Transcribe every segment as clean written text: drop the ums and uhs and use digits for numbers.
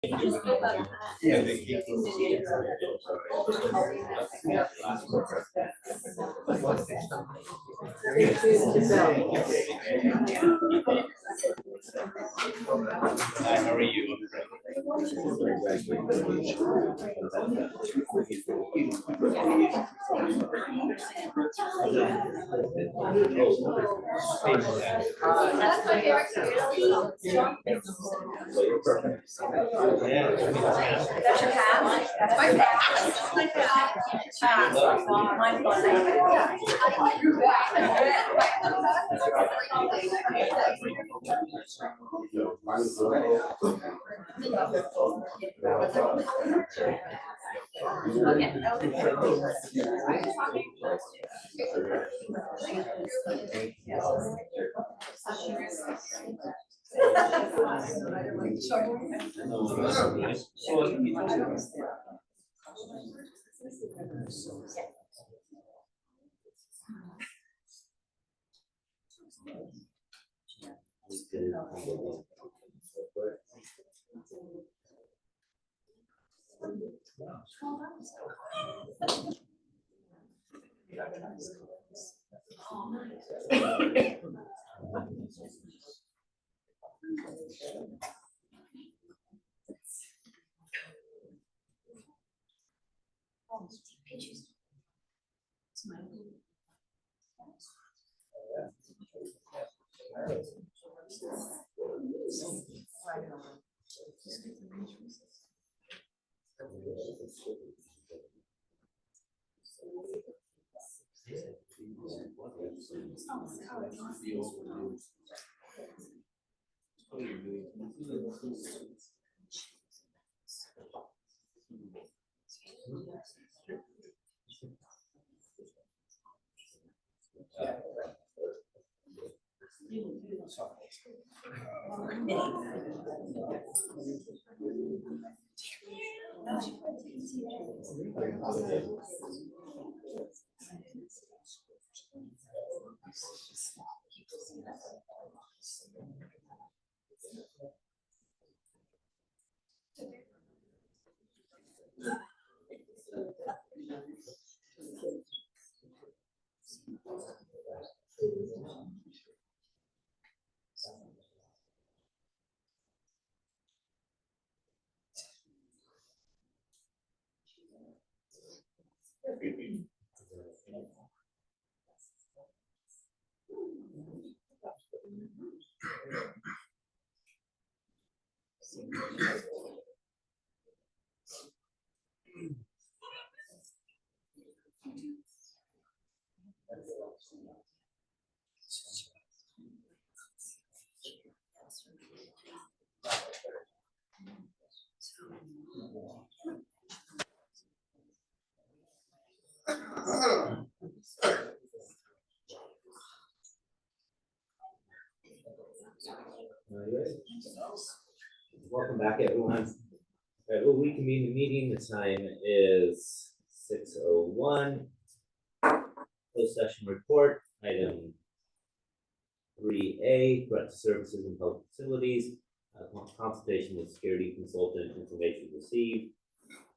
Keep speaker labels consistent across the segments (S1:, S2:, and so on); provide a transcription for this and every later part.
S1: How are you?
S2: That's my favorite experience. That's your cat? That's my cat. My cat.
S3: Welcome back, everyone. We'll reconvene the meeting. The time is 6:01. Closed session report, item 3A, threat to services and public facilities, consultation with security consultant, information received.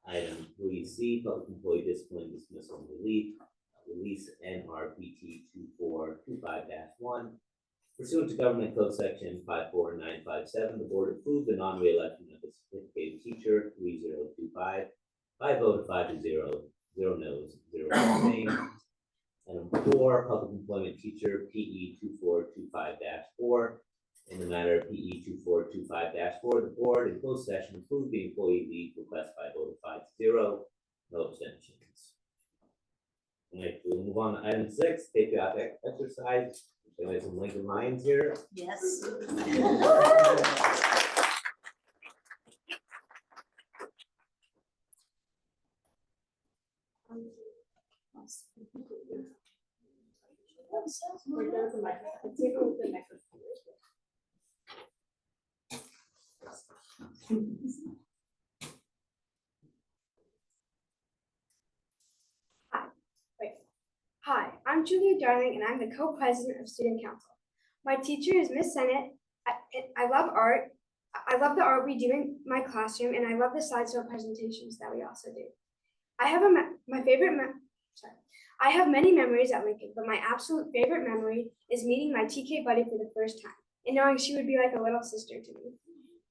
S3: Item 3C, public employee discipline, dismissal and relief, release NRPT 2425-1. Pursuant to Government Code Section 54957, the board approved the non-reelection of the certificated teacher 3025 by a vote of 5-0, 0 no's, 0 abstained. Item 4, public employment teacher PE 2425-4. In the matter of PE 2425-4, the board in closed session approved the employee leave request by a vote of 5-0, no abstentions. All right, we'll move on to item 6, patriotic exercise. We have some Lincoln Lions here.
S2: Yes.
S4: Hi, I'm Julia Darling, and I'm the co-president of Student Council. My teacher is Miss Sennett. I love art. I love the art we do in my classroom, and I love the slideshow presentations that we also do. I have I have many memories at Lincoln, but my absolute favorite memory is meeting my TK buddy for the first time and knowing she would be like a little sister to me.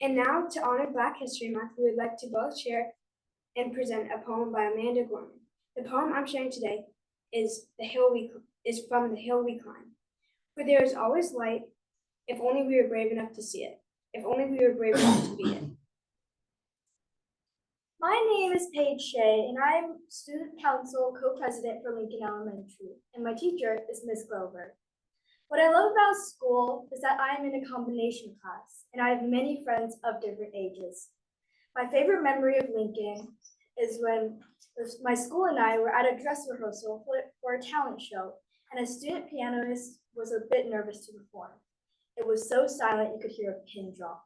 S4: And now, to honor Black History Month, we would like to both share and present a poem by Amanda Gorman. The poem I'm sharing today is from The Hill We Climb. For there is always light, if only we were brave enough to see it. If only we were brave enough to be it.
S1: My name is Paige Shea, and I'm Student Council Co-President for Lincoln Elementary, and my teacher is Miss Grover. What I love about school is that I am in a combination class, and I have many friends of different ages. My favorite memory of Lincoln is when my school and I were at a dress rehearsal for a talent show, and a student pianist was a bit nervous to perform. It was so silent you could hear a pin drop.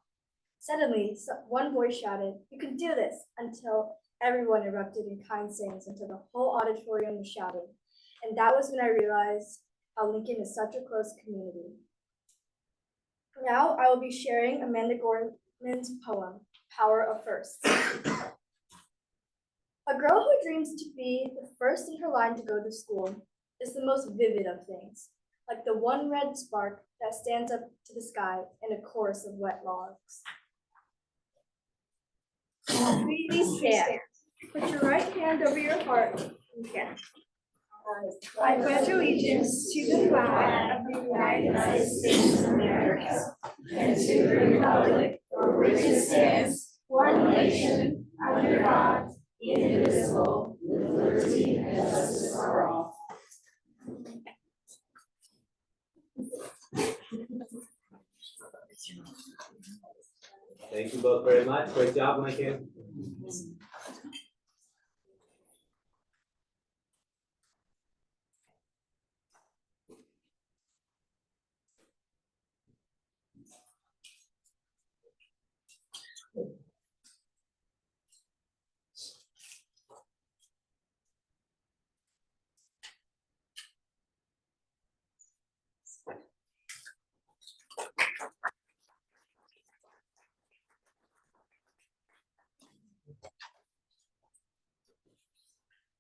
S1: Suddenly, one voice shouted, "You can do this," until everyone erupted in kind sayings until the whole auditorium was shouting. And that was when I realized how Lincoln is such a close community. Now I will be sharing Amanda Gorman's poem, Power of Firsts. A girl who dreams to be the first in her line to go to school is the most vivid of things, like the one red spark that stands up to the sky in a chorus of wet logs. Please stand. Put your right hand over your heart and stand. I pledge allegiance to the flag of the United States of America and to the republic for which it stands, one nation, under God, indivisible, with liberty and justice for all.
S3: Thank you both very much. Great job, Lincoln.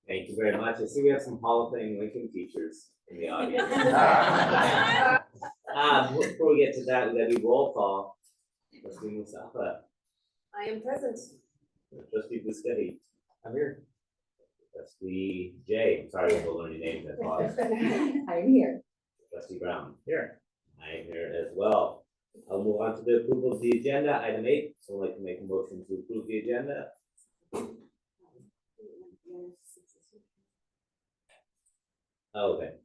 S3: Thank you very much. I see we have some Hall of Fame Lincoln teachers in the audience. Before we get to that, we'll do roll call. Trustee Mustafa.
S2: I am present.
S3: Trustee Buscaglia. I'm here. Trustee Jay. I'm sorry to learn your name. That's awesome.
S2: I'm here.
S3: Trustee Brown. Here. I am here as well. I'll move on to the approval of the agenda. Item 8. So I'd like to make a motion to approve the agenda. Okay.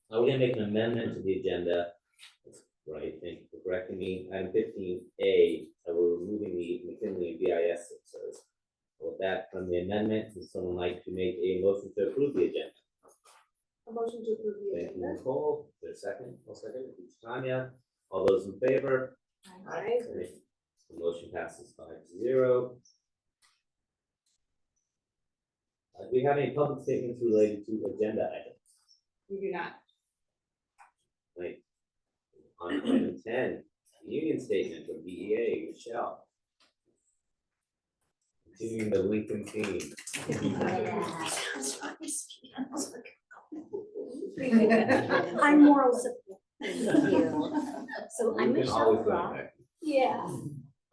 S3: We're gonna make an amendment to the agenda. That's right, thank you for correcting me. Item 15A, we're removing the McKinley and BIS services. With that, from the amendment, would someone like to make a motion to approve the agenda?
S2: A motion to approve the
S3: Thank you,
S2: agenda.
S3: Nicole. Is there a second? I'll second it. Tanya. All those in favor?
S2: Aye.
S3: The motion passes 5-0. Do we have any public statements related to agenda items?
S2: We do not.
S3: Right. On item 10, union statement from DEA, Michelle. Continuing the Lincoln theme.
S1: I'm moral support.
S5: Thank you. So I'm
S3: You can
S5: Michelle
S3: always go
S5: Brock.
S3: back.
S5: Yeah.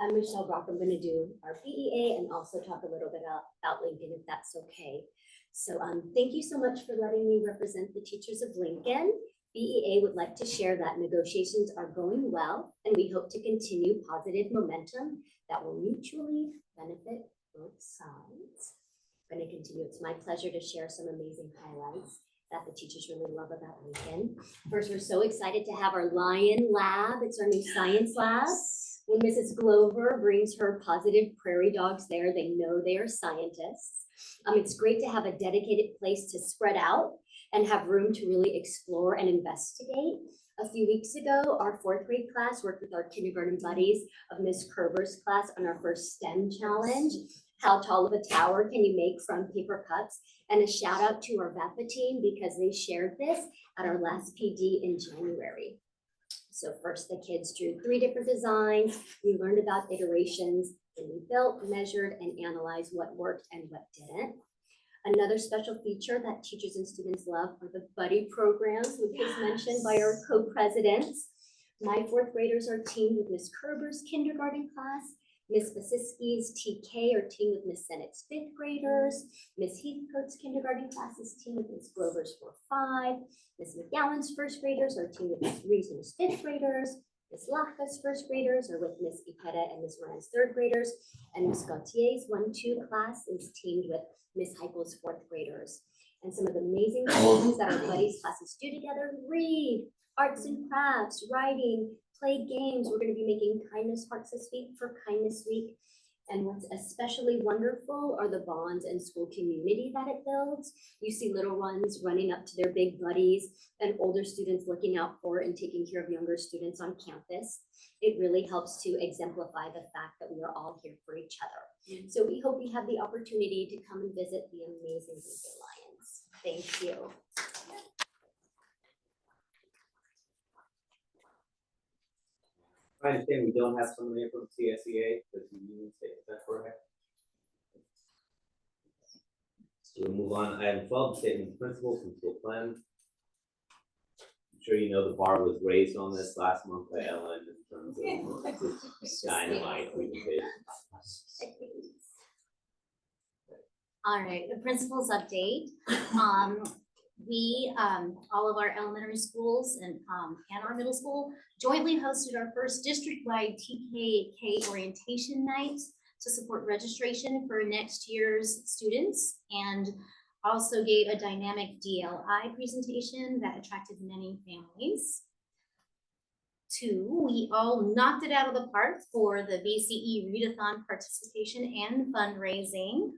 S5: I'm Michelle Brock. I'm gonna do our BEA and also talk a little bit about Lincoln, if that's okay. So thank you so much for letting me represent the teachers of Lincoln. BEA would like to share that negotiations are going well, and we hope to continue positive momentum that will mutually benefit both sides. I'm going to continue. It's my pleasure to share some amazing highlights that the teachers really love about Lincoln. First, we're so excited to have our Lion Lab. It's our new science lab. When Mrs. Glover brings her positive prairie dogs there, they know they are scientists. It's great to have a dedicated place to spread out and have room to really explore and investigate. A few weeks ago, our 4th grade class worked with our kindergarten buddies of Miss Kerber's class on our first STEM challenge. How tall of a tower can you make from paper cups? And a shout out to our VEPA team because they shared this at our last PD in January. So first, the kids drew 3 different designs. We learned about iterations, and we built, measured, and analyzed what worked and what didn't. Another special feature that teachers and students love are the buddy programs, which was mentioned by our co-presidents. My 4th graders are teamed with Miss Kerber's kindergarten class. Miss Basiski's TK are teamed with Miss Sennett's 5th graders. Miss Heathcote's kindergarten class is teamed with Miss Grover's 4-5. Miss McGowan's 1st graders are teamed with Miss Reason's 5th graders. Miss Laka's 1st graders are with Miss Ipeta and Miss Moran's 3rd graders. And Miss Gautier's 1-2 class is teamed with Miss Heupel's 4th graders. And some of the amazing things that our buddies classes do together: read, arts and crafts, writing, play games. We're going to be making kindness hearts this week for Kindness Week. And what's especially wonderful are the bonds and school community that it builds. You see little ones running up to their big buddies and older students looking out for and taking care of younger students on campus. It really helps to exemplify the fact that we are all here for each other. So we hope you have the opportunity to come and visit the amazing Lincoln Lions. Thank you.
S3: I understand we don't have someone here from CSEA, but you say that's correct. So we'll move on. Item 12, statement of principles and school plan. I'm sure you know the bar was raised on this last month by Ellen in terms of dynamite presentation.
S6: All right, the principals update. All of our elementary schools and our middle school jointly hosted our first district-wide TKK orientation night to support registration for next year's students, and also gave a dynamic DLI presentation that attracted many families. 2, we all knocked it out of the park for the BCE Readathon participation and fundraising.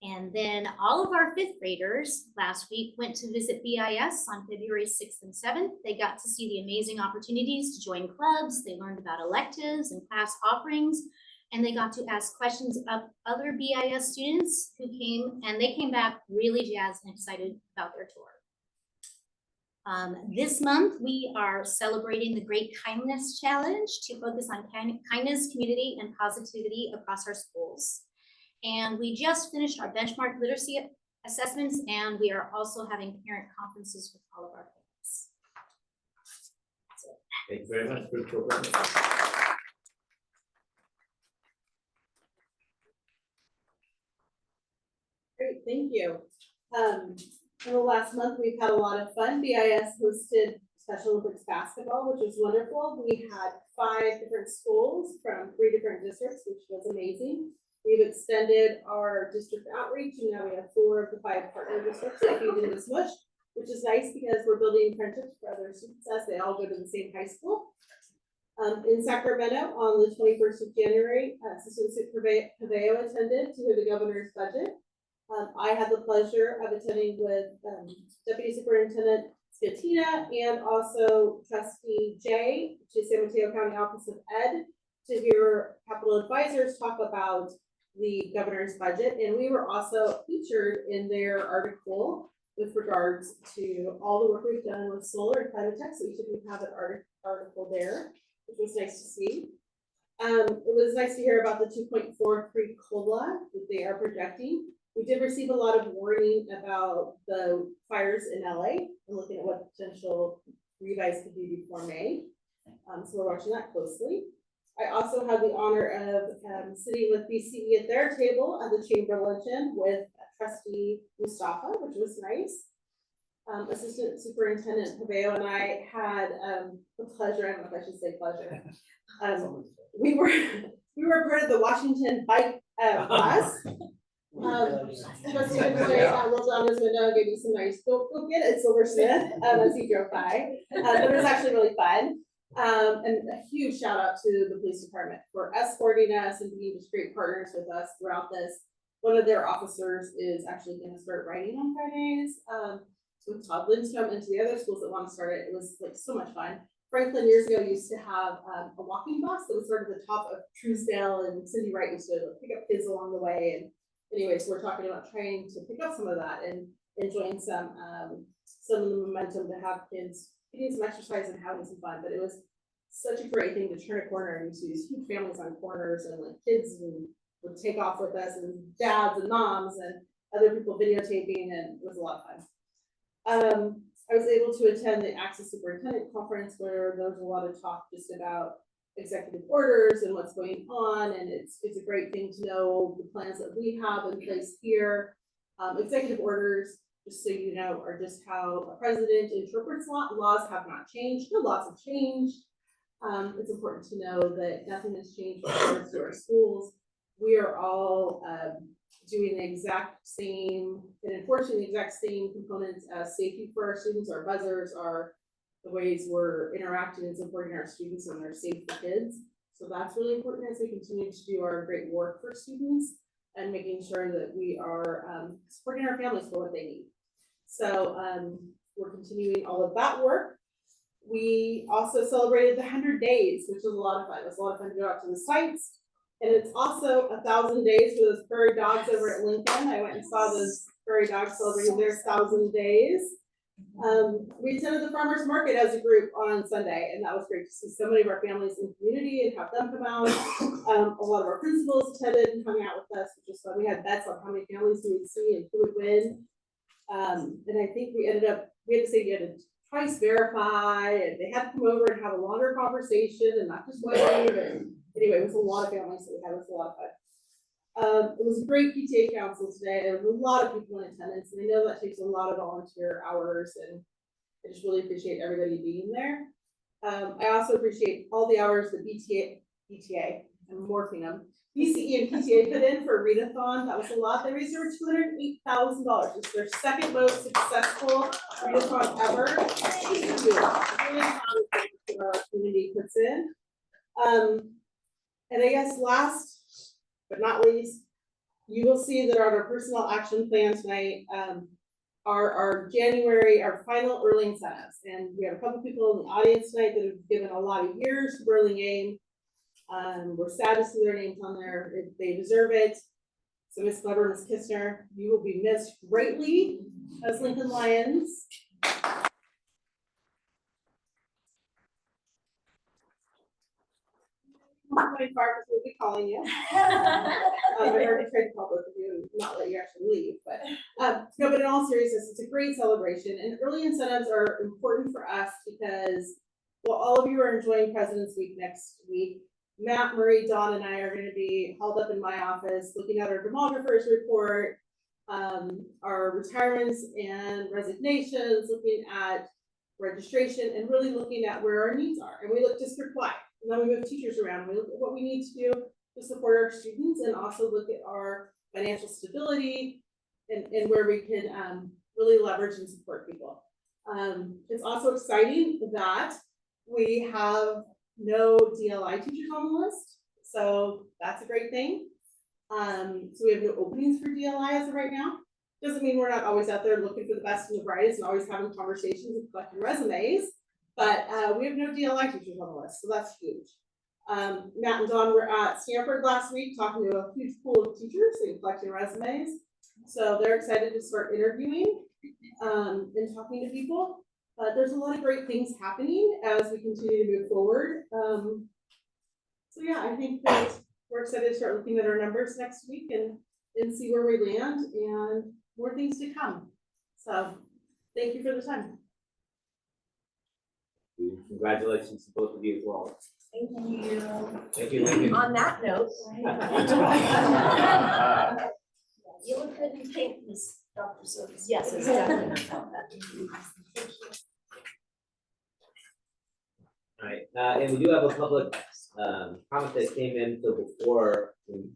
S6: And then all of our 5th graders last week went to visit BIS on February 6th and 7th. They got to see the amazing opportunities to join clubs. They learned about electives and class offerings, and they got to ask questions of other BIS students who came, and they came back really jazzed and excited about their tour. This month, we are celebrating the Great Kindness Challenge to focus on kindness, community, and positivity across our schools. And we just finished our benchmark literacy assessments, and we are also having parent conferences with all of our parents.
S3: Thank you very much for the program.
S2: Great, thank you. In the last month, we've had a lot of fun. BIS hosted Special Olympics basketball, which was wonderful. We had 5 different schools from 3 different districts, which was amazing. We've extended our district outreach, and now we have 4 of the 5 partner districts that feed into Smush, which is nice because we're building friendships for other students as they all go to the same high school. In Sacramento, on the 21st of January, Assistant Superintendent Paveo attended to hear the governor's budget. I had the pleasure of attending with Deputy Superintendent Scatina and also Trustee Jay to San Mateo County Office of Ed to hear capital advisors talk about the governor's budget. And we were also featured in their article with regards to all the work we've done with solar and climate tech. So each of you have an article there, which was nice to see. It was nice to hear about the 2.43 COLA that they are projecting. We did receive a lot of warning about the fires in LA and looking at what potential revise could be before May. So we're watching that closely. I also had the honor of sitting with BCE at their table at the chamber luncheon with Trustee Mustafa, which was nice. Assistant Superintendent Paveo and I had the pleasure, I don't know if I should say pleasure. We were part of the Washington bike bus. Trustee rolled down his window and gave me some nice, go get it, Silversmith, as he drove by. But it was actually really fun. And a huge shout out to the police department for escorting us and being just great partners with us throughout this. One of their officers is actually going to start writing on Fridays with Todd Lindstrom, and to the other schools that want to start it. It was like so much fun. Franklin years ago used to have a walking bus that was sort of the top of Truesdale, and Cindy Wright used to pick up kids along the way. And anyways, we're talking about trying to pick up some of that and enjoying some of the momentum to have kids getting some exercise and having some fun, but it was such a great thing to turn a corner and you see these huge families on corners and like kids would take off with us and dads and moms and other people videotaping, and it was a lot of fun. I was able to attend the Access Superintendent Conference where there was a lot of talk just about executive orders and what's going on, and it's a great thing to know the plans that we have in place here. Executive orders, just so you know, are just how a president interprets laws have not changed. No laws have changed. It's important to know that nothing has changed with regards to our schools. We are all doing the exact same and enforcing the exact same components as safety for our students. Our buzzers are the ways we're interacting and supporting our students and they're safe for kids. So that's really important as we continue to do our great work for students and making sure that we are supporting our families for what they need. So we're continuing all of that work. We also celebrated the 100 days, which was a lot of fun. It was a lot of fun to go out to the sites. And it's also 1,000 days for those prairie dogs over at Lincoln. I went and saw those prairie dogs celebrating their 1,000 days. We attended the farmers market as a group on Sunday, and that was great to see so many of our families in the community and have them come out. A lot of our principals attended and hung out with us, which was fun. We had bets on how many families we would see and who would win. And I think we had to say you had to twice verify, and they had to come over and have a longer conversation and not just wave. And anyway, it was a lot of families that we had. It was a lot of fun. It was a great PTA council today. There was a lot of people in attendance, and I know that takes a lot of volunteer hours, and I just really appreciate everybody being there. I also appreciate all the hours that BTA, I'm morphing them, BCE and PTA put in for a readathon. That was a lot. They raised over $208,000. It's their second most successful readathon ever. Really proud of what our community puts in. And I guess last but not least, you will see that on our personnel action plan tonight, our final early incentives. And we have a couple people in the audience tonight that have given a lot of years to Burlingame. We're sad to see their names on there. They deserve it. So Ms. Glover, Ms. Kistner, you will be missed greatly as Lincoln Lions. We'll be calling you. I already tried to call both of you and not let you actually leave, but no, but in all seriousness, it's a great celebration, and early incentives are important for us because while all of you are enjoying President's Week next week, Matt, Murray, Dawn, and I are going to be hauled up in my office looking at our demographers report, our retirements and resignations, looking at registration, and really looking at where our needs are. And we look district-wide. And then we move teachers around. We look at what we need to do to support our students and also look at our financial stability and where we can really leverage and support people. It's also exciting that we have no DLI teachers on the list. So that's a great thing. So we have no openings for DLI as of right now. Doesn't mean we're not always out there looking for the best and the brightest and always having conversations and collecting resumes. But we have no DLI teachers on the list, so that's huge. Matt and Dawn were at Stanford last week talking to a huge pool of teachers and collecting resumes. So they're excited to start interviewing and talking to people. But there's a lot of great things happening as we continue to move forward. So yeah, I think that we're excited to start looking at our numbers next week and see where we land and more things to come. So thank you for the time.
S3: Congratulations to both of you as well.
S1: Thank you.
S3: Thank you, Lincoln.
S1: On that note, you look good in pink, Miss Dr. Solis.
S5: Yes, it's definitely felt that.
S3: All right, and we do have a public comment that came in. So before we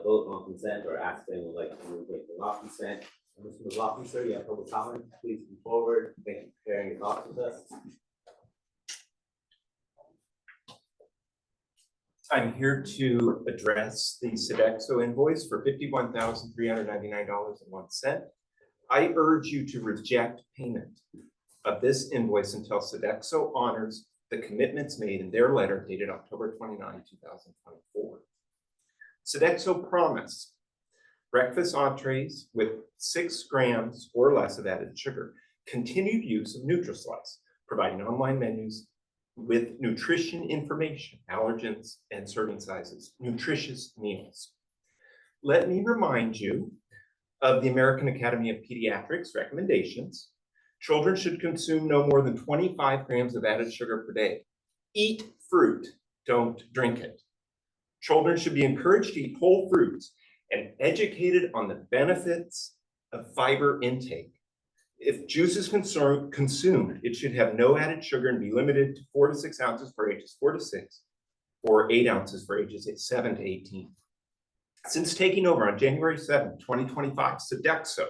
S3: vote on consent or ask them would like to move it to off consent, Mr. McLaughlin, sir, you have public comment. Please come forward. Thank you for sharing your thoughts with us.
S7: I'm here to address the Sodexo invoice for $51,399.01. I urge you to reject payment of this invoice until Sodexo honors the commitments made in their letter dated October 29, 2024. Sodexo promised breakfast entrees with 6 grams or less of added sugar, continued use of Nutri-Slice, providing online menus with nutrition information, allergens, and serving sizes, nutritious meals. Let me remind you of the American Academy of Pediatrics recommendations. Children should consume no more than 25 grams of added sugar per day. Eat fruit, don't drink it. Children should be encouraged to eat whole fruits and educated on the benefits of fiber intake. If juice is consumed, it should have no added sugar and be limited to 4 to 6 ounces for ages 4 to 6, or 8 ounces for ages 7 to 18. Since taking over on January 7, 2025, Sodexo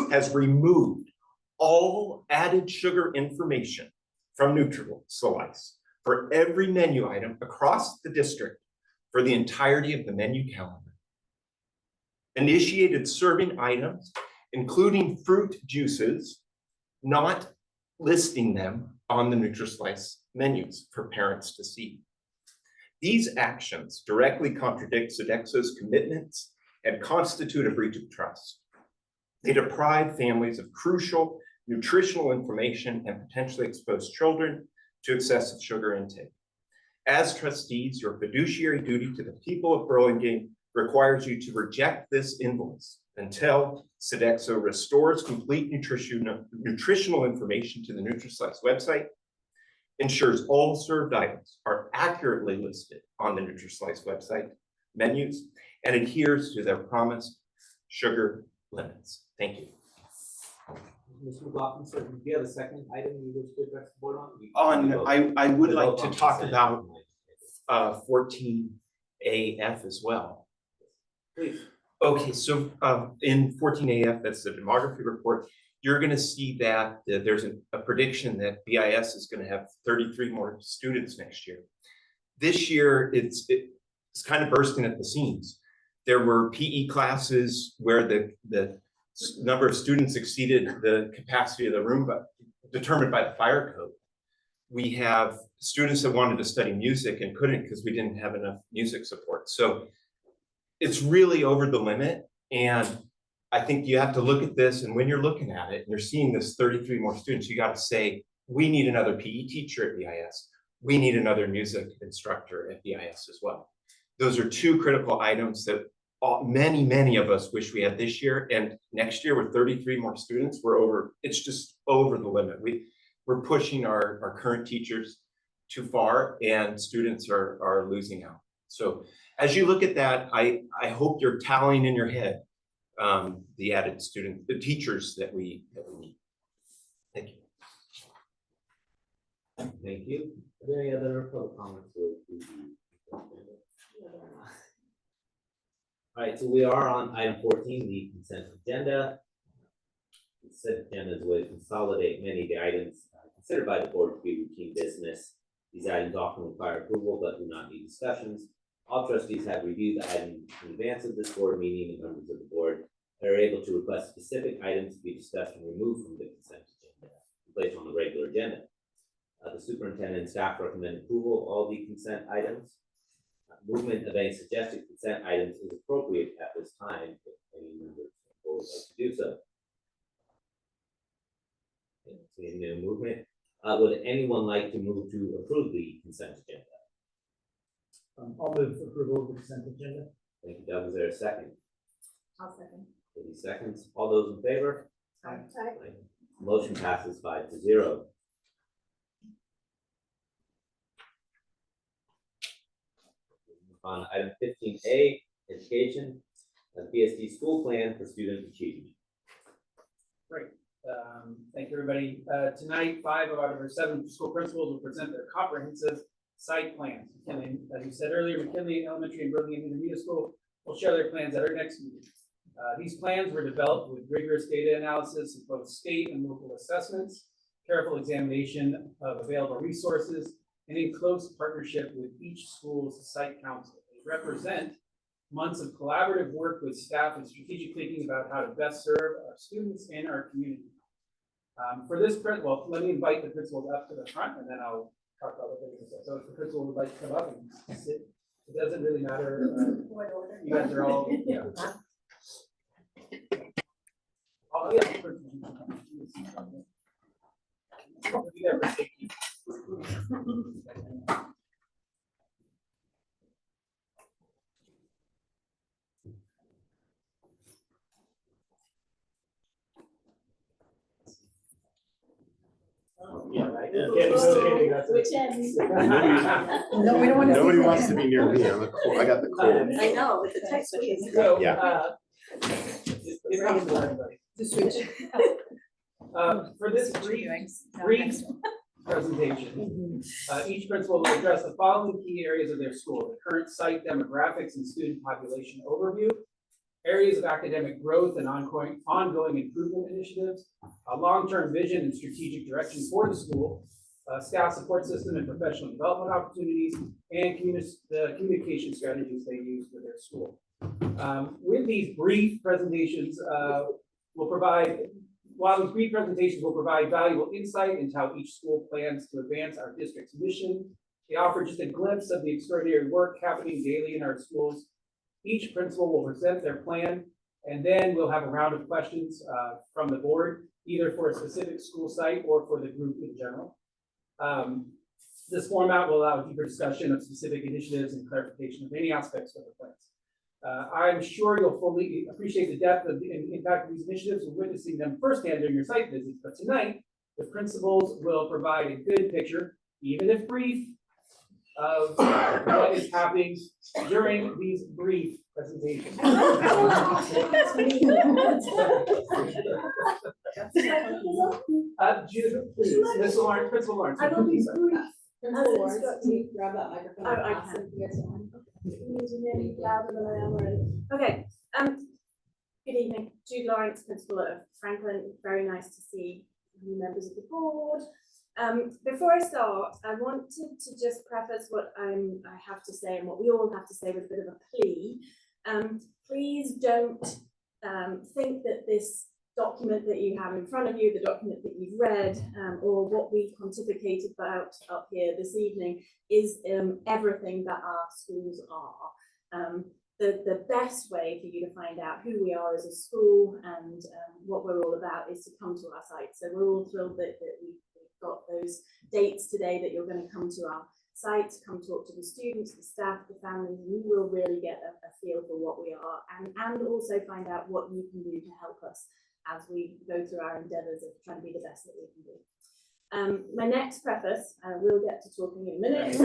S7: has removed all added sugar information from Nutri-Slice for every menu item across the district for the entirety of the menu calendar. Initiated serving items, including fruit juices, not listing them on the Nutri-Slice menus for parents to see. These actions directly contradict Sodexo's commitments and constitute a breach of trust. They deprive families of crucial nutritional information and potentially expose children to excessive sugar intake. As trustees, your fiduciary duty to the people of Burlingame requires you to reject this invoice until Sodexo restores complete nutritional information to the Nutri-Slice website, ensures all served items are accurately listed on the Nutri-Slice website menus, and adheres to their promised sugar limits. Thank you.
S3: Mr. McLaughlin, sir, do you have a second item you wish to address the board on?
S7: I would
S3: We
S7: like
S3: vote
S7: to
S3: on
S7: talk
S3: consent.
S7: about 14AF as well.
S3: Please.
S7: Okay, so in 14AF, that's the demography report, you're going to see that there's a prediction that BIS is going to have 33 more students next year. This year, it's kind of bursting at the seams. There were PE classes where the number of students exceeded the capacity of the room, but determined by the fire code. We have students that wanted to study music and couldn't because we didn't have enough music support. So it's really over the limit. And I think you have to look at this, and when you're looking at it, and you're seeing this 33 more students, you got to say, we need another PE teacher at BIS. We need another music instructor at BIS as well. Those are two critical items that many of us wish we had this year, and next year with 33 more students, it's just over the limit. We're pushing our current teachers too far, and students are losing out. So as you look at that, I hope you're tallying in your head the added the teachers that we need. Thank you.
S3: Thank you. Are there any other public comments? All right, so we are on item 14, the consent agenda. The consent agenda is a way to consolidate many of the items considered by the board to be routine business. These items often require approval but do not need discussions. All trustees have reviewed the item in advance of this board meeting, and members of the board are able to request specific items to be discussed and removed from the consent agenda and placed on the regular agenda. The superintendent and staff recommend approval of all the consent items. Movement of any suggested consent items is appropriate at this time if any members would like to do so. Seeing no movement, would anyone like to move to approve the consent agenda?
S8: I'll move for approval of the consent agenda.
S3: Thank you, Doug. Is there a second?
S1: I'll second.
S3: 30 seconds. All those in favor?
S1: Aye.
S3: Motion passes 5-0. On item 15A, education, BSD school plan for student achievement.
S8: Great. Thank you, everybody. Tonight, 5 out of our 7 school principals will present their comprehensive site plans. McKinley, as you said earlier, McKinley Elementary and Burlingame Intermediate School will share their plans at our next meeting. These plans were developed with rigorous data analysis of both state and local assessments, careful examination of available resources, and in close partnership with each school's site council. They represent months of collaborative work with staff and strategic thinking about how to best serve our students and our community. For this, well, let me invite the principals up to the front, and then I'll talk about what they're going to say. So if the principal would like to come up and sit, it doesn't really matter. You guys are all, yeah. Oh, yeah. We'll be there for safety. Yeah, right.
S2: Which end?
S9: No, we don't want to see
S10: Nobody
S9: that.
S10: wants to be near me. I got the cold.
S2: I know, with the text message.
S8: So,
S10: Yeah.
S8: it's not for everybody.
S9: The switch.
S8: For this brief presentation, each principal will address the following key areas of their school: the current site demographics and student population overview, areas of academic growth and ongoing improvement initiatives, a long-term vision and strategic direction for the school, staff support system and professional development opportunities, and the communication strategies they use for their school. With these brief presentations, while these brief presentations will provide valuable insight into how each school plans to advance our district's mission, they offer just a glimpse of the extraordinary work happening daily in our schools. Each principal will present their plan, and then we'll have a round of questions from the board, either for a specific school site or for the group in general. This format will allow deeper discussion of specific initiatives and clarification of any aspects of the plans. I'm sure you'll fully appreciate the depth of the impact of these initiatives when witnessing them firsthand during your site visits, but tonight, the principals will provide a good picture, even if brief, of what is happening during these brief presentations. Judith, please, Ms. Lawrence, Principal Lawrence.
S1: I will be
S8: sorry.
S1: brief. As instructed.
S2: Grab that microphone.
S1: I can. Louder than I am already. Okay, good evening, Jude Lawrence, Principal of Franklin. Very nice to see new members of the board. Before I start, I wanted to just preface what I have to say and what we all have to say with a bit of a plea. Please don't think that this document that you have in front of you, the document that you've read, or what we pontificated about up here this evening is everything that our schools are. The best way for you to find out who we are as a school and what we're all about is to come to our site. So we're all thrilled that we've got those dates today that you're going to come to our site, come talk to the students, the staff, the families, and you will really get a feel for what we are and also find out what you can do to help us as we go through our endeavours of trying to be the best that we can do. My next preface, we'll get to talking in a minute.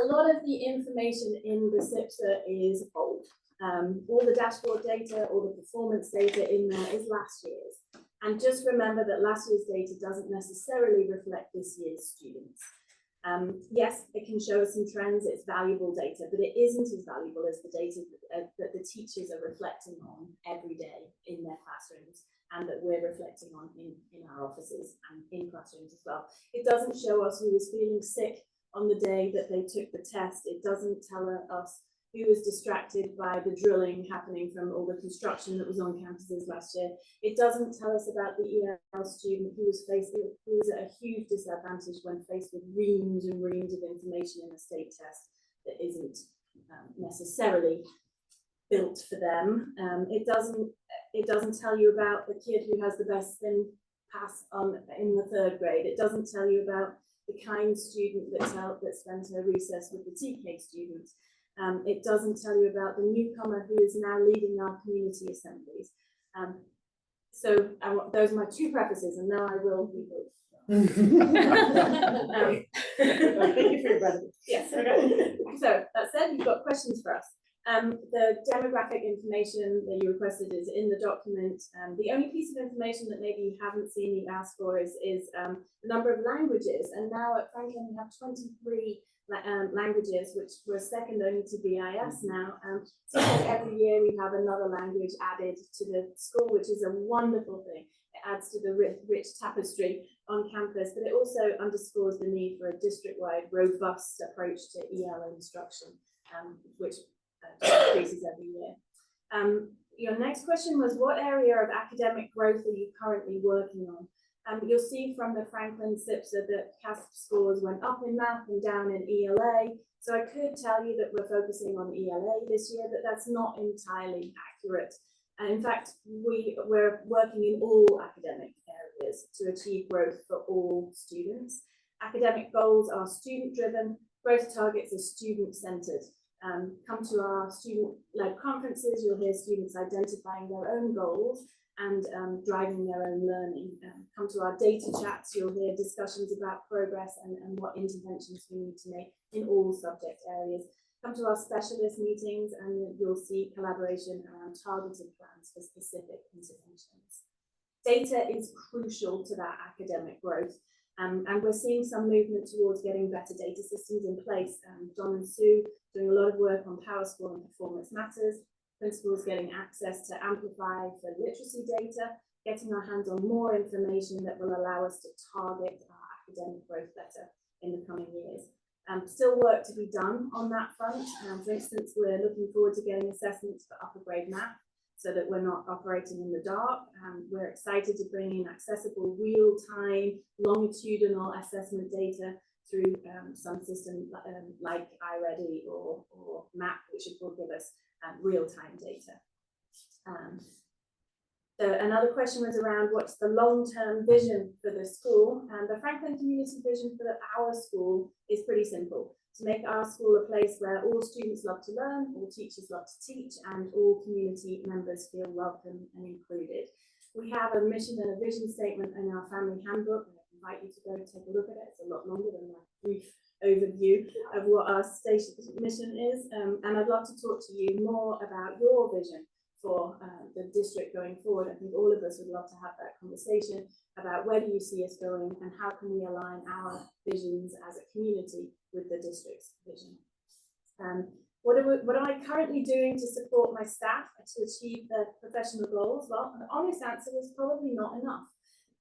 S1: A lot of the information in the SPSA is old. All the dashboard data, all the performance data in there is last year's. And just remember that last year's data doesn't necessarily reflect this year's students. Yes, it can show us some trends, it's valuable data, but it isn't as valuable as the data that the teachers are reflecting on every day in their classrooms and that we're reflecting on in our offices and in classrooms as well. It doesn't show us who was feeling sick on the day that they took the test. It doesn't tell us who was distracted by the drilling happening from all the construction that was on campuses last year. It doesn't tell us about the EL student who was at a huge disadvantage when faced with reams and reams of information in a state test that isn't necessarily built for them. It doesn't tell you about the kid who has the best spin pass in the 3rd grade. It doesn't tell you about the kind student that spent her recess with the TK students. It doesn't tell you about the newcomer who is now leading our community assemblies. So those are my 2 prefaces, and now I will be brief.
S2: Thank you for your brevity.
S1: Yes, okay. So that said, you've got questions for us. The demographic information that you requested is in the document. The only piece of information that maybe you haven't seen you asked for is the number of languages. And now at Franklin we have 23 languages, which were second only to BIS now. So every year we have another language added to the school, which is a wonderful thing. It adds to the rich tapestry on campus, but it also underscores the need for a district-wide robust approach to EL instruction, which increases every year. Your next question was, what area of academic growth are you currently working on? You'll see from the Franklin SPSA that CASP scores went up in math and down in ELA. So I could tell you that we're focusing on ELA this year, but that's not entirely accurate. And in fact, we're working in all academic areas.
S11: areas to achieve growth for all students. Academic goals are student-driven, growth targets are student-centered. Come to our student-led conferences, you'll hear students identifying their own goals and driving their own learning. Come to our data chats, you'll hear discussions about progress and what interventions we need to make in all subject areas. Come to our specialist meetings and you'll see collaboration around targeted plans for specific interventions. Data is crucial to that academic growth. And we're seeing some movement towards getting better data systems in place. Don and Sue doing a lot of work on PowerSchool and Performance Matters, principals getting access to Amplify for literacy data, getting our hands on more information that will allow us to target our academic growth better in the coming years. Still work to be done on that front. For instance, we're looking forward to getting assessments for upper grade math so that we're not operating in the dark. We're excited to bring in accessible real-time longitudinal assessment data through some system like iReady or MAP, which will give us real-time data. So another question was around what's the long-term vision for the school, and the Franklin community vision for our school is pretty simple: to make our school a place where all students love to learn, all teachers love to teach, and all community members feel welcome and included. We have a mission and a vision statement in our family handbook. I invite you to go take a look at it. It's a lot longer than my brief overview of what our station mission is, and I'd love to talk to you more about your vision for the district going forward. I think all of us would love to have that conversation about where do you see us going and how can we align our visions as a community with the district's vision. What am I currently doing to support my staff to achieve their professional goals? Well, the honest answer is probably not enough.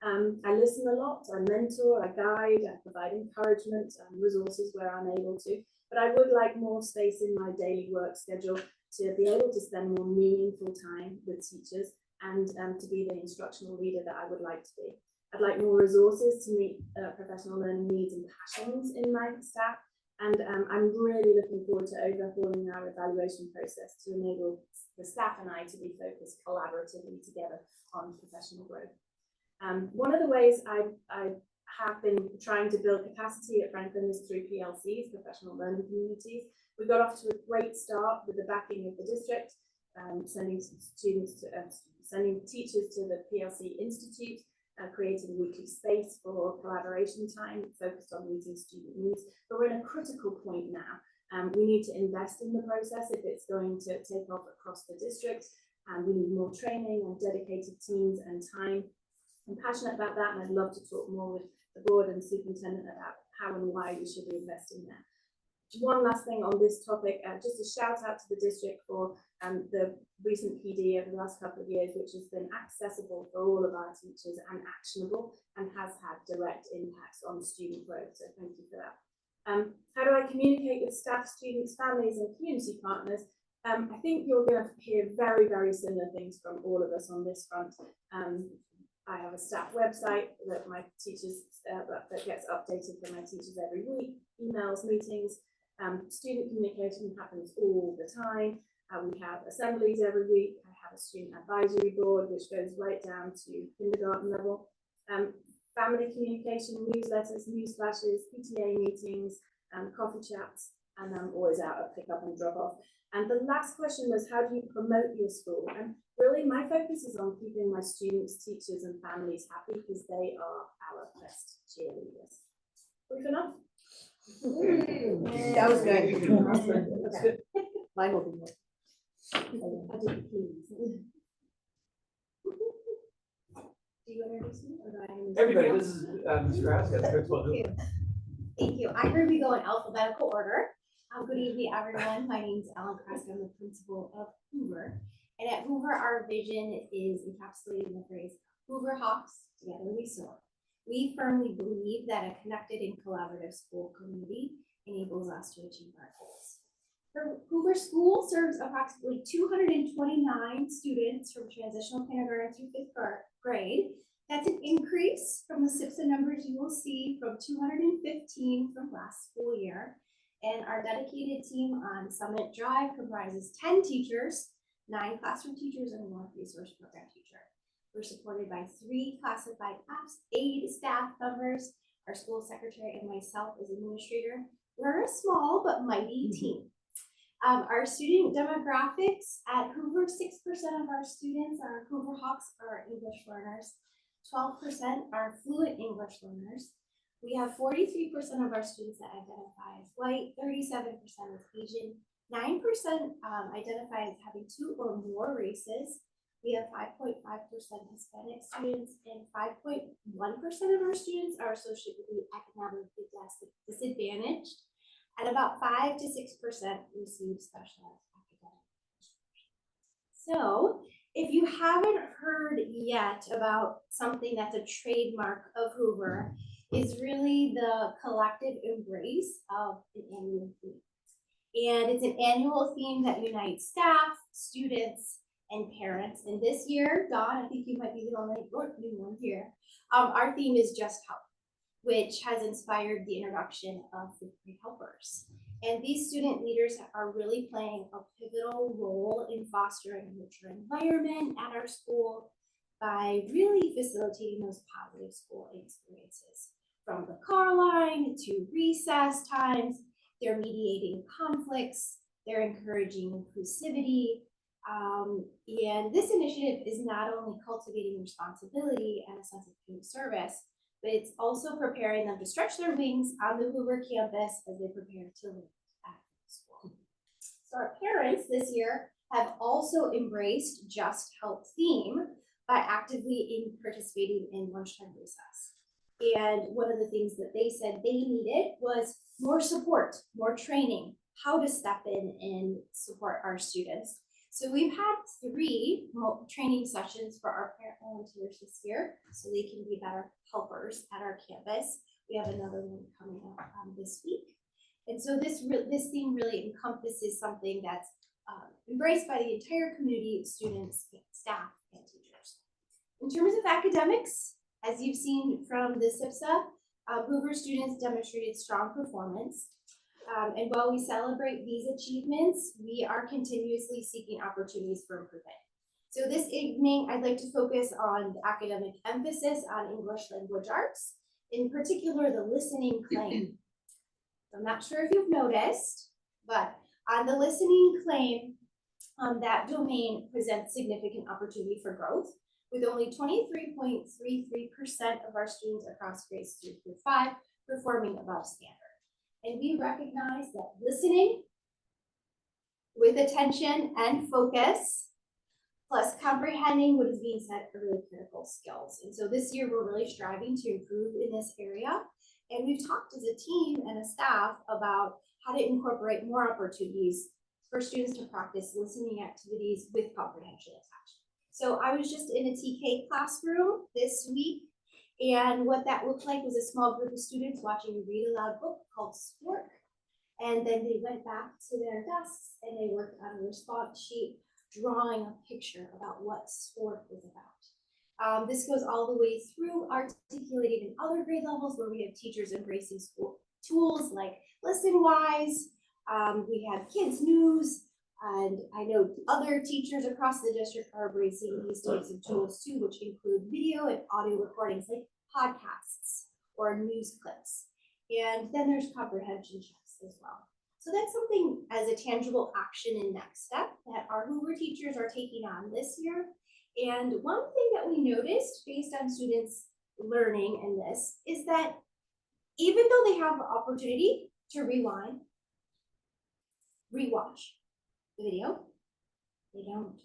S11: I listen a lot, I mentor, I guide, I provide encouragement and resources where I'm able to, but I would like more space in my daily work schedule to be able to spend more meaningful time with teachers and to be the instructional leader that I would like to be. I'd like more resources to meet professional learning needs and passions in my staff, and I'm really looking forward to overhauling our evaluation process to enable the staff and I to be focused collaboratively together on professional growth. One of the ways I have been trying to build capacity at Franklin is through PLCs, professional learning communities. We got off to a great start with the backing of the district, sending teachers to the PLC Institute, creating weekly space for collaboration time focused on meeting student needs. But we're in a critical point now. We need to invest in the process if it's going to take off across the district. We need more training and dedicated teams and time. I'm passionate about that, and I'd love to talk more with the board and superintendent about how and why we should be investing there. One last thing on this topic, just a shout out to the district for the recent PD over the last couple of years, which has been accessible for all of our teachers and actionable and has had direct impacts on student growth. So thank you for that. How do I communicate with staff, students, families and community partners? I think you're going to hear very, very similar things from all of us on this front. I have a staff website that my teachers that gets updated for my teachers every week, emails, meetings. Student communication happens all the time. We have assemblies every week. I have a student advisory board, which goes right down to kindergarten level. Family communication, newsletters, news flashes, PTA meetings, coffee chats, and I'm always out at pick up and drop off. And the last question was, how do you promote your school? And really, my focus is on keeping my students, teachers, and families happy because they are our best cheerleaders. Brief enough?
S9: That was good.
S11: Okay.
S9: Mine will be more.
S11: I did please. Do you introduce me or do I introduce
S8: Everybody,
S11: you?
S8: this is Ms. Cruz, got the principal.
S12: Thank you. I'm going to be going alphabetical order. Good evening, everyone. My name is Ellen Cruz. I'm the principal of Hoover. And at Hoover, our vision is encapsulated in the phrase, Hoover Hawks, together we soar. We firmly believe that a connected and collaborative school community enables us to achieve our goals. Hoover School serves approximately 229 students from transitional kindergarten through 5th grade. That's an increase from the SPSA numbers you will see from 215 from last school year. And our dedicated team on Summit Drive comprises 10 teachers, 9 classroom teachers, and 1 resource program teacher. We're supported by 3 classified aid staff members, our school secretary, and myself as administrator. We're a small but mighty team. Our student demographics at Hoover, 6% of our students are Hoover Hawks are English learners. 12% are fluent English learners. We have 43% of our students that identify as white, 37% as Asian, 9% identify as having 2 or more races. We have 5.5% Hispanic students, and 5.1% of our students are socially economically disadvantaged, and about 5 to 6% receive specialized academic instruction. So, if you haven't heard yet about something that's a trademark of Hoover, is really the collective embrace of an annual theme. And it's an annual theme that unites staff, students, and parents. And this year, Dawn, I think you might be the only new one here. Our theme is Just Help, which has inspired the introduction of fifth grade helpers. And these student leaders are really playing a pivotal role in fostering a mature environment at our school by really facilitating those positive school experiences. From the car line to recess times, they're mediating conflicts, they're encouraging inclusivity, and this initiative is not only cultivating responsibility and a sense of community service, but it's also preparing them to stretch their wings on the Hoover campus as they prepare to live at school. So our parents this year have also embraced Just Help theme by actively participating in lunchtime recess. And one of the things that they said they needed was more support, more training, how to step in and support our students. So we've had 3 training sessions for our parent volunteers this year, so they can be better helpers at our campus. We have another one coming up this week. And so this theme really encompasses something that's embraced by the entire community, students, staff, and teachers. In terms of academics, as you've seen from the SPSA, Hoover students demonstrated strong performance. And while we celebrate these achievements, we are continuously seeking opportunities for improvement. So this evening, I'd like to focus on the academic emphasis on English language arts, in particular, the listening claim. I'm not sure if you've noticed, but on the listening claim, that domain presents significant opportunity for growth, with only 23.33% of our students across grades 3 through 5 performing above standard. And we recognize that listening with attention and focus, plus comprehending what is being said, are really critical skills. And so this year, we're really striving to improve in this area. And we've talked as a team and a staff about how to incorporate more opportunities for students to practice listening activities with comprehension attached. So I was just in a TK classroom this week, and what that looked like was a small group of students watching a read aloud book called Spork. And then they went back to their desks and they worked on a response sheet, drawing a picture about what Spork was about. This goes all the way through, articulated in other grade levels where we have teachers embracing school tools like ListenWise. We have Kids News, and I know other teachers across the district are embracing these types of tools too, which include video and audio recordings like podcasts or news clips. And then there's comprehension checks as well. So that's something as a tangible action and next step that our Hoover teachers are taking on this year. And one thing that we noticed based on students learning in this is that even though they have the opportunity to rewind, rewatch the video, they don't.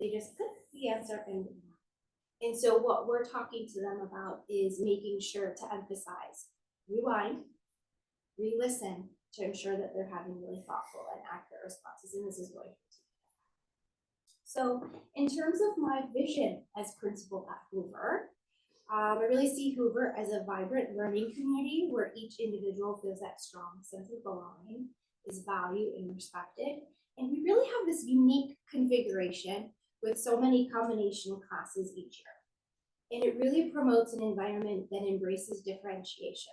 S12: They just click the answer and move on. And so what we're talking to them about is making sure to emphasize rewind, re-listen to ensure that they're having really thoughtful and accurate responses, and this is going to be. So in terms of my vision as principal at Hoover, I really see Hoover as a vibrant learning community where each individual feels that strong sense of belonging, is valued and respected. And we really have this unique configuration with so many combination classes each year. And it really promotes an environment that embraces differentiation,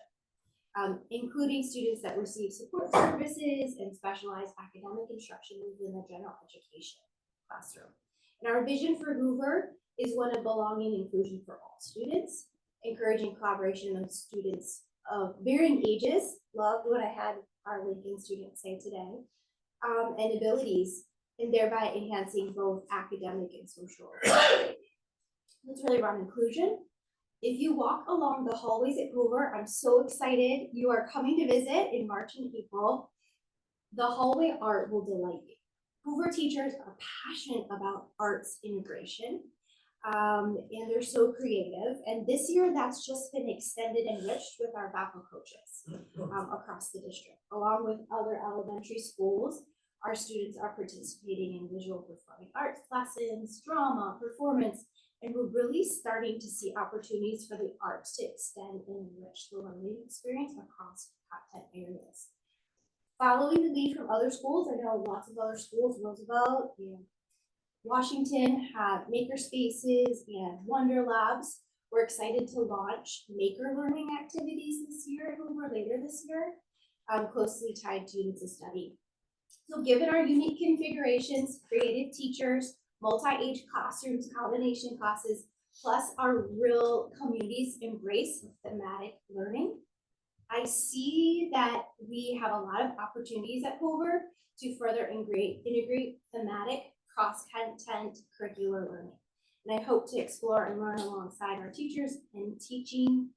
S12: including students that receive support services and specialized academic instruction within the general education classroom. And our vision for Hoover is one of belonging and inclusion for all students, encouraging collaboration among students of varying ages. Loved what I had our Lincoln students say today, and abilities, and thereby enhancing both academic and social. It's really around inclusion. If you walk along the hallways at Hoover, I'm so excited. You are coming to visit in March and April. The hallway art will delight you. Hoover teachers are passionate about arts integration, and they're so creative. And this year, that's just been extended and enriched with our VAPA coaches across the district. Along with other elementary schools, our students are participating in visual performing arts lessons, drama, performance, and we're really starting to see opportunities for the arts to extend and enrich the learning experience across content areas. Following the lead from other schools, I know lots of other schools, Roosevelt and Washington, have maker spaces and wonder labs. We're excited to launch maker learning activities this year at Hoover later this year, closely tied to units of study. So given our unique configurations, creative teachers, multi-age classrooms, combination classes, plus our real communities embrace thematic learning, I see that we have a lot of opportunities at Hoover to further integrate thematic cross-content curricular learning. And I hope to explore and learn alongside our teachers in teaching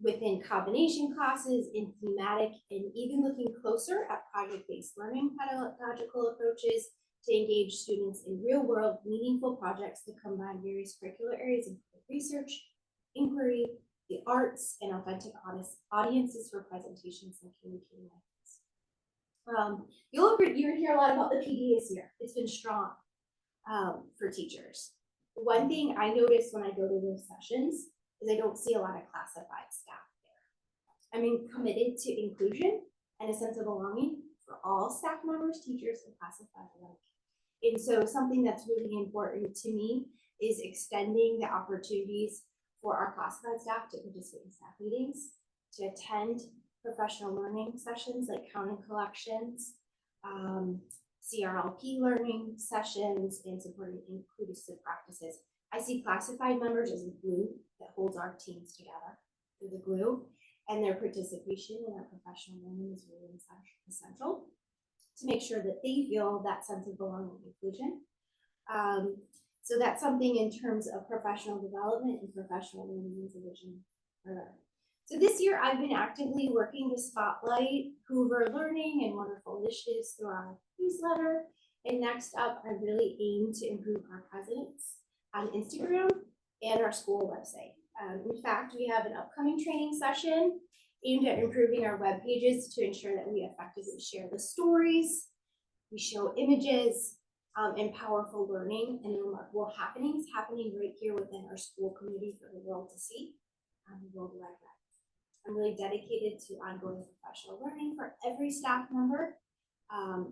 S12: within combination classes, in thematic, and even looking closer at project-based learning pedagogical approaches to engage students in real-world meaningful projects that combine various curricular areas including research, inquiry, the arts, and authentic audiences for presentations and communicating methods. You'll hear a lot about the PD this year. It's been strong for teachers. One thing I notice when I go to those sessions is I don't see a lot of classified staff there. I'm committed to inclusion and a sense of belonging for all staff members, teachers, and classified alike. And so something that's really important to me is extending the opportunities for our classified staff to participate in staff meetings, to attend professional learning sessions like count and collections, CRLP learning sessions, and supporting inclusive practices. I see classified members as the glue that holds our teams together. They're the glue, and their participation in our professional learning is really essential to make sure that they feel that sense of belonging and inclusion. So that's something in terms of professional development and professional learning as a vision. So this year I've been actively working to spotlight Hoover learning and wonderful initiatives through our newsletter. And next up, I really aim to improve our presence on Instagram and our school website. In fact, we have an upcoming training session aimed at improving our web pages to ensure that we effectively share the stories, we show images, and powerful learning and remarkable happenings happening right here within our school community for the world to see on the World Wide Web. I'm really dedicated to ongoing professional learning for every staff member,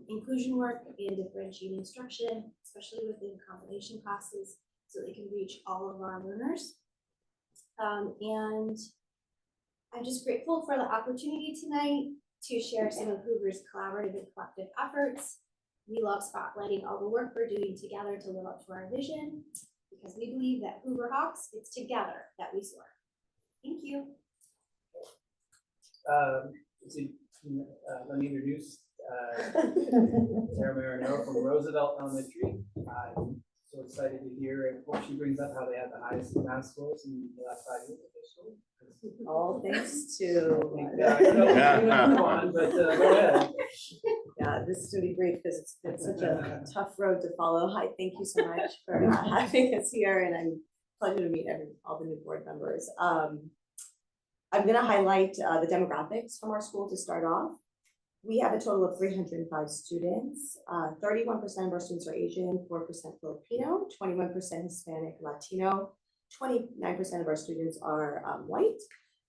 S12: inclusion work and differentiated instruction, especially within combination classes, so they can reach all of our learners. And I'm just grateful for the opportunity tonight to share some of Hoover's collaborative and collective efforts. We love spotlighting all the work we're doing together to live up to our vision, because we believe that Hoover Hawks, it's together that we soar. Thank you.
S8: Let me introduce Sarah Marinello from Roosevelt Elementary. I'm so excited to hear and hope she brings up how they had the highest math scores in the last 5 years of their school.
S9: All thanks to.
S8: Go ahead.
S9: Yeah, this is going to be great because it's been such a tough road to follow. Hi, thank you so much for having us here, and I'm pleasure to meet all the new board members. I'm going to highlight the demographics from our school to start off. We have a total of 305 students. 31% of our students are Asian, 4% Filipino, 21% Hispanic, Latino, 29% of our students are white,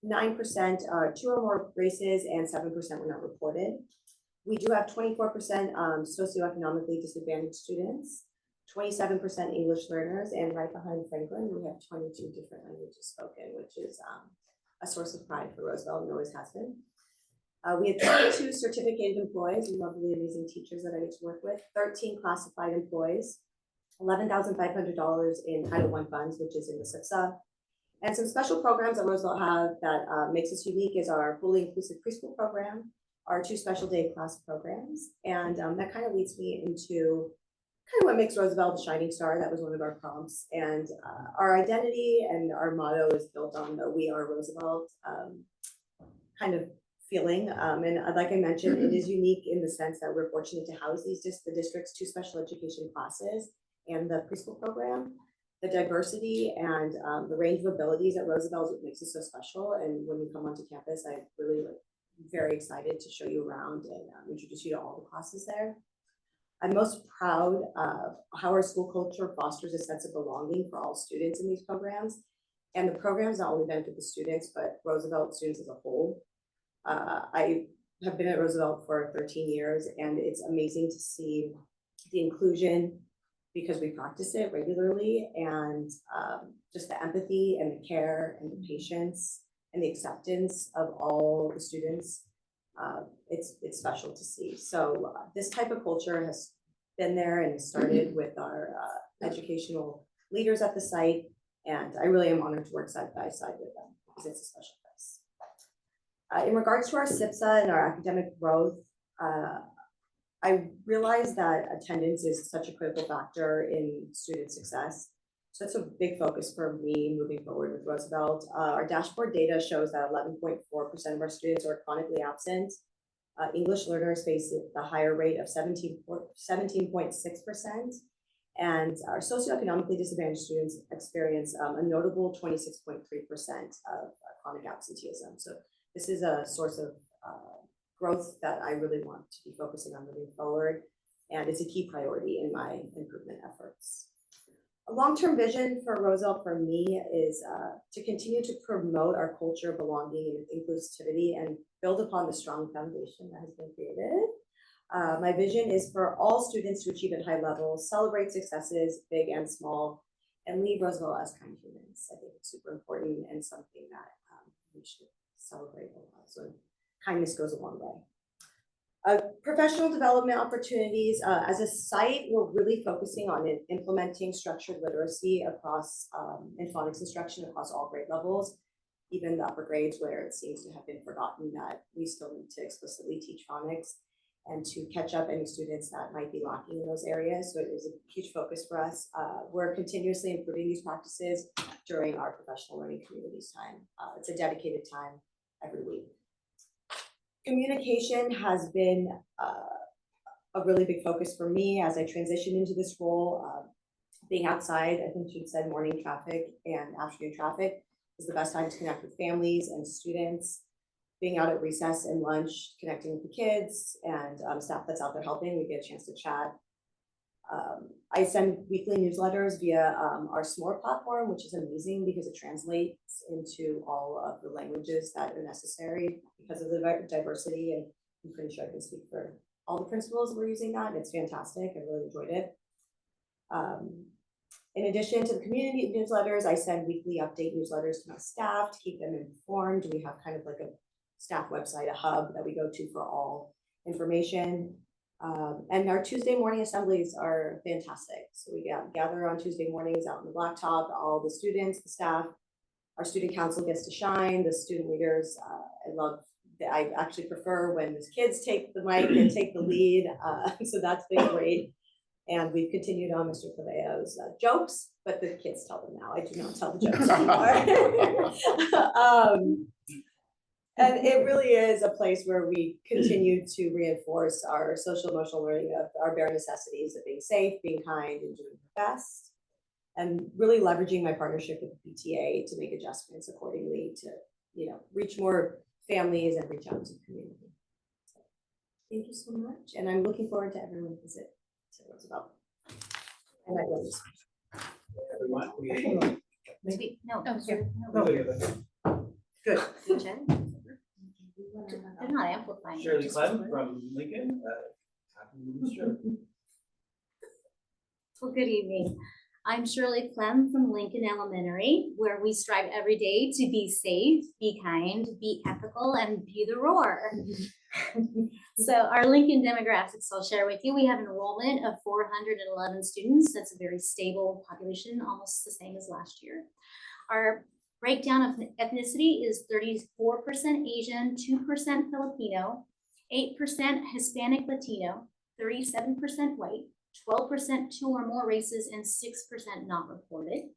S9: 9% are 2 or more races, and 7% were not reported. We do have 24% socioeconomically disadvantaged students, 27% English learners, and right behind Franklin, we have 22 different languages spoken, which is a source of pride for Roosevelt and always has been. We have 22 certificated employees, lovely, amazing teachers that I get to work with, 13 classified employees, $11,500 in Title I funds, which is in the SPSA. And some special programs that Roosevelt have that makes us unique is our fully inclusive preschool program, our 2 special day class programs. And that kind of leads me into kind of what makes Roosevelt a shining star. That was one of our prompts. And our identity and our motto is built on the "We Are Roosevelt" kind of feeling. And like I mentioned, it is unique in the sense that we're fortunate to house the district's 2 special education classes and the preschool program. The diversity and the range of abilities at Roosevelt is what makes it so special. And when you come onto campus, I really very excited to show you around and introduce you to all the classes there. I'm most proud of how our school culture fosters a sense of belonging for all students in these programs. And the programs not only benefit the students, but Roosevelt students as a whole. I have been at Roosevelt for 13 years, and it's amazing to see the inclusion because we practice it regularly, and just the empathy and the care and the patience and the acceptance of all the students. It's special to see. So this type of culture has been there and started with our educational leaders at the site, and I really am honored to work side by side with them because it's a special place. In regards to our SPSA and our academic growth, I realize that attendance is such a critical factor in student success. So that's a big focus for me moving forward with Roosevelt. Our dashboard data shows that 11.4% of our students are chronically absent. English learners face the higher rate of 17.6%. And our socioeconomically disadvantaged students experience a notable 26.3% of chronic absenteeism. So this is a source of growth that I really want to be focusing on moving forward. And it's a key priority in my improvement efforts. A long-term vision for Roosevelt for me is to continue to promote our culture of belonging and inclusivity and build upon the strong foundation that has been created. My vision is for all students to achieve at high levels, celebrate successes, big and small, and leave Roosevelt as kind humans. I think it's super important and something that we should celebrate a lot. So kindness goes a long way. Professional development opportunities. As a site, we're really focusing on implementing structured literacy across and phonics instruction across all grade levels, even the upper grades where it seems to have been forgotten that we still need to explicitly teach phonics and to catch up any students that might be lacking in those areas. So it is a huge focus for us. We're continuously improving these practices during our professional learning communities time. It's a dedicated time every week. Communication has been a really big focus for me as I transition into this role. Being outside, I think she said morning traffic and afternoon traffic is the best time to connect with families and students. Being out at recess and lunch, connecting with the kids and staff that's out there helping, we get a chance to chat. I send weekly newsletters via our SMORE platform, which is amazing because it translates into all of the languages that are necessary because of the diversity. And I'm pretty sure I can speak for all the principals who are using that. And it's fantastic. I really enjoyed it. In addition to the community newsletters, I send weekly update newsletters to my staff to keep them informed. We have kind of like a staff website, a hub that we go to for all information. And our Tuesday morning assemblies are fantastic. So we gather on Tuesday mornings out on the blacktop, all the students, the staff, our student council gets to shine, the student leaders. I actually prefer when the kids take the mic and take the lead. So that's been great. And we've continued on Mr. Claveo's jokes, but the kids tell them now. I do not tell the jokes anymore. And it really is a place where we continue to reinforce our social emotional learning of our bare necessities of being safe, being kind, and doing the best. And really leveraging my partnership with the PTA to make adjustments accordingly to, reach more families and reach out to the community. So, thank you so much. And I'm looking forward to everyone's visit to Roosevelt. And I love this.
S8: Everyone,
S6: Maybe, no, here,
S8: no.
S9: Good.
S6: Jen? They're not amplifying.
S8: Shirley Clem from Lincoln. Sure.
S6: Well, good evening. I'm Shirley Clem from Lincoln Elementary, where we strive every day to be safe, be kind, be ethical, and be the roar. So our Lincoln demographics I'll share with you. We have an enrollment of 411 students. That's a very stable population, almost the same as last year. Our breakdown of ethnicity is 34% Asian, 2% Filipino, 8% Hispanic Latino, 37% white, 12% two or more races, and 6% not reported.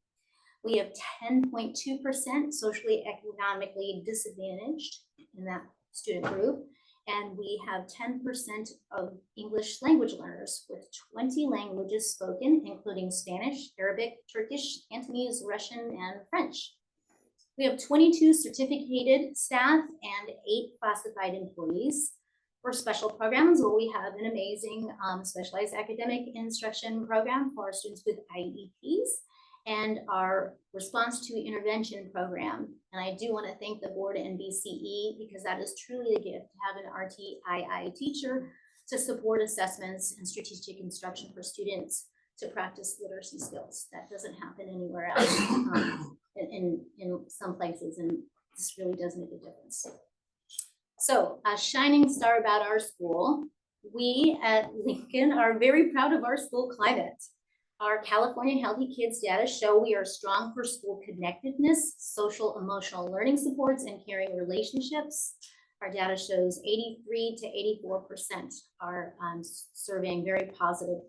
S6: We have 10.2% socially economically disadvantaged in that student group. And we have 10% of English language learners with 20 languages spoken, including Spanish, Arabic, Turkish, Cantonese, Russian, and French. We have 22 certificated staff and 8 classified employees. For special programs, well, we have an amazing specialized academic instruction program for our students with IEPs and our response to intervention program. And I do want to thank the board and BCE because that is truly a gift to have an RTII teacher to support assessments and strategic instruction for students to practice literacy skills. That doesn't happen anywhere else in some places, and this really does make a difference. So a shining star about our school, we at Lincoln are very proud of our school climate. Our California Healthy Kids data show we are strong for school connectedness, social emotional learning supports, and caring relationships. Our data shows 83 to 84% are surveying very positive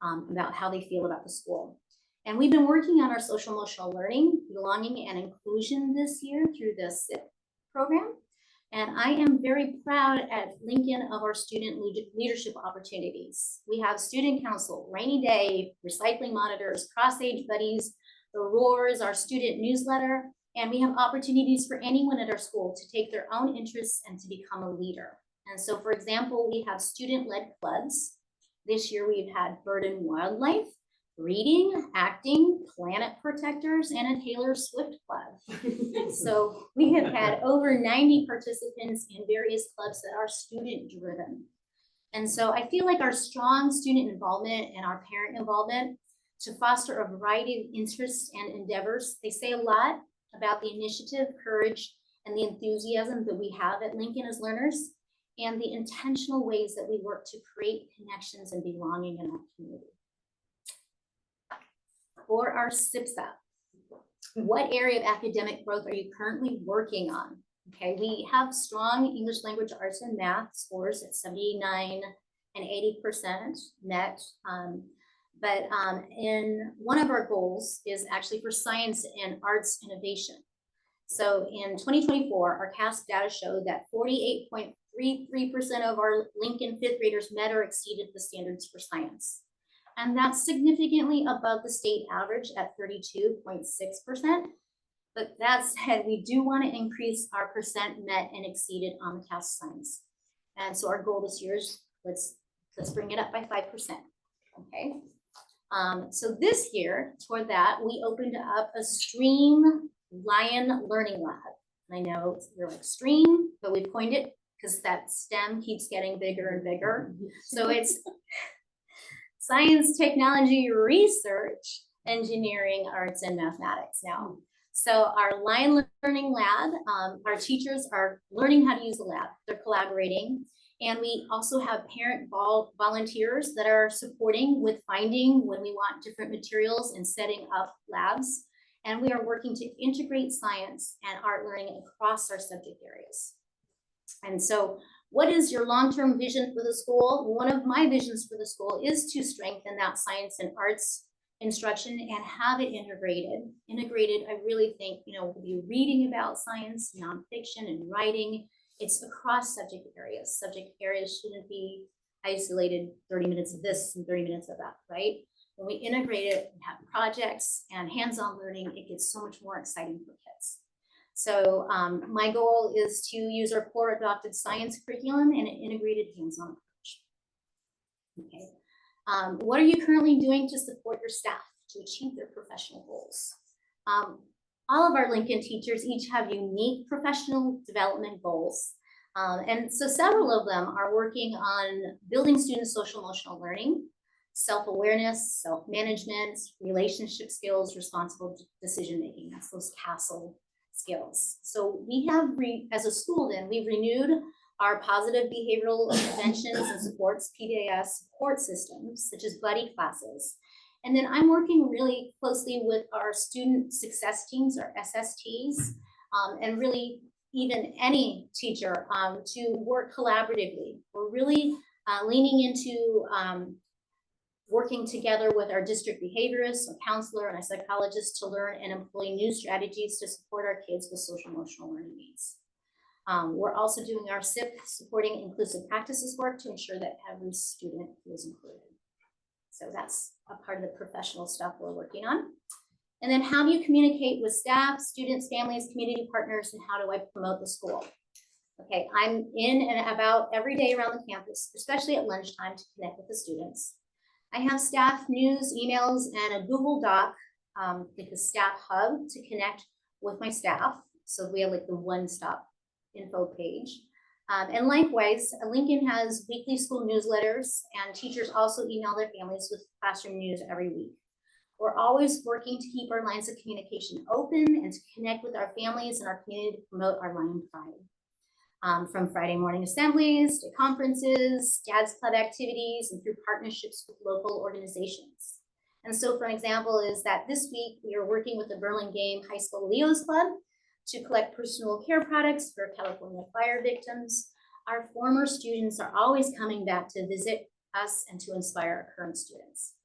S6: about how they feel about the school. And we've been working on our social emotional learning, belonging, and inclusion this year through the SIP program. And I am very proud at Lincoln of our student leadership opportunities. We have student council, rainy day, recycling monitors, cross-age buddies, the Roars, our student newsletter, and we have opportunities for anyone at our school to take their own interests and to become a leader. And so, for example, we have student-led clubs. This year we've had bird and wildlife, reading, acting, planet protectors, and a Taylor Swift club. So we have had over 90 participants in various clubs that are student driven. And so I feel like our strong student involvement and our parent involvement to foster a variety of interests and endeavors, they say a lot about the initiative, courage, and the enthusiasm that we have at Lincoln as learners, and the intentional ways that we work to create connections and belonging in our community. For our SPSA, what area of academic growth are you currently working on? Okay, we have strong English language, arts, and math scores at 79 and 80% met. But in one of our goals is actually for science and arts innovation. So in 2024, our CASP data showed that 48.33% of our Lincoln fifth graders met or exceeded the standards for science. And that's significantly above the state average at 32.6%. But that said, we do want to increase our percent met and exceeded on the CASP science. And so our goal this year is let's bring it up by 5%. Okay. So this year, toward that, we opened up a STREAM Lion Learning Lab. And I know we're like STREAM, but we've coined it because that STEM keeps getting bigger and bigger. So it's science, technology, research, engineering, arts, and mathematics now. So our Lion Learning Lab, our teachers are learning how to use the lab. They're collaborating. And we also have parent volunteers that are supporting with finding when we want different materials and setting up labs. And we are working to integrate science and art learning across our subject areas. And so what is your long-term vision for the school? One of my visions for the school is to strengthen that science and arts instruction and have it integrated. I really think, we'll be reading about science, nonfiction, and writing. It's across subject areas. Subject areas shouldn't be isolated 30 minutes of this and 30 minutes of that, right? When we integrate it and have projects and hands-on learning, it gets so much more exciting for kids. So my goal is to use our core adopted science curriculum and an integrated hands-on approach. Okay. What are you currently doing to support your staff to achieve their professional goals? All of our Lincoln teachers each have unique professional development goals. And so several of them are working on building students' social emotional learning, self-awareness, self-management, relationship skills, responsible decision-making. That's those CASTLE skills. So we have, as a school then, we've renewed our positive behavioral interventions and supports, PBIS support systems, such as buddy classes. And then I'm working really closely with our student success teams, or SSTs, and really even any teacher to work collaboratively. We're really leaning into working together with our district behaviorist, a counselor, and a psychologist to learn and employ new strategies to support our kids with social emotional learning needs. We're also doing our SIP, supporting inclusive practices work, to ensure that every student feels included. So that's a part of the professional stuff we're working on. And then how do you communicate with staff, students, families, community partners, and how do I promote the school? Okay, I'm in and about every day around the campus, especially at lunchtime, to connect with the students. I have staff news, emails, and a Google Doc, like a staff hub, to connect with my staff. So we have like the one-stop info page. And likewise, Lincoln has weekly school newsletters, and teachers also email their families with classroom news every week. We're always working to keep our lines of communication open and to connect with our families and our community to promote our Lion Pride. From Friday morning assemblies to conferences, Dad's Club activities, and through partnerships with local organizations. And so, for an example, is that this week we are working with the Burlingame High School Leo's Club to collect personal care products for California fire victims. Our former students are always coming back to visit us and to inspire our current students.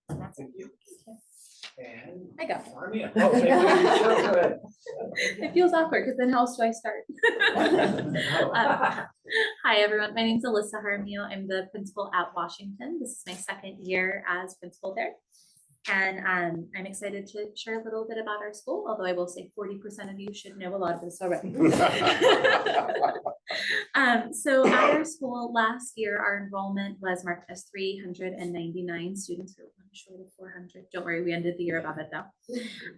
S8: Thank you. And
S4: I got it.
S8: Armia. Oh, thank you. Go ahead.
S13: It feels awkward because then how else do I start? Hi everyone, my name is Alyssa Jaramillo. I'm the principal at Washington. This is my second year as principal there. And I'm excited to share a little bit about our school, although I will say 40% of you should know a lot of this already. So at our school last year, our enrollment was marked as 399 students, or one short of 400. Don't worry, we ended the year above it though.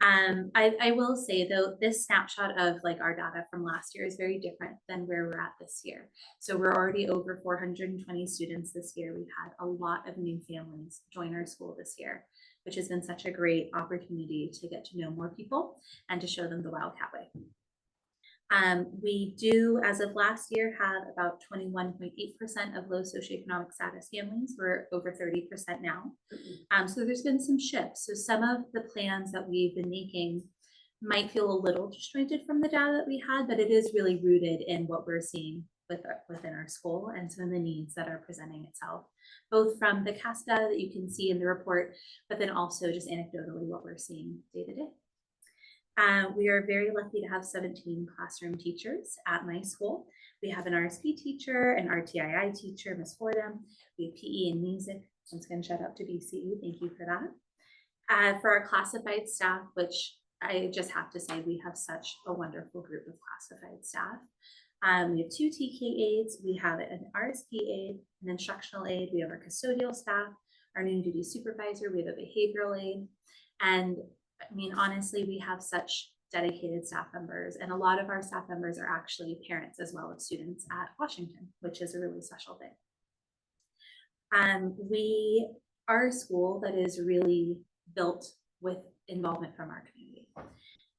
S13: I will say though, this snapshot of like our data from last year is very different than where we're at this year. So we're already over 420 students this year. We've had a lot of new families join our school this year, which has been such a great opportunity to get to know more people and to show them the Wildcat way. We do, as of last year, have about 21.8% of low socioeconomic status families. We're over 30% now. So there's been some shifts. So some of the plans that we've been making might feel a little disjointed from the data that we had, but it is really rooted in what we're seeing within our school and some of the needs that are presenting itself, both from the CAS data that you can see in the report, but then also just anecdotally what we're seeing day to day. We are very lucky to have 17 classroom teachers at my school. We have an RSP teacher, an RTII teacher, Ms. Fordham. We have PE and music. Once again, shout out to BCU. Thank you for that. For our classified staff, which I just have to say, we have such a wonderful group of classified staff. We have 2 TK aides, we have an RSP aide, an instructional aide, we have our custodial staff, our noon duty supervisor, we have a behavioral aide. And I mean, honestly, we have such dedicated staff members, and a lot of our staff members are actually parents as well as students at Washington, which is a really special thing. We are a school that is really built with involvement from our community.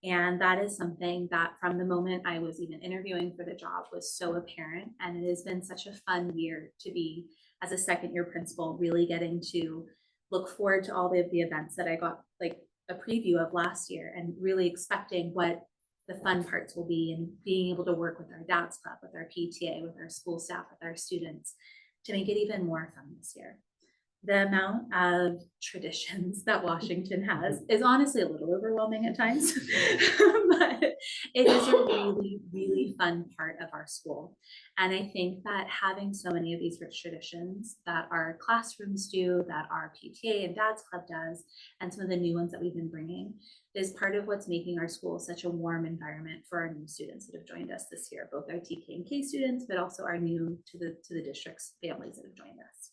S13: And that is something that from the moment I was even interviewing for the job was so apparent. And it has been such a fun year to be, as a second year principal, really getting to look forward to all of the events that I got like a preview of last year, and really expecting what the fun parts will be, and being able to work with our Dad's Club, with our PTA, with our school staff, with our students to make it even more fun this year. The amount of traditions that Washington has is honestly a little overwhelming at times, but it is a really, really fun part of our school. And I think that having so many of these rich traditions that our classrooms do, that our PTA and Dad's Club does, and some of the new ones that we've been bringing, is part of what's making our school such a warm environment for our new students that have joined us this year, both our TK and K students, but also our new to the district's families that have joined us.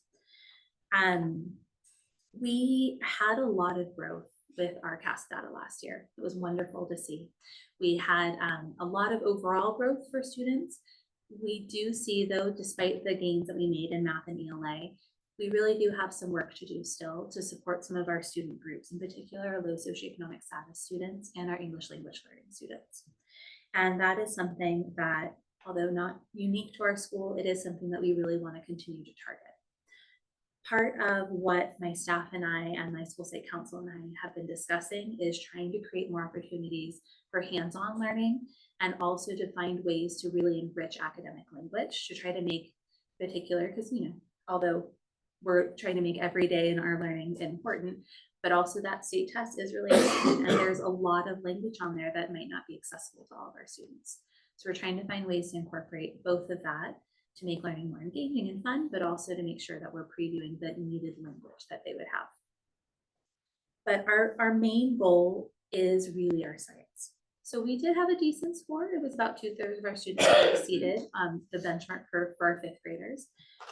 S13: We had a lot of growth with our CAS data last year. It was wonderful to see. We had a lot of overall growth for students. We do see, though, despite the gains that we made in math and ELA, we really do have some work to do still to support some of our student groups, in particular our low socioeconomic status students and our English language learning students. And that is something that although not unique to our school, it is something that we really want to continue to target. Part of what my staff and I and my school site council and I have been discussing is trying to create more opportunities for hands-on learning and also to find ways to really enrich academic language to try to make particular, because although we're trying to make every day in our learning important, but also that state test is really important, and there's a lot of language on there that might not be accessible to all of our students. So we're trying to find ways to incorporate both of that to make learning more engaging and fun, but also to make sure that we're previewing the needed language that they would have. But our main goal is really our science. So we did have a decent score. It was about 2/3 of our students that exceeded the benchmark for our 5th graders,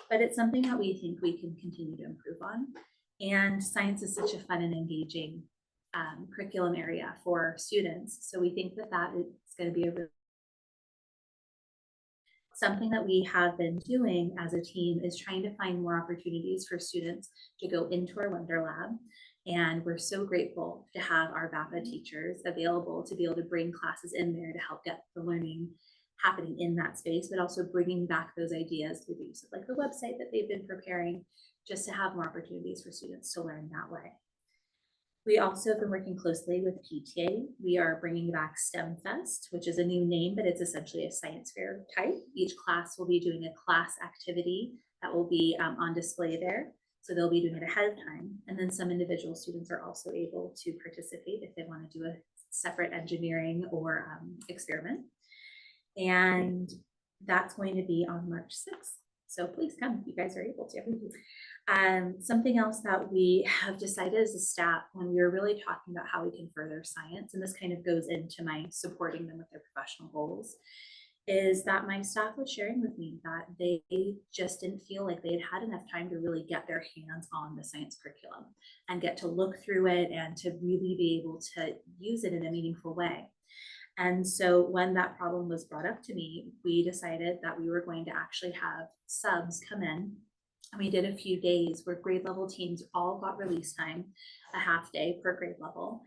S13: but it's something that we think we can continue to improve on. And science is such a fun and engaging curriculum area for students. So we think that that is going to be something that we have been doing as a team is trying to find more opportunities for students to go into our Wonder Lab. And we're so grateful to have our VAPA teachers available to be able to bring classes in there to help get the learning happening in that space, but also bringing back those ideas through the use of like the website that they've been preparing, just to have more opportunities for students to learn that way. We also have been working closely with PTA. We are bringing back STEM Fest, which is a new name, but it's essentially a science fair type. Each class will be doing a class activity that will be on display there. So they'll be doing it ahead of time. And then some individual students are also able to participate if they want to do a separate engineering or experiment. And that's going to be on March 6th. So please come if you guys are able to. Something else that we have decided as a staff when we were really talking about how we can further science, and this kind of goes into my supporting them with their professional goals, is that my staff was sharing with me that they just didn't feel like they had enough time to really get their hands on the science curriculum and get to look through it and to really be able to use it in a meaningful way. And so when that problem was brought up to me, we decided that we were going to actually have subs come in. And we did a few days where grade level teams all got release time, a half day per grade level.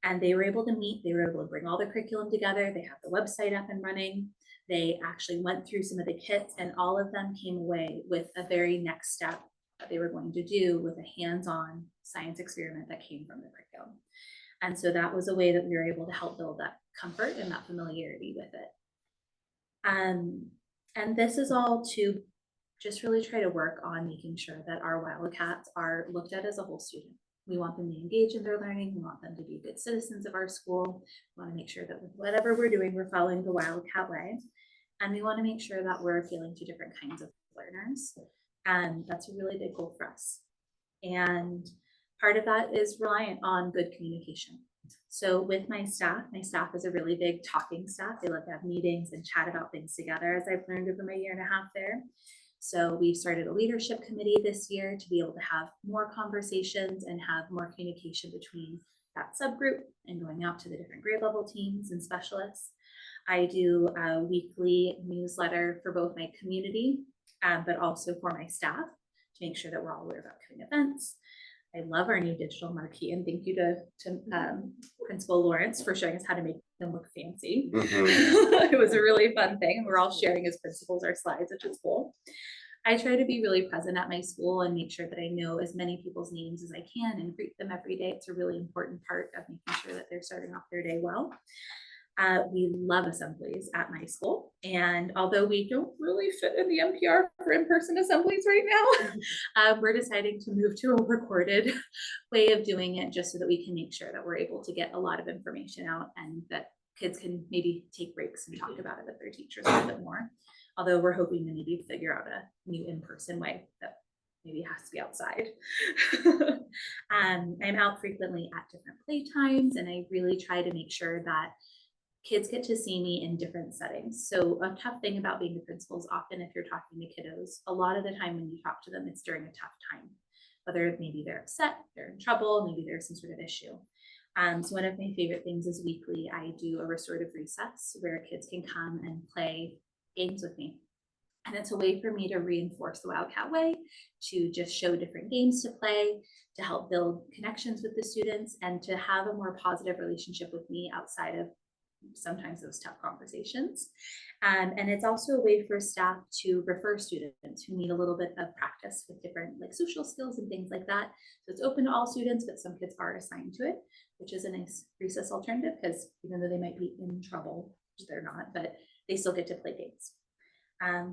S13: And they were able to meet, they were able to bring all the curriculum together. They have the website up and running. They actually went through some of the kits, and all of them came away with a very next step that they were going to do with a hands-on science experiment that came from the curriculum. And so that was a way that we were able to help build that comfort and that familiarity with it. And this is all to just really try to work on making sure that our Wildcats are looked at as a whole student. We want them to engage in their learning. We want them to be good citizens of our school. We want to make sure that with whatever we're doing, we're following the Wildcat way. And we want to make sure that we're appealing to different kinds of learners. And that's a really big goal for us. And part of that is reliant on good communication. So with my staff is a really big talking staff. They love to have meetings and chat about things together, as I've learned over my 1.5 years there. So we've started a leadership committee this year to be able to have more conversations and have more communication between that subgroup and going out to the different grade level teams and specialists. I do a weekly newsletter for both my community, but also for my staff to make sure that we're all aware of upcoming events. I love our new digital marquee, and thank you to Principal Lawrence for showing us how to make them look fancy. It was a really fun thing. We're all sharing as principals our slides, which is cool. I try to be really present at my school and make sure that I know as many people's names as I can and greet them every day. It's a really important part of making sure that they're starting off their day well. We love assemblies at my school, and although we don't really fit in the NPR for in-person assemblies right now, we're deciding to move to a recorded way of doing it just so that we can make sure that we're able to get a lot of information out and that kids can maybe take breaks and talk about it with their teachers a little bit more. Although we're hoping to maybe figure out a new in-person way that maybe has to be outside. I'm out frequently at different playtimes, and I really try to make sure that kids get to see me in different settings. So a tough thing about being a principal is often if you're talking to kiddos, a lot of the time when you talk to them, it's during a tough time, whether maybe they're upset, they're in trouble, maybe there's some sort of issue. So one of my favorite things is weekly, I do a restorative recess where kids can come and play games with me. And it's a way for me to reinforce the Wildcat way, to just show different games to play, to help build connections with the students, and to have a more positive relationship with me outside of sometimes those tough conversations. And it's also a way for staff to refer students who need a little bit of practice with different like social skills and things like that. So it's open to all students, but some kids are assigned to it, which is a nice recess alternative because even though they might be in trouble, which they're not, but they still get to play games.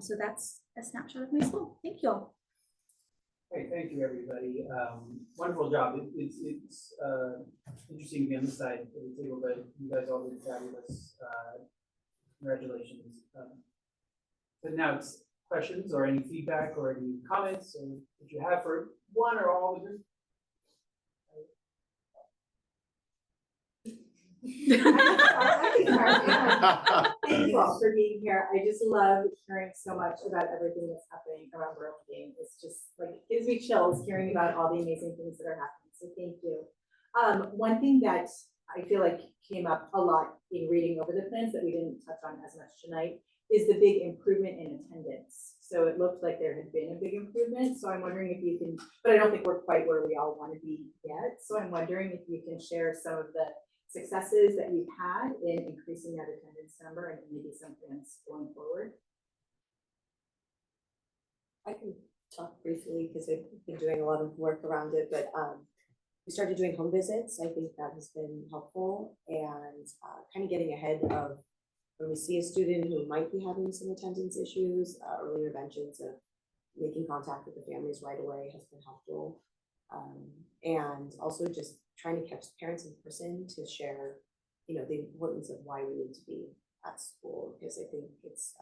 S13: So that's a snapshot of my school. Thank you all.
S8: Great, thank you, everybody. Wonderful job. It's interesting to be on this side of the table, but you guys all did fabulous. Congratulations. So now it's questions or any feedback or any comments that you have for one or all of them.
S11: Thank you all for being here. I just love hearing so much about everything that's happening around Burlingame. It's just like, it gives me chills hearing about all the amazing things that are happening. So thank you. One thing that I feel like came up a lot in reading over the plans that we didn't touch on as much tonight is the big improvement in attendance. So it looked like there had been a big improvement. So I'm wondering if you can, but I don't think we're quite where we all want to be yet. So I'm wondering if you can share some of the successes that you've had in increasing that attendance number and maybe some plans going forward.
S9: I can talk briefly because I've been doing a lot of work around it, but we started doing home visits. I think that has been helpful and kind of getting ahead of when we see a student who might be having some attendance issues, early interventions of making contact with the families right away has been helpful. And also just trying to catch parents in person to share, you know, the importance of why we need to be at school, because I think it's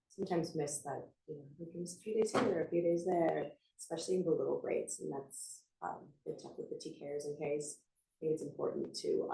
S9: sometimes missed that, you know, we can miss a few days here, a few days there, especially in the little grades, and that's been tough with the TKers and Ks. I think it's important to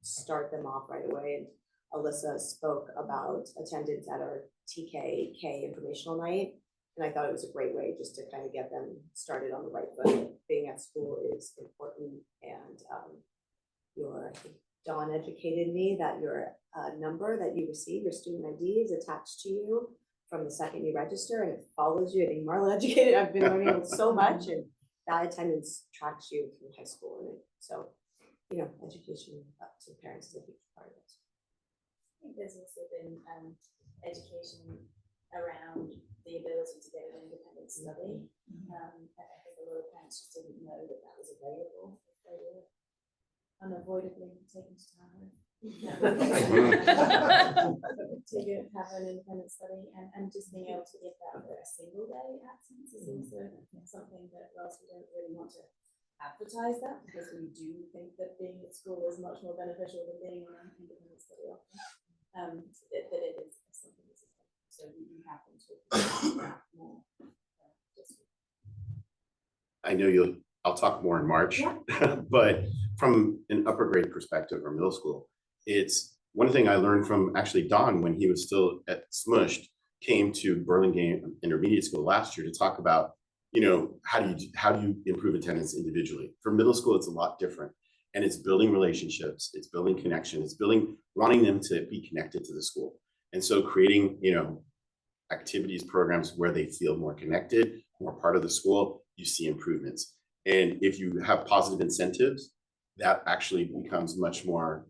S9: start them off right away. And Alyssa spoke about attendance at our TK-K informational night, and I thought it was a great way just to kind of get them started on the right foot. Being at school is important, and I think Dawn educated me that your number that you receive, your student ID, is attached to you from the second you register, and it follows you. I think Marla educated. I've been learning so much, and that attendance tracks you through high school, and so, you know, education to parents is a huge part of it.
S11: I think there's also been education around the ability to get an independent study. I think a lot of parents just didn't know that that was available if they were unavoidably taken to town. To have an independent study and just being able to give that for a single day absence is also something that, whilst we don't really want to advertise that, because we do think that being at school is much more beneficial than being on an independent study often, that it is something that's important. So we have to talk about that more.
S10: I know I'll talk more in March, but from an upper grade perspective or middle school, it's one thing I learned from actually Don when he was still at Smushed, came to Burlingame Intermediate School last year to talk about, you know, how do you improve attendance individually. For middle school, it's a lot different, and it's building relationships, it's building connection, it's wanting them to be connected to the school. And so creating, you know, activities, programs where they feel more connected, more part of the school, you see improvements. And if you have positive incentives, that actually becomes much more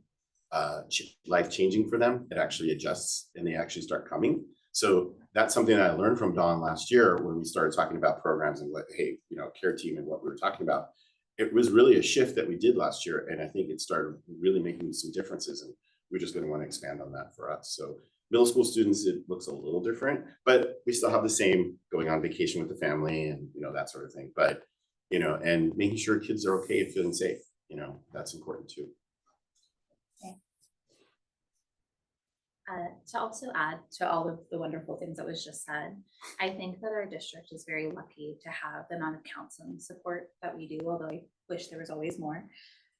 S10: life-changing for them. It actually adjusts and they actually start coming. So that's something that I learned from Dawn last year when we started talking about programs and what, hey, you know, care team and what we were talking about. It was really a shift that we did last year. And I think it started really making some differences, and we're just going to want to expand on that for us. So middle school students, it looks a little different, but we still have the same going on vacation with the family and, you know, that sort of thing. But, you know, and making sure kids are okay and feeling safe, you know, that's important too.
S13: To also add to all of the wonderful things that was just said, I think that our district is very lucky to have the amount of counseling support that we do, although I wish there was always more.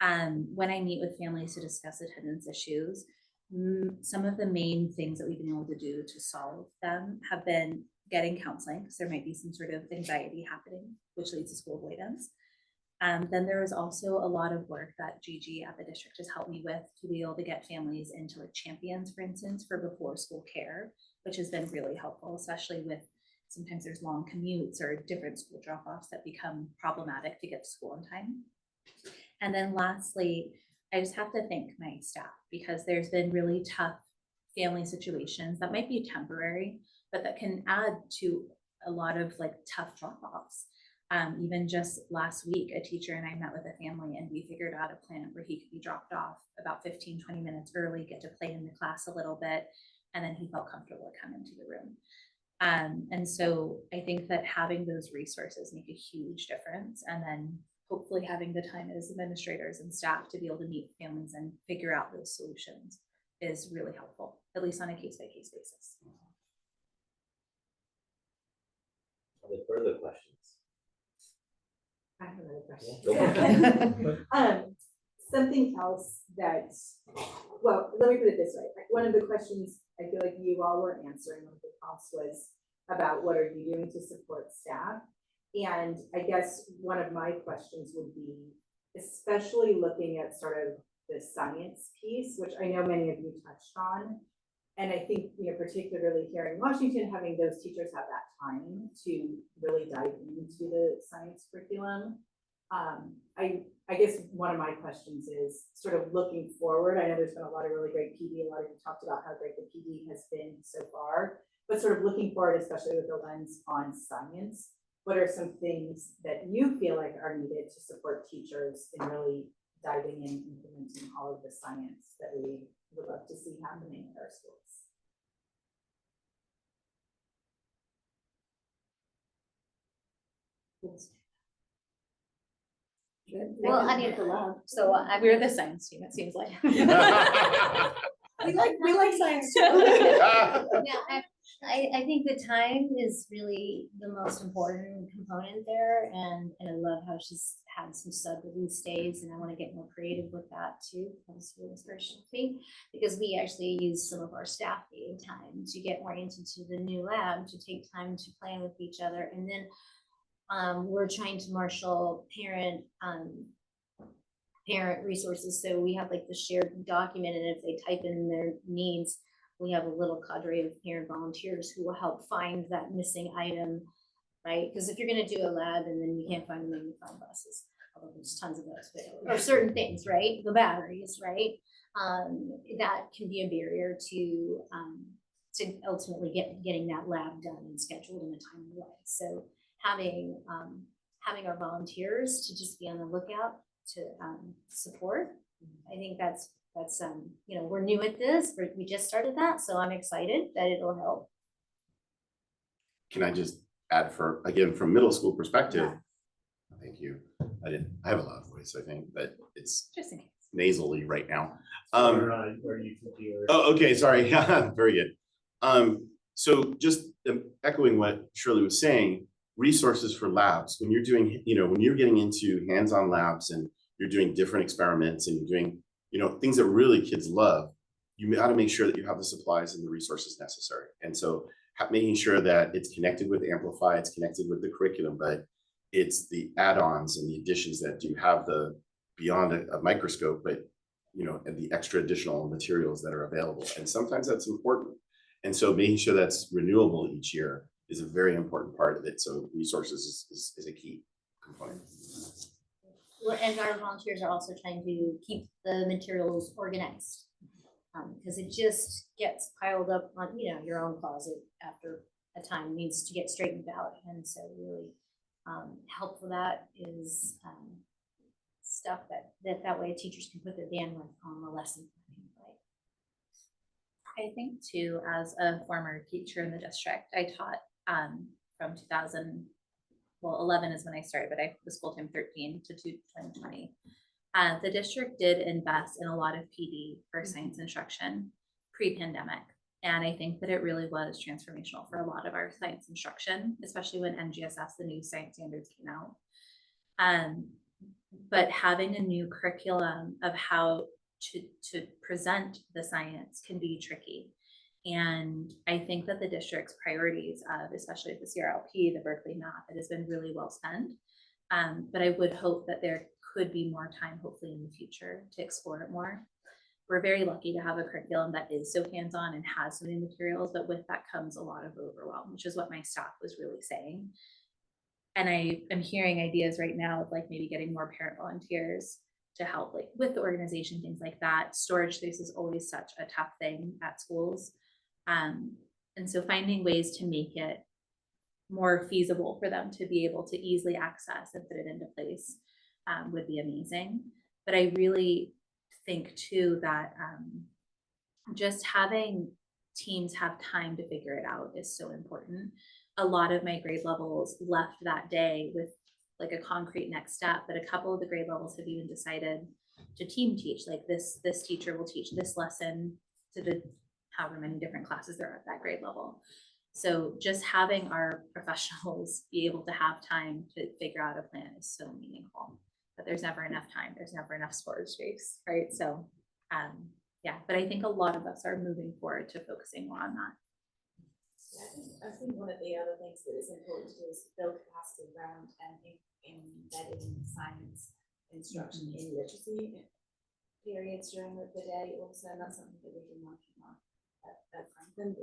S13: When I meet with families to discuss attendance issues, some of the main things that we've been able to do to solve them have been getting counseling, because there might be some sort of anxiety happening, which leads to school avoidance. Then there is also a lot of work that Gigi at the district has helped me with to be able to get families into like champions, for instance, for before school care, which has been really helpful, especially with sometimes there's long commutes or different school drop-offs that become problematic to get to school on time. And then lastly, I just have to thank my staff because there's been really tough family situations that might be temporary, but that can add to a lot of like tough drop-offs. Even just last week, a teacher and I met with a family and we figured out a plan where he could be dropped off about 15, 20 minutes early, get to play in the class a little bit, and then he felt comfortable to come into the room. And so I think that having those resources make a huge difference. And then hopefully having the time as administrators and staff to be able to meet families and figure out those solutions is really helpful, at least on a case-by-case basis.
S3: Are there further questions?
S14: I have another
S3: Yeah, go
S14: question. Something else that, well, let me put it this way. One of the questions I feel like you all were answering with the prompts was about what are you doing to support staff? And I guess one of my questions would be, especially looking at sort of the science piece, which I know many of you touched on. And I think, you know, particularly here in Washington, having those teachers have that time to really dive into the science curriculum. I guess one of my questions is sort of looking forward. I know there's been a lot of really great PD. A lot of you talked about how great the PD has been so far, but sort of looking forward, especially with the lens on science, what are some things that you feel like are needed to support teachers in really diving in, implementing all of the science that we would love to see happening in our schools?
S6: Well, I mean, so
S13: We're the science team, it seems like.
S9: We like science too.
S6: yeah, I think the time is really the most important component there, and I love how she's had some sub-release days, and I want to get more creative with that too. That's really inspirational to me, because we actually use some of our staff meeting time to get oriented to the new lab, to take time to plan with each other, and then we're trying to marshal parent resources. So we have like the shared document, and if they type in their needs, we have a little cadre of parent volunteers who will help find that missing item, right? Because if you're going to do a lab and then you can't find them, you find buses. Although there's tons of those, or certain things, right? The batteries, right? That can be a barrier to ultimately getting that lab done and scheduled in a timely way. So having our volunteers to just be on the lookout to support, I think that's you know, we're new at this, we just started that, so I'm excited that it'll help.
S10: Can I just add again, from middle school perspective, thank you. I have a loud voice, I think, but it's
S13: Just in case.
S10: nasally right now.
S7: Oh,
S10: okay, sorry. Very good. So just echoing what Shirley was saying, resources for labs, when you're doing, you know, when you're getting into hands-on labs and you're doing different experiments and you're doing, you know, things that really kids love, you got to make sure that you have the supplies and the resources necessary. And so making sure that it's connected with Amplify, it's connected with the curriculum, but it's the add-ons and the additions that do have the beyond a microscope, but, you know, and the extra additional materials that are available. And sometimes that's important. And so making sure that's renewable each year is a very important part of it. So resources is a key component.
S6: And our volunteers are also trying to keep the materials organized, because it just gets piled up on, you know, your own closet after a time, needs to get straightened out. And so really help for that is stuff that way teachers can put their bandwidth on the lesson planning, right?
S13: I think too, as a former teacher in the district, I taught from 2011 is when I started, but I was full-time 13 to 2020. The district did invest in a lot of PD for science instruction pre-pandemic. And I think that it really was transformational for a lot of our science instruction, especially when NGSS, the new science standards, came out. But having a new curriculum of how to present the science can be tricky. And I think that the district's priorities of, especially with the CRLP, the Berkeley math, it has been really well spent. But I would hope that there could be more time, hopefully in the future, to explore it more. We're very lucky to have a curriculum that is so hands-on and has so many materials, but with that comes a lot of overwhelm, which is what my staff was really saying. And I am hearing ideas right now of like maybe getting more parent volunteers to help like with the organization, things like that. Storage space is always such a tough thing at schools. And so finding ways to make it more feasible for them to be able to easily access and put it into place would be amazing. But I really think too that just having teams have time to figure it out is so important. A lot of my grade levels left that day with like a concrete next step, but a couple of the grade levels have even decided to team teach, like this teacher will teach this lesson to the however many different classes there are at that grade level. So just having our professionals be able to have time to figure out a plan is so meaningful, but there's never enough time. There's never enough storage space, right? So yeah, but I think a lot of us are moving forward to focusing more on that.
S11: I think one of the other things that is important to do is build capacity around and embedding science instruction in literacy periods during the day also, and that's something that we've been working on at Franklin.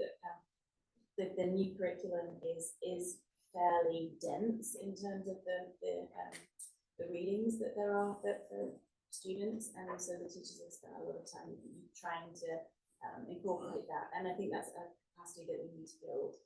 S11: The new curriculum is fairly dense in terms of the readings that there are for students, and so the teachers have spent a lot of time trying to incorporate that, and I think that's a capacity that we need to build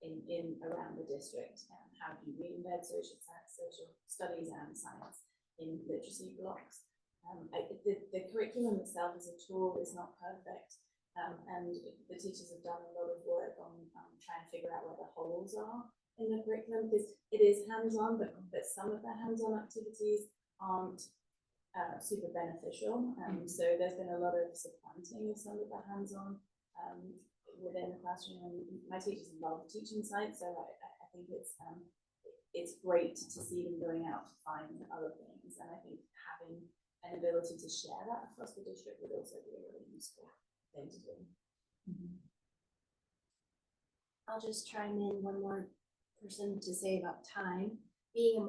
S11: in around the district. How do you re-embed social science, social studies and science in literacy blocks? The curriculum itself as a tool is not perfect, and the teachers have done a lot of work on trying to figure out where the holes are in the curriculum, because it is hands-on, but some of the hands-on activities aren't super beneficial. So there's been a lot of supplanting of some of the hands-on within the classroom, and my teachers love teaching science, so I think it's great to see them going out to find other things, and I think having an ability to share that across the district would also be a really useful thing to do.
S12: I'll just chime in one more person to say about time. Being a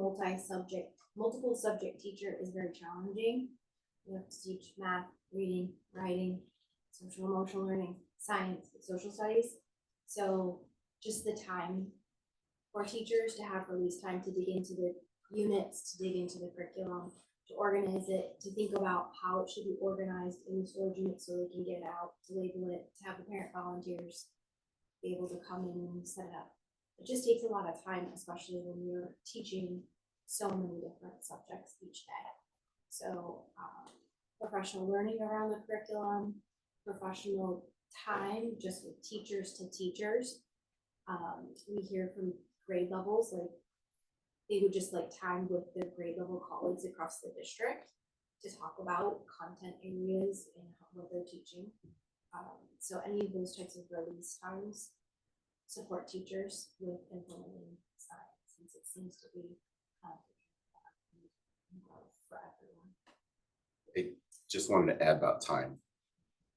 S12: multiple subject teacher is very challenging. You have to teach math, reading, writing, social emotional learning, science, social studies. So just the time for teachers to have release time to dig into the units, to dig into the curriculum, to organize it, to think about how it should be organized in the storage unit so they can get it out, to label it, to have the parent volunteers be able to come in and set it up. It just takes a lot of time, especially when you're teaching so many different subjects each day. So professional learning around the curriculum, professional time just with teachers to teachers. We hear from grade levels, like they would just like time with their grade level colleagues across the district to talk about content areas and what they're teaching. So any of those types of release times support teachers with implementing science, since it seems to be for everyone.
S10: I just wanted to add about time.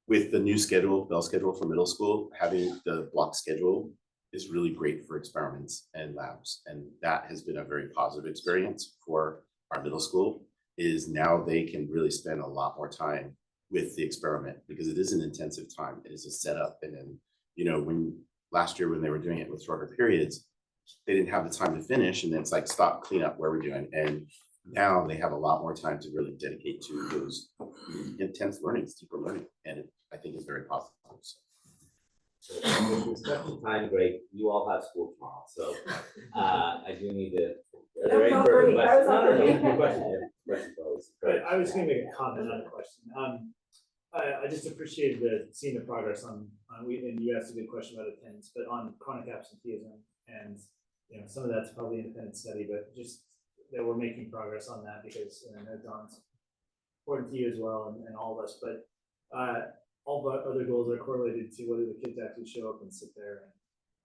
S10: With the new schedule, bell schedule for middle school, having the block schedule is really great for experiments and labs. And that has been a very positive experience for our middle school, is now they can really spend a lot more time with the experiment, because it is an intensive time. It is a setup. And then, you know, when last year when they were doing it with shorter periods, they didn't have the time to finish, and then it's like, stop, clean up, where we're doing. And now they have a lot more time to really dedicate to those intense learnings, deeper learning. And I think it's very positive.
S3: So, with respect to time break, you all have school tomorrow, so I do need to. Are there any further questions? No, question.
S15: I was going to make a comment on the question. I just appreciated seeing the progress on and you asked a good question about attendance, but on chronic absenteeism, and you know, some of that's probably independent study, but just that we're making progress on that, because I know Don's important to you as well, and all of us, but all the other goals are correlated to whether the kids actually show up and sit there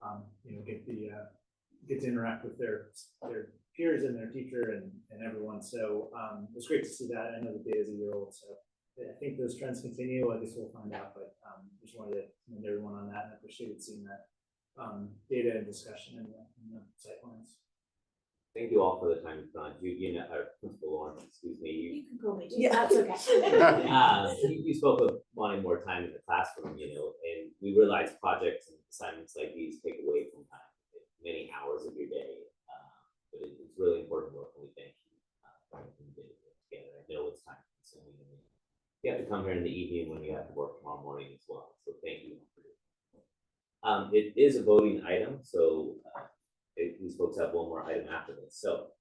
S15: and you know, get to interact with their peers and their teacher and everyone. So it's great to see that. I know the data is a year old, so I think those trends continue. I guess we'll find out, but just wanted to commend everyone on that, and I appreciated seeing that data and discussion in the site plans.
S3: Thank you all for the time tonight. You our Principal Lawrence, excuse me.
S11: You can call me.
S9: Yeah, that's okay.
S3: You spoke of wanting more time in the classroom, you know, and we realize projects and assignments like these take away from time, many hours of your day. But it's really important work, and we thank you for everything you did together. I know it's time consuming. assuming you have to come here in the evening when you have to work tomorrow morning as well, so thank you. It is a voting item, so these folks have one more item after this, so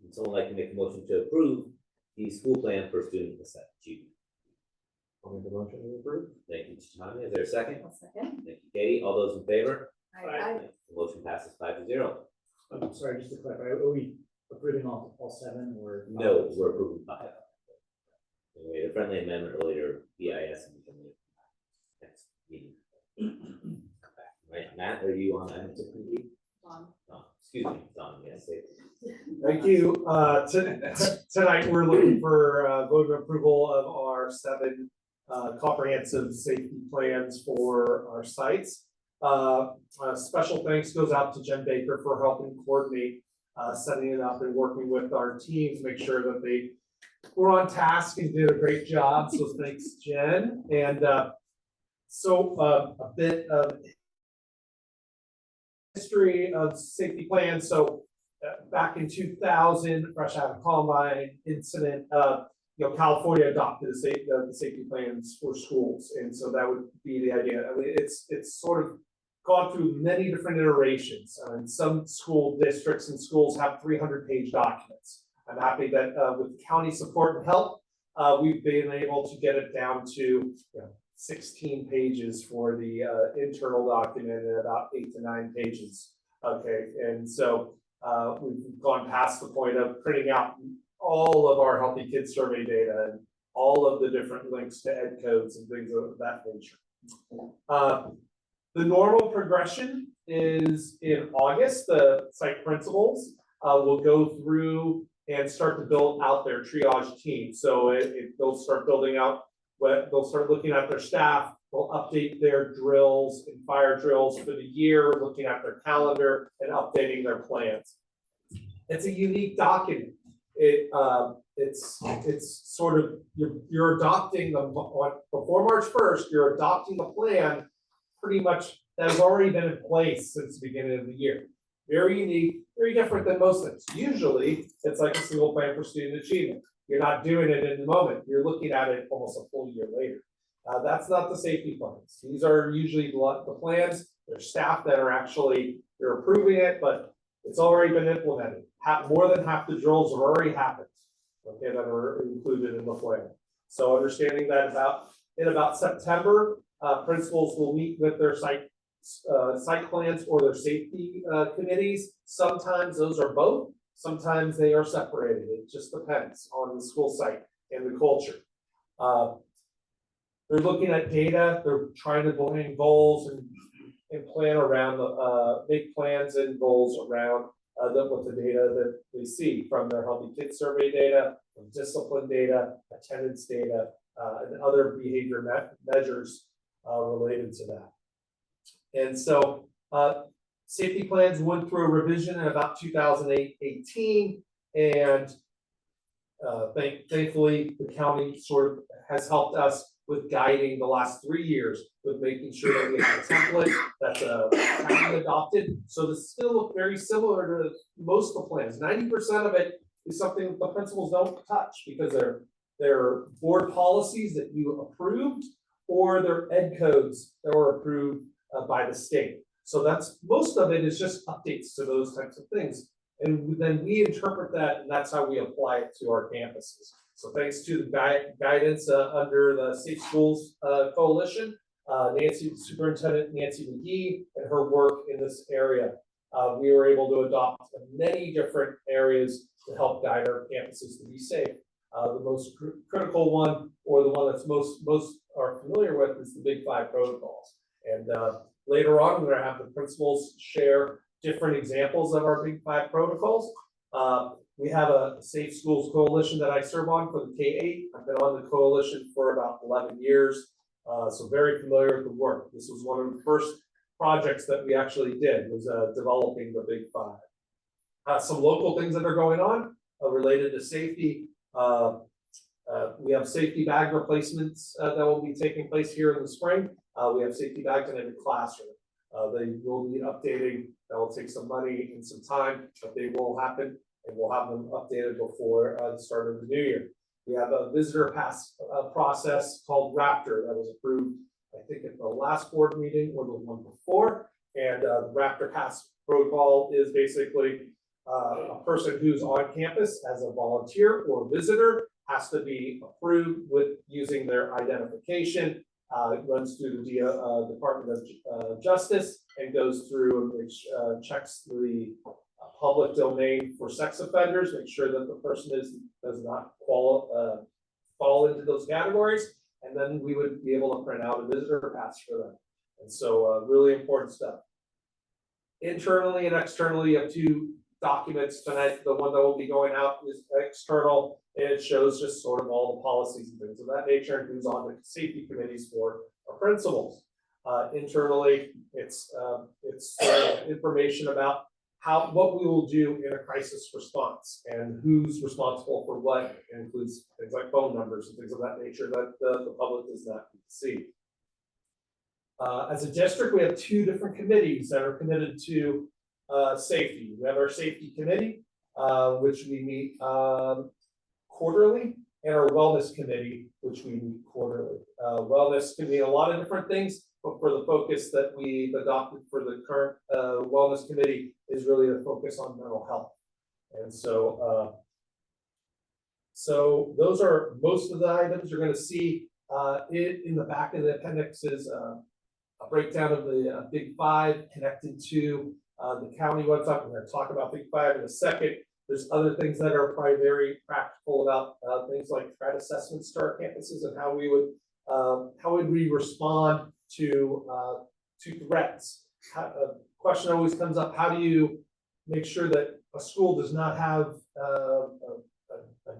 S3: would someone like to make a motion to approve the school plan for student achievement?
S7: I'll make the motion to approve.
S3: Thank you, Tanya. Is there a second?
S11: I'll second.
S3: Thank you, Katie. All those in favor?
S11: Aye.
S3: The motion passes 5-0.
S15: I'm sorry, just to clarify, are we approving all 7 or?
S3: No, we're approving 5. We made a friendly amendment earlier, BIS, and we can make next meeting. Right, Matt, are you on item 6?
S11: Don.
S3: Excuse me, Don, yes.
S16: Thank you. Tonight, we're looking for vote of approval of our 7 comprehensive safety plans for our sites. Special thanks goes out to Jen Baker for helping coordinate setting it up and working with our team to make sure that they were on task and did a great job. So thanks, Jen. And a bit of history of safety plans. So back in 2000, fresh out of Columbine incident, California adopted the safety plans for schools, and so that would be the idea. I mean, it's sort of gone through many different iterations, and some school districts and schools have 300-page documents. I'm happy that with county support and help, we've been able to get it down to 16 pages for the internal document and about 8 to 9 pages. Okay, and so we've gone past the point of printing out all of our Healthy Kids survey data and all of the different links to ed codes and things of that nature. The normal progression is in August, the site principals will go through and start to build out their triage team. So they'll start building out, they'll start looking at their staff, they'll update their drills and fire drills for the year, looking at their calendar and updating their plans. It's a unique document. It's sort of, you're adopting before March 1st, you're adopting the plan pretty much that has already been in place since the beginning of the year. Very unique, very different than most things. Usually, it's like a single plan for student achievement. You're not doing it in the moment. You're looking at it almost a full year later. That's not the safety plans. These are usually the plans. There's staff that are actually, they're approving it, but it's already been implemented. More than half the drills have already happened, okay, that are included in the plan. So understanding that in about September, principals will meet with their site plans or their safety committees. Sometimes those are both. Sometimes they are separated. It just depends on the school site and the culture. They're looking at data. They're trying to bring goals and plan around make plans and goals around with the data that they see from their Healthy Kids survey data, from discipline data, attendance data, and other behavior measures related to that. And so safety plans went through a revision in about 2018, and thankfully the county sort of has helped us with guiding the last 3 years with making sure that we have a template that's county adopted. So this still looks very similar to most of the plans. 90% of it is something that the principals don't touch because they're board policies that you approved or they're ed codes that were approved by the state. So that's most of it is just updates to those types of things. And then we interpret that, and that's how we apply it to our campuses. So thanks to the guidance under the Safe Schools Coalition, Superintendent Nancy McGee and her work in this area, we were able to adopt many different areas to help guide our campuses to be safe. The most critical one, or the one that's most are familiar with, is the Big 5 protocols. And later on, we're going to have the principals share different examples of our Big 5 protocols. We have a Safe Schools Coalition that I serve on for the K-8. I've been on the coalition for about 11 years, so very familiar with the work. This was one of the first projects that we actually did, was developing the Big 5. Some local things that are going on related to safety. We have safety bag replacements that will be taking place here in the spring. We have safety bags in every classroom. They will be updating. That will take some money and some time, but they will happen, and we'll have them updated before the start of the new year. We have a visitor pass process called Raptor that was approved, I think, at the last board meeting or the one before. And the Raptor Pass protocol is basically a person who's on campus as a volunteer or visitor has to be approved with using their identification. It runs through the Department of Justice and goes through which checks the public domain for sex offenders, make sure that the person does not fall into those categories, and then we would be able to print out a visitor pass for them. And so really important stuff. Internally and externally, you have two documents tonight. The one that will be going out is external, and it shows just sort of all the policies and things of that nature and who's on the safety committees for our principals. Internally, it's information about what we will do in a crisis response and who's responsible for what. It includes things like phone numbers and things of that nature that the public does not see. As a district, we have two different committees that are committed to safety. We have our safety committee, which we meet quarterly, and our wellness committee, which we meet quarterly. Wellness can mean a lot of different things, but for the focus that we've adopted for the current wellness committee is really a focus on mental health. And so, so those are most of the items you're going to see. In the back of the appendix is a breakdown of the Big Five connected to the county website. We're going to talk about Big Five in a second. There's other things that are probably very practical about things like threat assessments to our campuses and how would we respond to threats. A question always comes up: how do you make sure that a school does not have a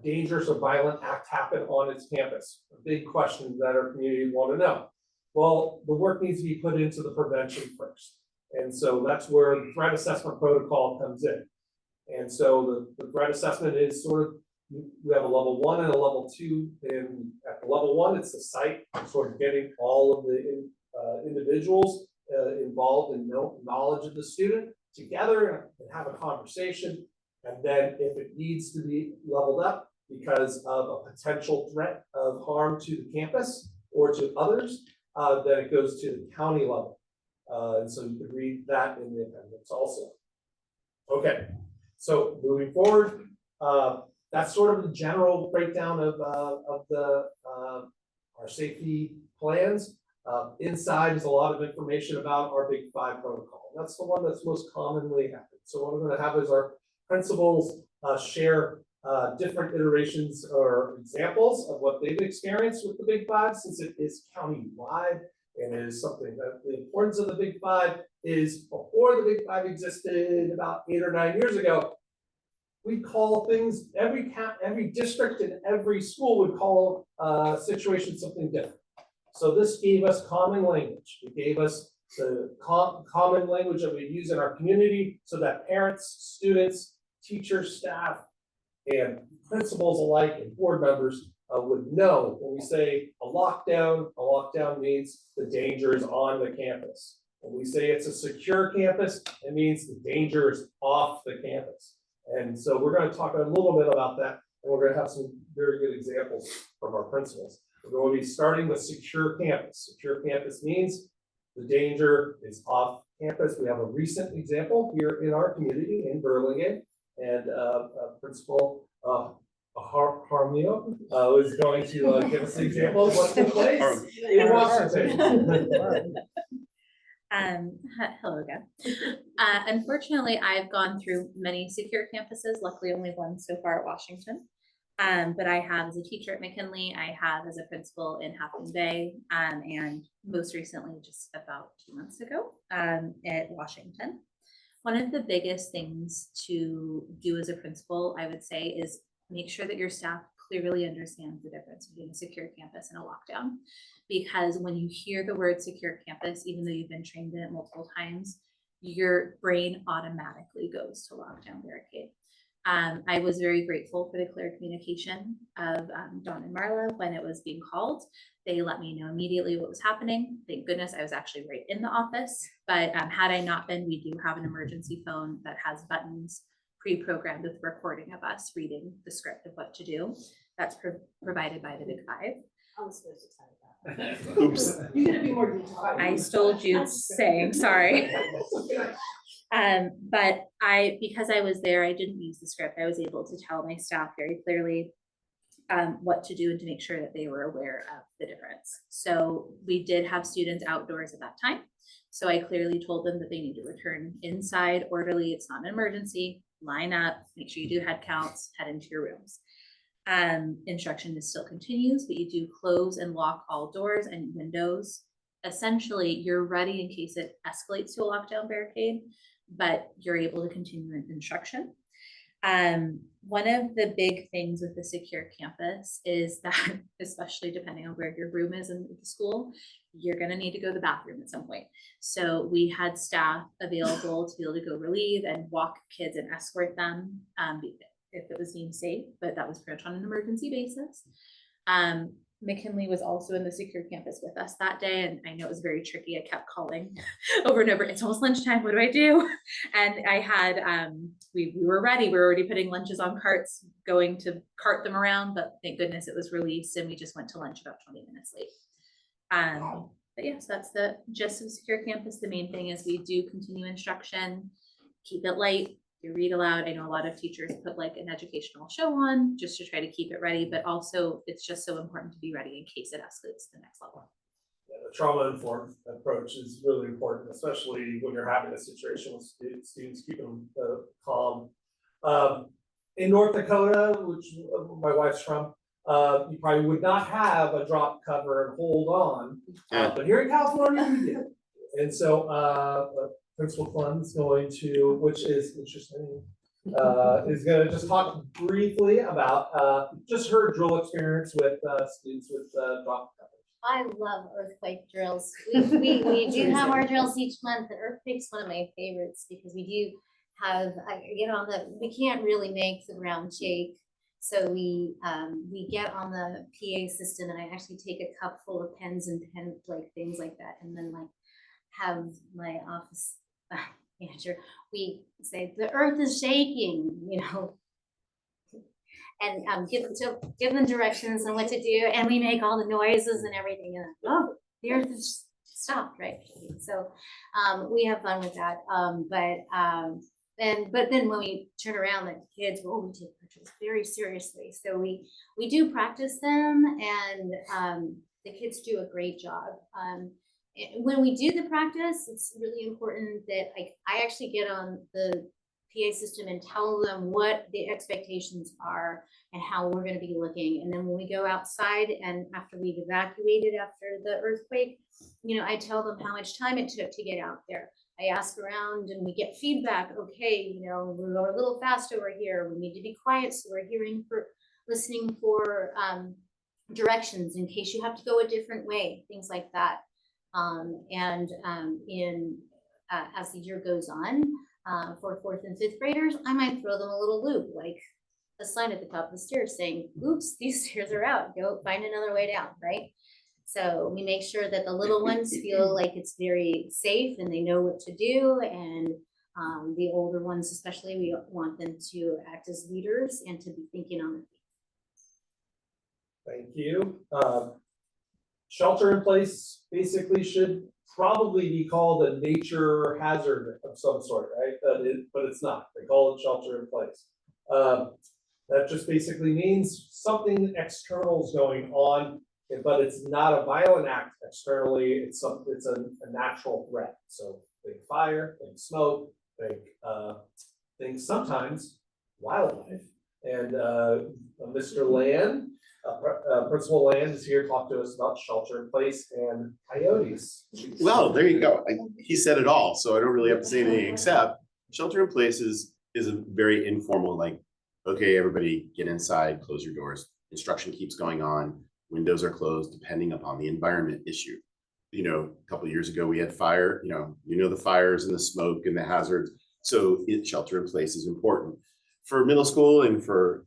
S16: dangerous or violent act happen on its campus? A big question that our community want to know. Well, the work needs to be put into the prevention first. And so that's where the threat assessment protocol comes in. And so the threat assessment is sort of, we have a level 1 and a level 2. And at the level 1, it's the site, sort of getting all of the individuals involved in knowledge of the student together and have a conversation. And then if it needs to be leveled up because of a potential threat of harm to the campus or to others, then it goes to the county level. And so you can read that in the appendix also. Okay, so moving forward, that's sort of the general breakdown of our safety plans. Inside is a lot of information about our Big Five protocol. That's the one that's most commonly happened. So what we're going to have is our principals share different iterations or examples of what they've experienced with the Big Five, since it is county-wide and it is something that the importance of the Big Five is before the Big Five existed about 8 or 9 years ago. We call things, every district and every school would call a situation something different. So this gave us common language. It gave us the common language that we use in our community so that parents, students, teachers, staff, and principals alike and board members would know when we say a lockdown means the danger is on the campus. When we say it's a secure campus, it means the danger is off the campus. And so we're going to talk a little bit about that, and we're going to have some very good examples from our principals. We're going to be starting with secure campus. Secure campus means the danger is off campus. We have a recent example here in our community in Burlingame, and Principal Harmio is going to give us an example of what took place in Washington.
S13: Hello again. Unfortunately, I've gone through many secure campuses, luckily only one so far at Washington. But I have as a teacher at McKinley, I have as a principal in Half Moon Bay, and most recently, just about 2 months ago, at Washington. One of the biggest things to do as a principal, I would say, is make sure that your staff clearly understands the difference between a secure campus and a lockdown. Because when you hear the word secure campus, even though you've been trained in it multiple times, your brain automatically goes to lockdown barricade. I was very grateful for the clear communication of Dawn and Marla when it was being called. They let me know immediately what was happening. Thank goodness I was actually right in the office. But had I not been, we do have an emergency phone that has buttons pre-programmed with recording of us reading the script of what to do. That's provided by the Big Five.
S5: I was supposed to tell that.
S10: Oops.
S14: You're gonna be more detailed.
S13: I stole Jude's saying, sorry. But because I was there, I didn't use the script. I was able to tell my staff very clearly what to do and to make sure that they were aware of the difference. So we did have students outdoors at that time. So I clearly told them that they need to return inside orderly. It's not an emergency. Line up, make sure you do head counts, head into your rooms. Instruction still continues, but you do close and lock all doors and windows. Essentially, you're ready in case it escalates to a lockdown barricade, but you're able to continue in instruction. One of the big things with the secure campus is that, especially depending on where your room is in the school, you're going to need to go to the bathroom at some point. So we had staff available to be able to go relieve and walk kids and escort them if it was deemed safe, but that was pretty much on an emergency basis. McKinley was also in the secure campus with us that day, and I know it was very tricky. I kept calling over and over, it's almost lunchtime, what do I do? And I had, we were ready, we were already putting lunches on carts, going to cart them around, but thank goodness it was released and we just went to lunch about 20 minutes late. But yes, that's the gist of secure campus. The main thing is we do continue instruction, keep it light, you read aloud. I know a lot of teachers put like an educational show on just to try to keep it ready, but also it's just so important to be ready in case it escalates to the next level.
S16: Yeah, the trauma-informed approach is really important, especially when you're having a situation with students, keep them calm. In North Dakota, which my wife's from, you probably would not have a drop cover and hold on, but here in California we do. And so Principal Clun's going to, which is interesting, is going to just talk briefly about just her drill experience with students with drop cover.
S6: I love earthquake drills. We do have our drills each month. The earthquake's one of my favorites because we do have, we can't really make the ground shake. So we get on the PA system and I actually take a cup full of pens and things like that. And then like have my office manager, we say the earth is shaking, and give them directions on what to do, and we make all the noises and everything, and oh, the earth is stopped, right? So we have fun with that. But then when we turn around, the kids, we take pictures very seriously. So we do practice them, and the kids do a great job. When we do the practice, it's really important that I actually get on the PA system and tell them what the expectations are and how we're going to be looking. And then when we go outside and after we've evacuated after the earthquake, I tell them how much time it took to get out there. I ask around and we get feedback. Okay, we're a little fast over here. We need to be quiet, so we're listening for directions in case you have to go a different way, things like that. As the year goes on, for 4th and 5th graders, I might throw them a little loop, like a sign at the top of the stairs saying, oops, these stairs are out, go find another way down, right? So we make sure that the little ones feel like it's very safe and they know what to do. And the older ones, especially, we want them to act as leaders and to be thinking on their feet.
S16: Thank you. Shelter in place basically should probably be called a nature hazard of some sort, right? But it's not. They call it shelter in place. That just basically means something external is going on, but it's not a violent act externally. It's a natural threat. So think fire, think smoke, think sometimes wildlife. And Mr. Land, Principal Land is here to talk to us about shelter in place and coyotes.
S10: Well, there you go. He said it all, so I don't really have to say anything except shelter in place is a very informal, like, okay, everybody get inside, close your doors. Instruction keeps going on. Windows are closed depending upon the environment issue. A couple of years ago we had fire, the fires and the smoke and the hazards. So shelter in place is important. For middle school and for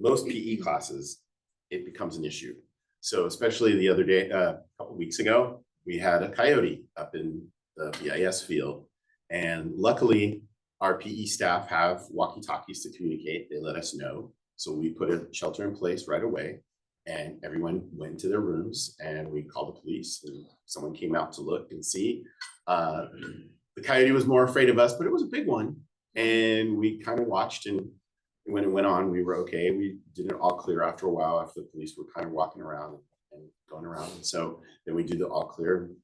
S10: most PE classes, it becomes an issue. So especially the other day, a couple of weeks ago, we had a coyote up in the BIS field. And luckily, our PE staff have walkie-talkies to communicate. They let us know. So we put a shelter in place right away, and everyone went to their rooms, and we called the police, and someone came out to look and see. The coyote was more afraid of us, but it was a big one. And we kind of watched, and when it went on, we were okay. We did it all clear after a while, after the police were kind of walking around and going around. And so then we do the all clear, and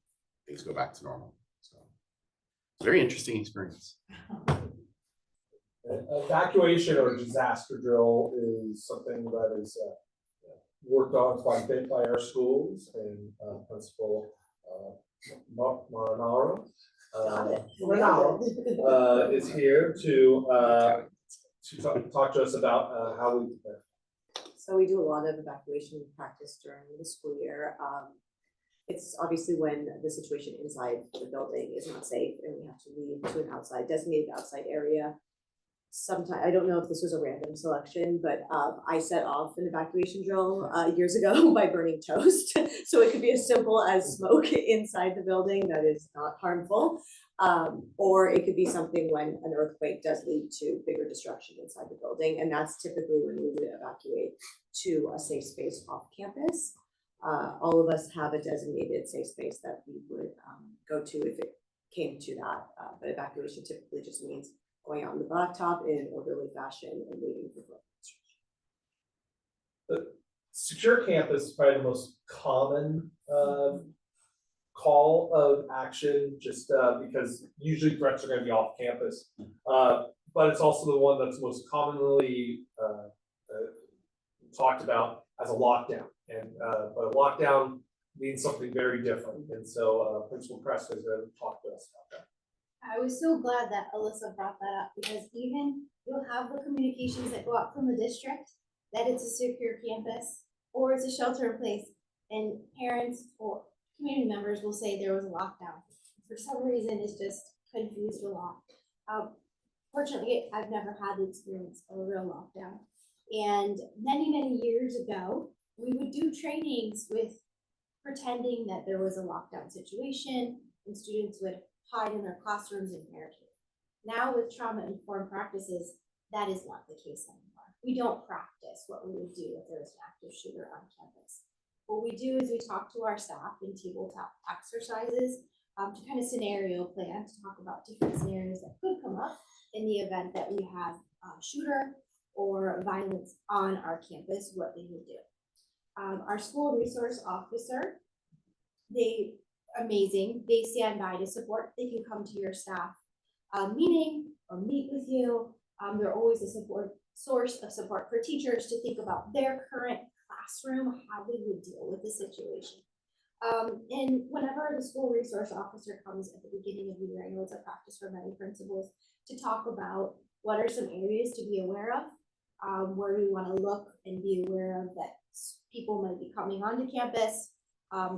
S10: things go back to normal. So it's a very interesting experience.
S16: Evacuation or disaster drill is something that is worked on quite a bit by our schools, and Principal Marinaro is here to talk to us about how we prepare.
S9: So we do a lot of evacuation practice during the school year. It's obviously when the situation inside the building is not safe and we have to leave to an designated outside area. Sometimes, I don't know if this was a random selection, but I set off an evacuation drill years ago by burning toast. So it could be as simple as smoke inside the building that is not harmful. Or it could be something when an earthquake does lead to bigger destruction inside the building. And that's typically when we would evacuate to a safe space off campus. All of us have a designated safe space that we would go to if it came to that. But evacuation typically just means going out on the blacktop in an orderly fashion and waiting for further instruction.
S16: The secure campus is probably the most common call of action, just because usually threats are going to be off campus, but it's also the one that's most commonly talked about as a lockdown, and but a lockdown means something very different, and so Principal Presco is going to talk to us about that.
S12: I was so glad that Alyssa brought that up, because even you'll have the communications that go out from the district that it's a secure campus or it's a shelter in place, and parents or community members will say there was a lockdown. For some reason, it's just confused a lot. Fortunately, I've never had the experience of a real lockdown. And many, many years ago, we would do trainings with pretending that there was a lockdown situation, and students would hide in their classrooms and barricade. Now with trauma-informed practices, that is not the case anymore. We don't practice what we would do if there was an active shooter on campus. What we do is we talk to our staff in tabletop exercises to kind of scenario plan, to talk about different scenarios that could come up in the event that we have a shooter or violence on our campus, what they would do. Our school resource officer, amazing. They stand by to support. They can come to your staff meeting or meet with you. They're always a source of support for teachers to think about their current classroom, how they would deal with the situation. And whenever the school resource officer comes at the beginning of the year, I know it's a practice for many principals to talk about what are some areas to be aware of, where we want to look and be aware of that people might be coming onto campus.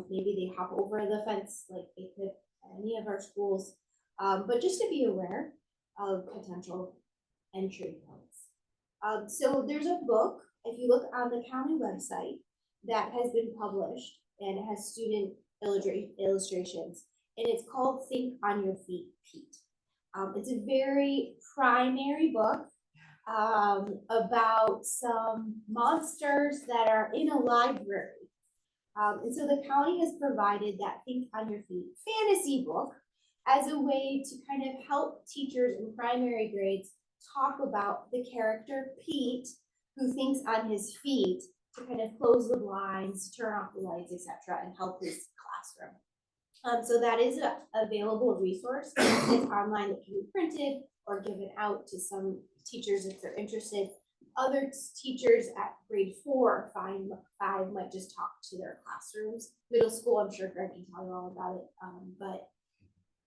S12: Maybe they hop over the fence like they could at any of our schools, but just to be aware of potential entry points. So there's a book, if you look on the county website, that has been published, and it has student illustrations, and it's called Think on Your Feet, Pete. It's a very primary book about some monsters that are in a library. And so the county has provided that Think on Your Feet fantasy book as a way to kind of help teachers in primary grades talk about the character Pete, who thinks on his feet, to kind of close the blinds, turn off the lights, etc., and help his classroom. So that is an available resource. It's online, that can be printed or given out to some teachers if they're interested. Other teachers at grade 4 or 5 might just talk to their classrooms. Middle school, I'm sure Greg can tell you all about it, but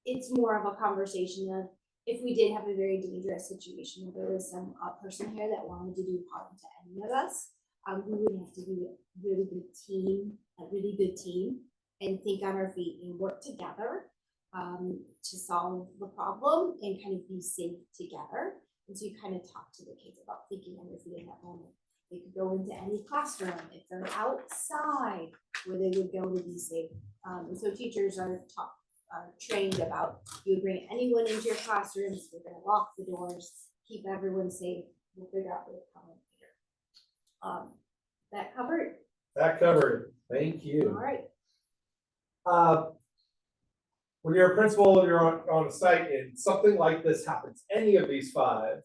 S12: it's more of a conversation of, if we did have a very dangerous situation where there was some person here that wanted to do harm to any of us, we would have to be a really good team, and think on our feet and work together to solve the problem and kind of be safe together. And so you kind of talk to the kids about thinking on their feet in that moment. They could go into any classroom if they're outside, where they would go to be safe. And so teachers are trained about, you would bring anyone into your classrooms, we're going to lock the doors, keep everyone safe, we'll figure out where to come in later.
S11: That covered.
S16: That covered, thank you.
S11: All right.
S16: When you're a principal and you're on a site and something like this happens, any of these five,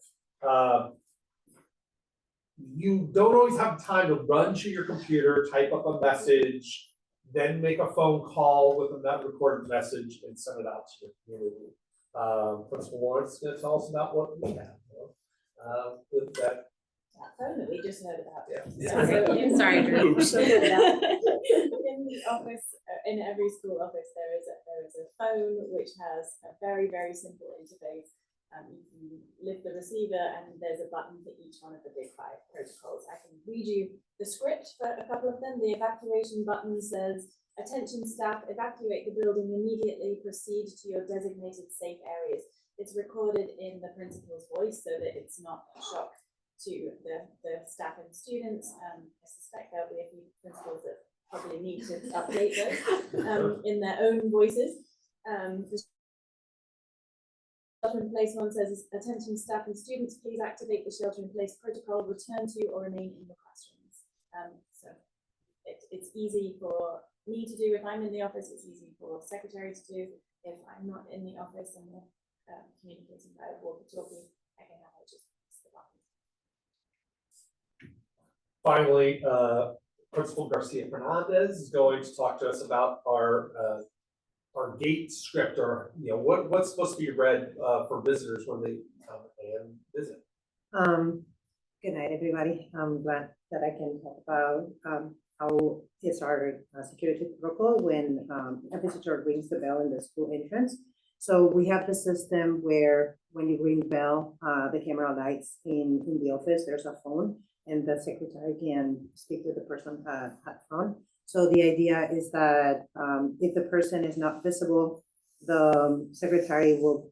S16: you don't always have time to run to your computer, type up a message, then make a phone call with a recorded message and send it out to your community. Principal Lawrence is going to tell us about what we have. With that.
S11: That phone that we just heard about.
S16: Yeah.
S13: Sorry, Drew.
S11: In the office, in every school office, there is a phone which has a very, very simple interface. You can lift the receiver and there's a button for each one of the big 5 protocols. I can read you the script for a couple of them. The evacuation button says, attention staff, evacuate the building immediately, proceed to your designated safe areas. It's recorded in the principal's voice so that it's not a shock to the staff and students. I suspect there'll be a few principals that probably need to update those in their own voices. The shelter-in-place one says, attention staff and students, please activate the shelter-in-place protocol, return to or remain in your classrooms. So it's easy for me to do if I'm in the office, it's easy for secretary to do. If I'm not in the office and we're communicating via walkie-talkie, I can have it just press the button.
S16: Finally, Principal Garcia Fernandez is going to talk to us about our gate script, or what's supposed to be read for visitors when they come and visit.
S17: Good night, everybody. I'm glad that I can talk about how it's our security protocol when a visitor rings the bell in the school entrance. So we have the system where when you ring the bell, the camera lights in the office, there's a phone, and the secretary can speak with the person at phone. So the idea is that if the person is not visible, the secretary will.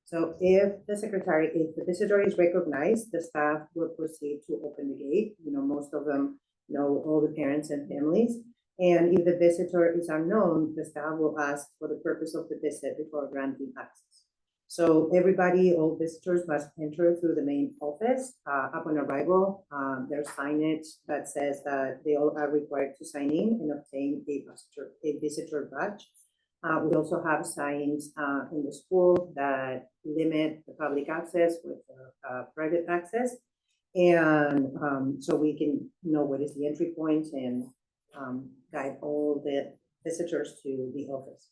S17: So if the visitor is recognized, the staff will proceed to open the gate. Most of them know all the parents and families. And if the visitor is unknown, the staff will ask for the purpose of the visit before granting access. So all visitors must enter through the main office. Upon arrival, there's signage that says that they all are required to sign in and obtain a visitor badge. We also have signs in the school that limit the public access with private access. And so we can know what is the entry point and guide all the visitors to the office.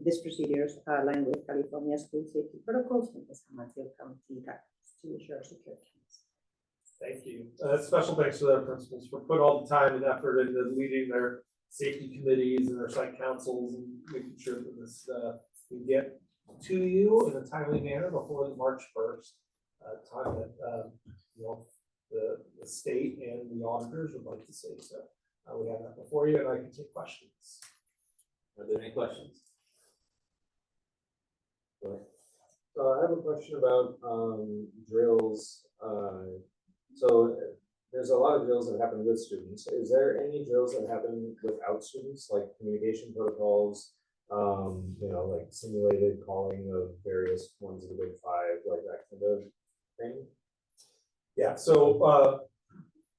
S17: These procedures align with California school safety protocols and the San Mateo County guidelines to ensure secure campus.
S16: Thank you. Special thanks to their principals for putting all the time and effort into leading their safety committees and their site councils and making sure that this can get to you in a timely manner before the March 1st time that the state and the auditors would like to see. So we have that before you, and I can take questions.
S3: Are there any questions? Go ahead.
S18: I have a question about drills. So there's a lot of drills that happen with students. Is there any drills that happen without students, like communication protocols, like simulated calling of various ones of the big 5, like that kind of thing?
S16: Yeah, so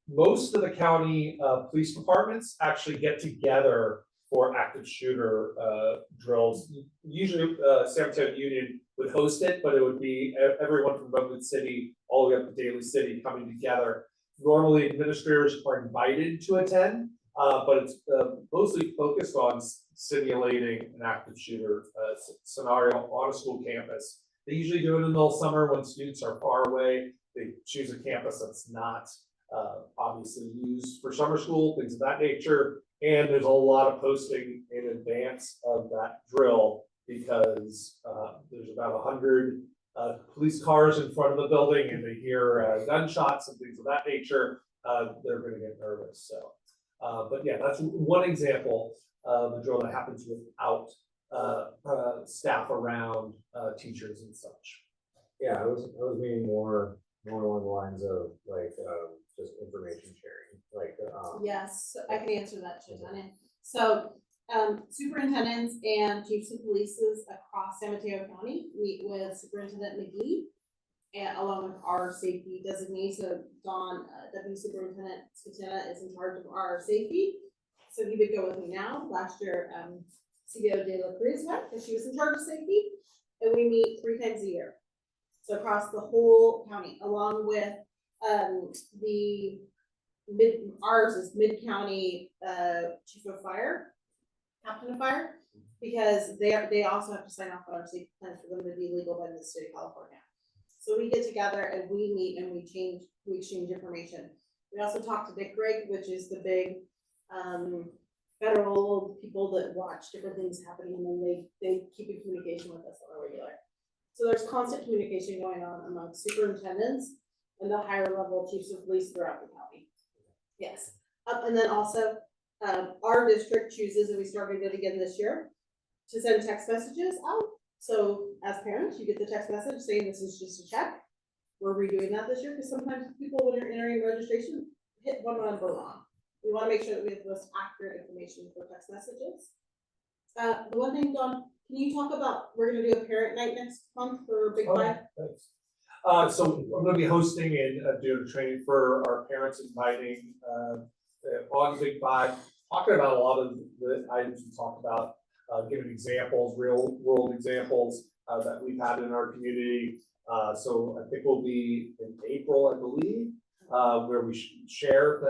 S16: most of the county police departments actually get together for active shooter drills. Usually San Mateo Union would host it, but it would be everyone from Redwood City all the way up to Daly City coming together. Normally administrators are invited to attend, but it's mostly focused on simulating an active shooter scenario on a school campus. They usually do it in the middle of summer when students are far away. They choose a campus that's not obviously used for summer school, things of that nature. And there's a lot of posting in advance of that drill because there's about 100 police cars in front of the building, and they hear gunshots and things of that nature. They're going to get nervous. So, but yeah, that's one example of the drill that happens without staff around, teachers and such.
S18: Yeah, I was meaning more along the lines of just information sharing,
S2: Yes, so I can answer that, Shannon. So superintendents and chiefs of police across San Mateo County meet with Superintendent McGee and along with our safety designee, so Dawn, Deputy Superintendent Skatena is in charge of our safety. So he would go with me now. Last year, CEO De La Cruz went, because she was in charge of safety, and we meet 3 times a year. So across the whole county, along with ours is mid-county chief of fire, captain of fire, because they also have to sign off on our safety plans for them to be legal by the state of California. So we get together and we meet and we exchange information. We also talk to Dick Greg, which is the big federal people that watch different things happening, and then they keep in communication with us on a regular. So there's constant communication going on among superintendents and the higher level chiefs of police throughout the county. Yes. And then also our district chooses, and we started it again this year, to send text messages out. So as parents, you get the text message saying this is just a check. We're redoing that this year because sometimes people, when they're entering registration, hit one number wrong. We want to make sure that we have the most accurate information for text messages. The one thing, Dawn, can you talk about, we're going to do a parent night next month for Big Five?
S16: Thanks. So I'm going to be hosting and doing a training for our parents, inviting on Big Five, talking about a lot of the items we talked about, giving examples, real world examples that we've had in our community. So I think we'll be in April, I believe, where we share.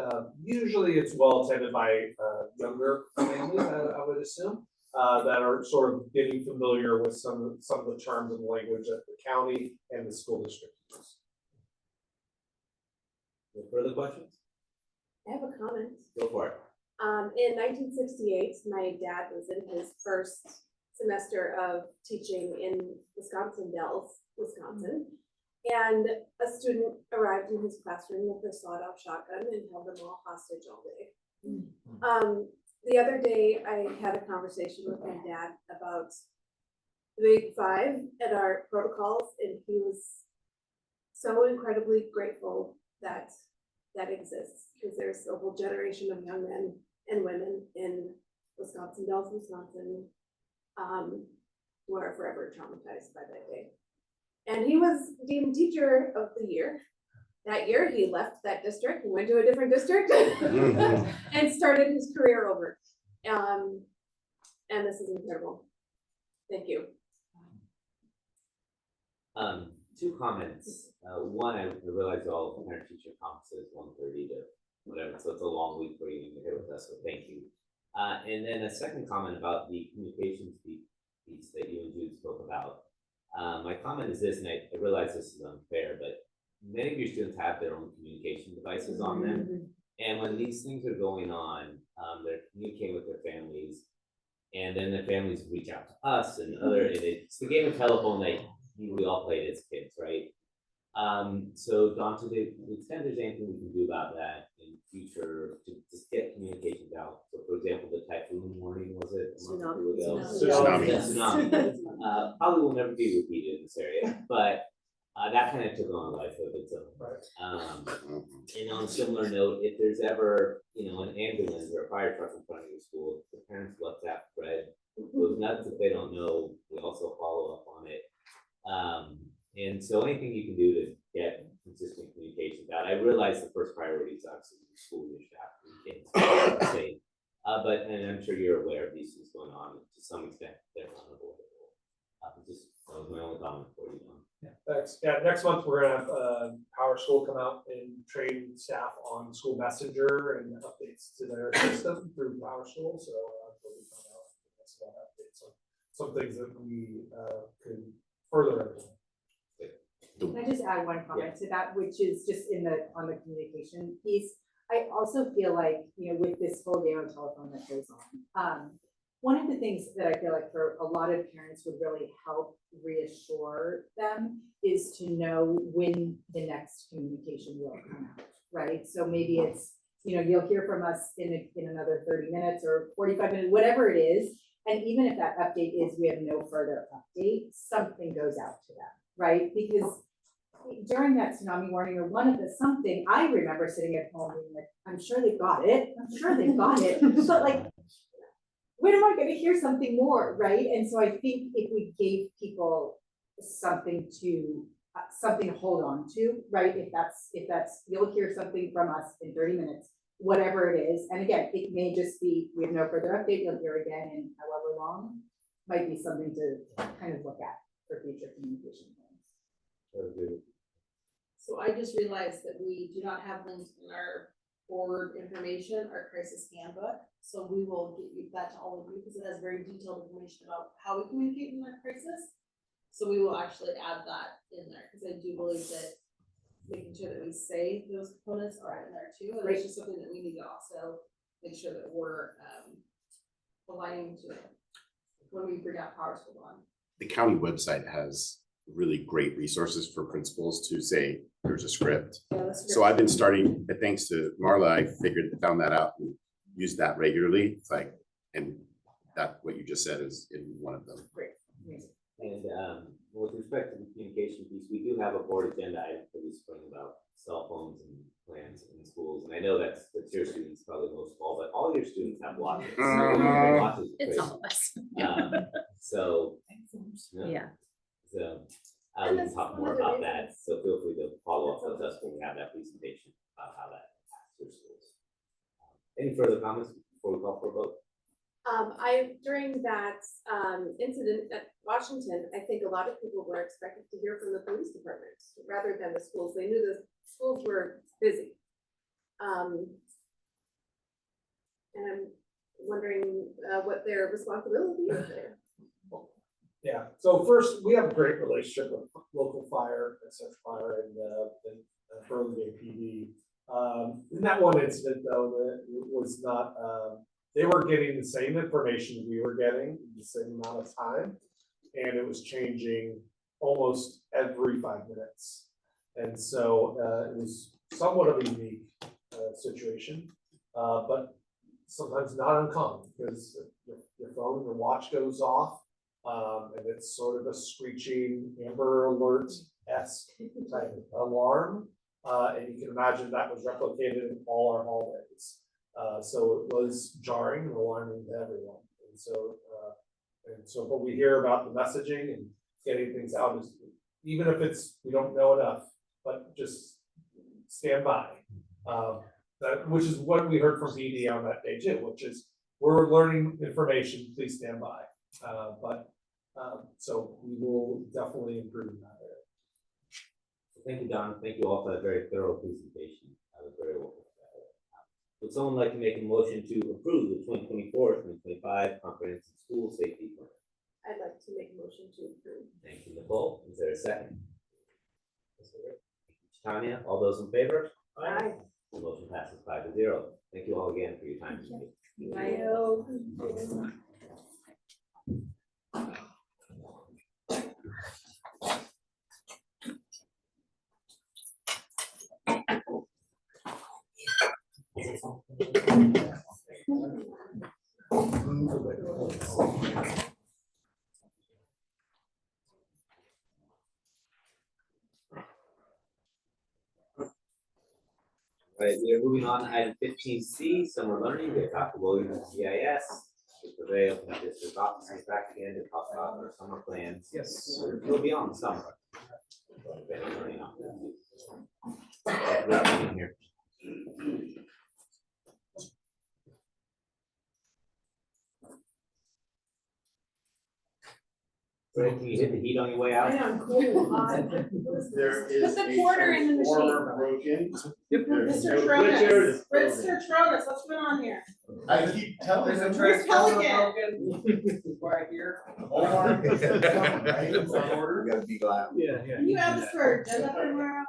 S16: Usually it's well attended by younger families, I would assume, that are sort of getting familiar with some of the terms and language that the county and the school district use.
S3: Any further questions?
S11: I have a comment.
S3: Go for it.
S11: In 1968, my dad was in his first semester of teaching in Wisconsin Dells, Wisconsin, and a student arrived in his classroom with a sawed-off shotgun and held them all hostage all day. The other day, I had a conversation with my dad about the Big Five and our protocols, and he was so incredibly grateful that that exists, because there's a whole generation of young men and women in Wisconsin Dells, Wisconsin, who are forever traumatized by that day. And he was deemed teacher of the year. That year, he left that district and went to a different district and started his career over. And this is incredible. Thank you.
S3: 2 comments. One, I realize all parent teacher conferences 1:30 to whatever, so it's a long week for you to be here with us, so thank you. And then a second comment about the communications piece that you and Jude spoke about. My comment is this, and I realize this is unfair, but many of your students have their own communication devices on them. And when these things are going on, they're communicating with their families, and then the families reach out to us and it's the game of telephone that we all played as kids, right? So Dawn, to the extent there's anything we can do about that in future to just get communications out. So for example, the typhoon warning, was it a month or 2 ago? Tsunami. Probably will never be repeated in this area, but that kind of took on a life of its own. And on a similar note, if there's ever, an ambulance or a fire truck in front of your school, the parents WhatsApp thread goes nuts. If they don't know, we also follow up on it. And so anything you can do to get consistent communications out. I realize the first priority is obviously the school, your staff, and kids, safe. But I'm sure you're aware of these things going on. To some extent, they're unavoidable. Just that was my only comment for you, Don.
S16: Yeah, thanks. Yeah, next month we're gonna have Power School come out and train staff on School Messenger and updates to their system through Power School. So we'll be coming out with next month updates on some things that we could further implement.
S14: Can I just add one comment to that, which is just on the communication piece? I also feel like, with this whole day on telephone that goes on, one of the things that I feel like for a lot of parents would really help reassure them is to know when the next communication will come out, right? So maybe it's, you'll hear from us in another 30 minutes or 45 minutes, whatever it is. And even if that update is we have no further update, something goes out to them, right? Because during that tsunami warning or one of the something, I remember sitting at home being like, I'm sure they've got it. I'm sure they've got it. But like, when am I going to hear something more, right? And so I think if we gave people something to something to hold on to, right? If that's, you'll hear something from us in 30 minutes, whatever it is. And again, it may just be, we have no further update, you'll hear again in however long, might be something to kind of look at for future communication plans.
S2: So I just realized that we do not have linked in our board information, our crisis handbook. So we will get you that to all of you because it has very detailed information about how we communicate in our crisis. So we will actually add that in there because I do believe that making sure that we say those components are in there too. And it's just something that we need to also make sure that we're aligning to it when we bring out Power School on.
S10: The county website has really great resources for principals to say, there's a script. So I've been starting, thanks to Marla, I found that out and used that regularly. It's like, and that what you just said is in one of them.
S14: Great, amazing.
S3: And with respect to the communication piece, we do have a board agenda item for this spring about cell phones and plans in schools. And I know that's your students probably most of all, but all your students have watches.
S13: It's all of us.
S3: So,
S13: Yeah.
S3: So we can talk more about that. So feel free to follow up with us when we have that presentation about how that impacts your schools. Any further comments before we call for a vote?
S11: During that incident at Washington, I think a lot of people were expected to hear from the police department rather than the schools. They knew the schools were busy. And I'm wondering what their responsibility is there.
S16: Yeah, so first, we have a great relationship with local fire, such fire and Burlingame PD. In that one incident though, that was not, they were getting the same information we were getting in the same amount of time. And it was changing almost every 5 minutes. And so it was somewhat of a unique situation, but sometimes not uncommon because your phone, your watch goes off. And it's sort of a screeching Amber Alert-esque type of alarm. And you can imagine that was replicated in all our hallways. So it was jarring and alarming to everyone. And so what we hear about the messaging and getting things out is, even if we don't know enough, but just stand by. Which is what we heard from PD on that day too, which is, we're learning information, please stand by. So we will definitely improve in that area.
S3: Thank you, Don. Thank you all for that very thorough presentation. That was very well. Would someone like to make a motion to approve the 2024-2025 Comprehensive School Safety Plan?
S11: I'd like to make a motion to approve.
S3: Thank you, Nicole. Is there a second? Tanya, all those in favor?
S11: Aye.
S3: The motion passes 5-0. Thank you all again for your time today. All right, we are moving on to item 15C, summer learning. We have Dr. Williams, CIS. Today, open up district offices back again to talk about our summer plans.
S8: Yes.
S3: We'll be on the summer. Here. Right, can you hit the heat on your way out?
S11: I know, I'm cold.
S10: There is
S11: Put the quarter in the machine.
S10: broken.
S2: Mr. Tronas, what's going on here?
S10: I keep telling them.
S2: Where's Pelican?
S8: Right here.
S10: Omar, it's on order. We gotta be glad.
S8: Yeah.
S2: Can you add this for agenda for tomorrow?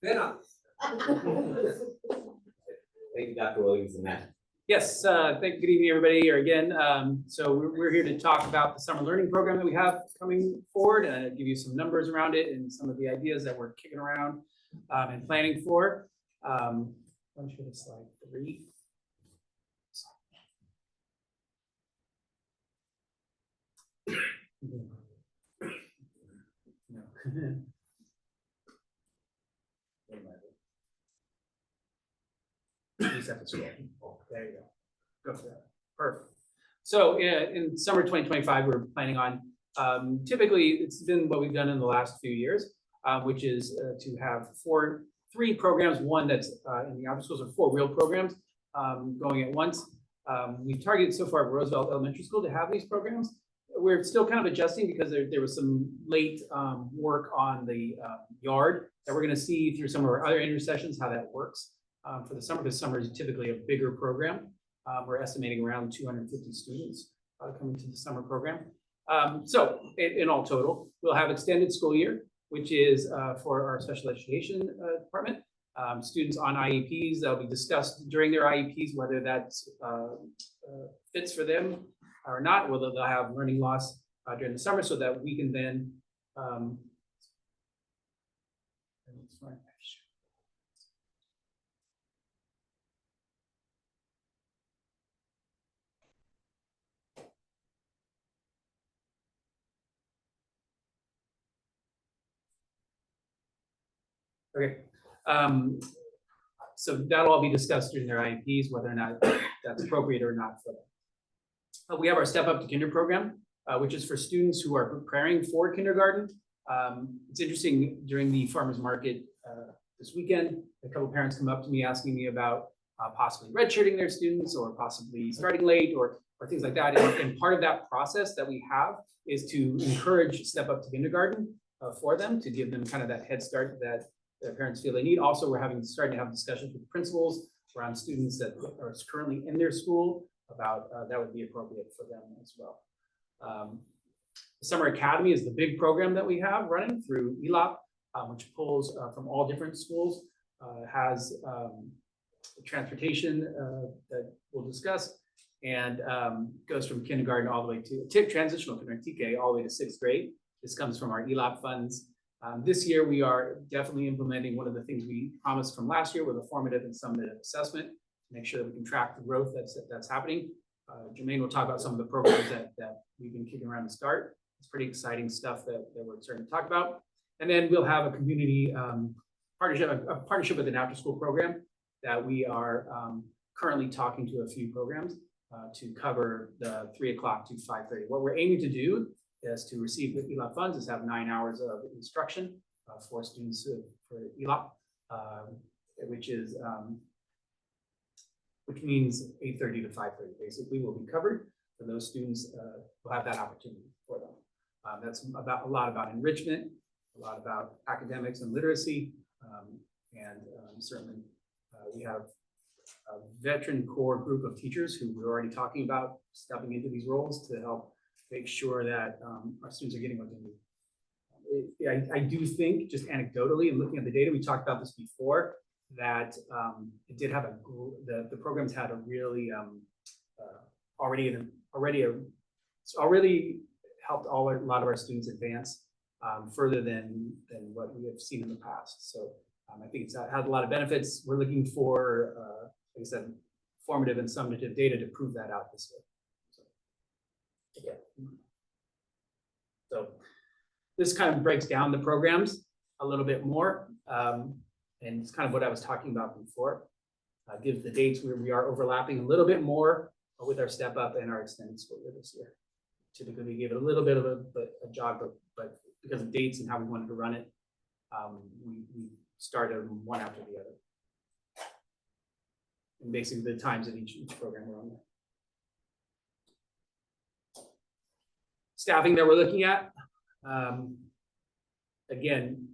S8: Then
S3: Thank you, Dr. Williams and Matt.
S8: yes, good evening, everybody, or again. So we're here to talk about the summer learning program that we have coming forward, give you some numbers around it and some of the ideas that we're kicking around and planning for. Let me show this slide 3. No. You just have to scroll. Oh, there you go. Go for that. Perfect. So in summer 2025, we're planning on, typically it's been what we've done in the last few years. which is to have three programs, one that's in the office schools, or 4 real programs going at once. We've targeted so far Roosevelt Elementary School to have these programs. We're still kind of adjusting because there was some late work on the yard that we're going to see through some of our other intersessions how that works for the summer, because summer is typically a bigger program. We're estimating around 250 students coming to the summer program. So in all total, we'll have extended school year, which is for our special education department. Students on IEPs, that'll be discussed during their IEPs, whether that fits for them or not, whether they'll have learning loss during the summer, so that we can then okay. So that'll all be discussed during their IEPs, whether or not that's appropriate or not for them. We have our Step Up to Kinder program, which is for students who are preparing for kindergarten. It's interesting, during the farmers market this weekend, a couple of parents come up to me asking me about possibly redshirting their students or possibly starting late or things like that. And part of that process that we have is to encourage Step Up to Kindergarten for them, to give them kind of that head start that their parents feel they need. Also, we're starting to have discussions with principals around students that are currently in their school about that would be appropriate for them as well. The Summer Academy is the big program that we have running through ELAP, which pulls from all different schools, has transportation that we'll discuss, and goes from kindergarten all the way to transitional kindergarten, TK, all the way to 6th grade. This comes from our ELAP funds. This year, we are definitely implementing one of the things we promised from last year with a formative and summative assessment to make sure that we can track the growth that's happening. Jermaine will talk about some of the programs that we've been kicking around to start. It's pretty exciting stuff that we're starting to talk about. And then we'll have a community partnership with an after-school program that we are currently talking to a few programs to cover the 3 o'clock to 5:30. What we're aiming to do is to receive the ELAP funds, is have 9 hours of instruction for students for ELAP, which means 8:30 to 5:30 basically will be covered for those students. Will have that opportunity for them. That's a lot about enrichment, a lot about academics and literacy, and certainly we have a veteran core group of teachers who we're already talking about stepping into these roles to help make sure that our students are getting what they need. I do think, just anecdotally and looking at the data, we talked about this before, that it did have the programs had a really already helped a lot of our students advance further than what we have seen in the past. So I think it's had a lot of benefits. We're looking for, like I said, formative and summative data to prove that out this year. So this kind of breaks down the programs a little bit more, and it's kind of what I was talking about before. Gives the dates where we are overlapping a little bit more with our Step Up and our extended school year this year. Typically, we give it a little bit of a jog, but because of dates and how we wanted to run it, we started one after the other. And basically, the times of each program were on there. Staffing that we're looking at, again,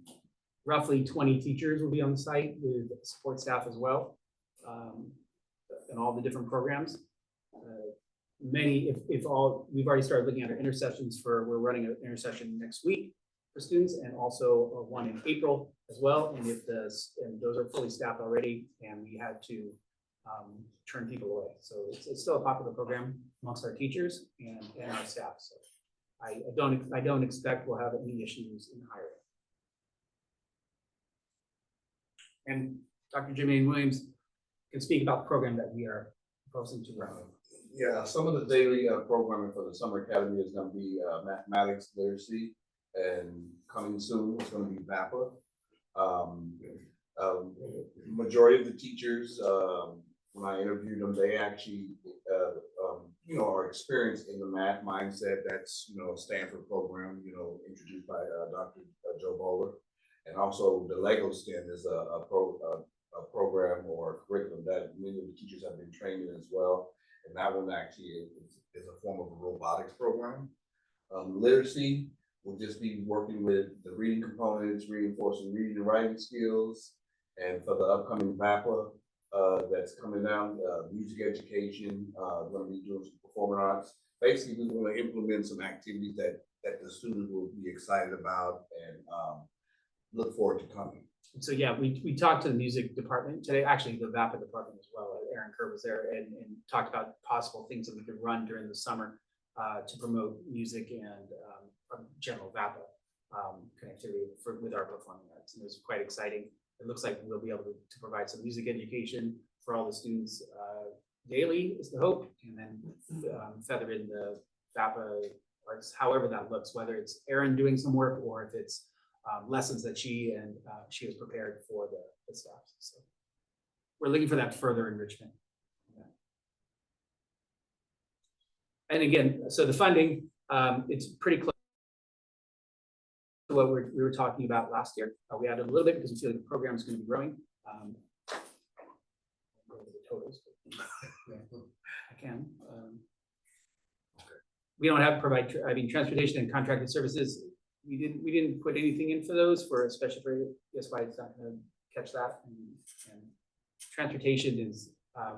S8: roughly 20 teachers will be on site with support staff as well, and all the different programs. Many, if all, we've already started looking at our intercessions we're running an intercession next week for students, and also one in April as well. And and those are fully staffed already, and we had to turn people away. So it's still a popular program amongst our teachers and our staff. So I don't expect we'll have any issues in hiring. And Dr. Jermaine Williams can speak about the program that we are proposing to run.
S19: Yeah, some of the daily programming for the Summer Academy is going to be mathematics literacy, and coming soon is going to be VAPA. Majority of the teachers, when I interviewed them, they actually, are experienced in the math mindset. That's, Stanford program, introduced by Dr. Joe Bowler. And also the Lego stand is a program or curriculum that many of the teachers have been trained in as well. And that one actually is a form of a robotics program. Literacy will just be working with the reading components, reinforcing reading and writing skills. And for the upcoming VAPA that's coming down, music education, we're going to be doing some performing arts. Basically, we're going to implement some activities that the students will be excited about and look forward to coming.
S8: So yeah, we talked to the music department today, actually the VAPA department as well. Aaron Kerr was there and talked about possible things that we could run during the summer to promote music and general VAPA connectivity with our performing arts. And it was quite exciting. It looks like we'll be able to provide some music education for all the students daily is the hope, and then feather in the VAPA arts, however that looks, whether it's Aaron doing some work or if it's lessons that she has prepared for the staff. So we're looking for that further enrichment. Yeah. And again, so the funding, it's pretty close to what we were talking about last year. We added a little bit because we feel like the program is going to be growing. Totals. I can. We don't have transportation and contracted services. We didn't put anything in for those especially for SY. It's not going to catch that. And transportation is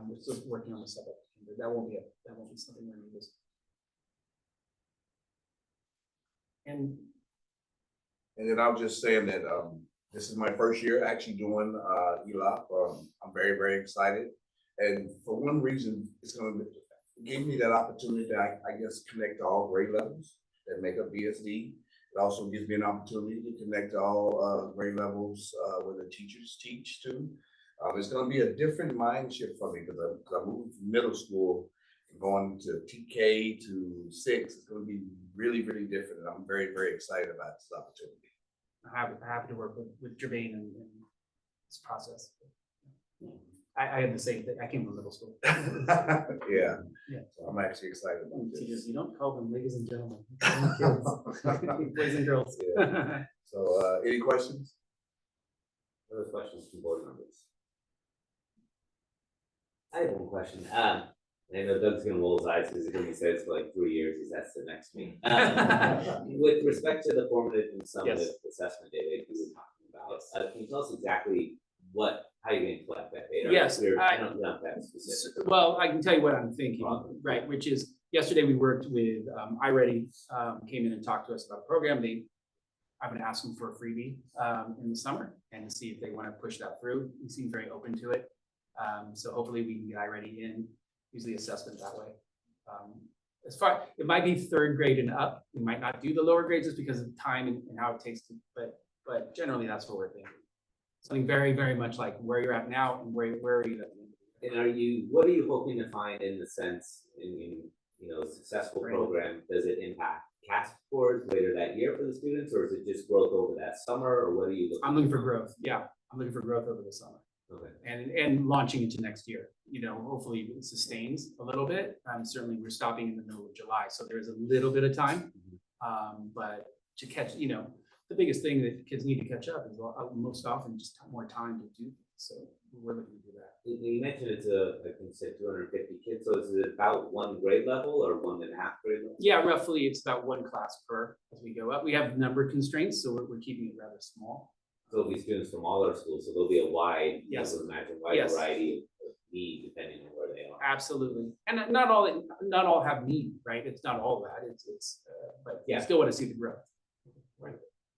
S8: we're still working on the setup. That won't be something we're going to use.
S19: And then I'll just say that this is my first year actually doing ELAP. I'm very, very excited. And for one reason, it gave me that opportunity to, I guess, connect to all grade levels that make up BSD. It also gives me an opportunity to connect to all grade levels where the teachers teach too. It's going to be a different mind shift for me because I'm moving from middle school and going to TK to 6. It's going to be really, really different. And I'm very, very excited about this opportunity.
S8: I'm happy to work with Jermaine in this process. I had the same thing. I came from middle school.
S19: Yeah. So I'm actually excited about this.
S8: You don't call them ladies and gentlemen. Boys and girls.
S19: Yeah. So any questions?
S3: Other questions from board members? I have one question. I know Doug's gonna roll his eyes because he's gonna say it's for like 3 years. He's asked to next meeting. With respect to the formative and summative assessment data you were talking about, can you tell us exactly how you're going to collect that data?
S8: Yes,
S3: I don't know if that's specific.
S8: Well, I can tell you what I'm thinking, right? Which is yesterday we worked with iReady, came in and talked to us about a program. I'm going to ask them for a freebie in the summer and to see if they want to push that through. They seem very open to it. So hopefully we can get iReady in, use the assessment that way. It might be 3rd grade and up. We might not do the lower grades just because of the time and how it takes to, but generally that's what we're thinking. Something very, very much like where you're at now and where are you at?
S3: And what are you hoping to find in the sense in successful program? Does it impact CAS scores later that year for the students, or is it just growth over that summer, or what are you looking for?
S8: I'm looking for growth. Yeah, I'm looking for growth over the summer.
S3: Okay.
S8: And launching into next year. Hopefully it sustains a little bit. Certainly we're stopping in the middle of July, so there's a little bit of time. But to catch, the biggest thing that kids need to catch up is most often just more time to do things. So we're looking to do that.
S3: You mentioned it's I think you said 250 kids. So is it about 1 grade level or 1.5 grade level?
S8: Yeah, roughly it's about 1 class per as we go up. We have number constraints, so we're keeping it rather small.
S3: So there'll be students from all our schools, so there'll be a wide,
S8: yes.
S3: I would imagine, wide variety of need depending on where they are.
S8: Absolutely, and not all have need, right? It's not all that. But you still want to see the growth.
S3: Right.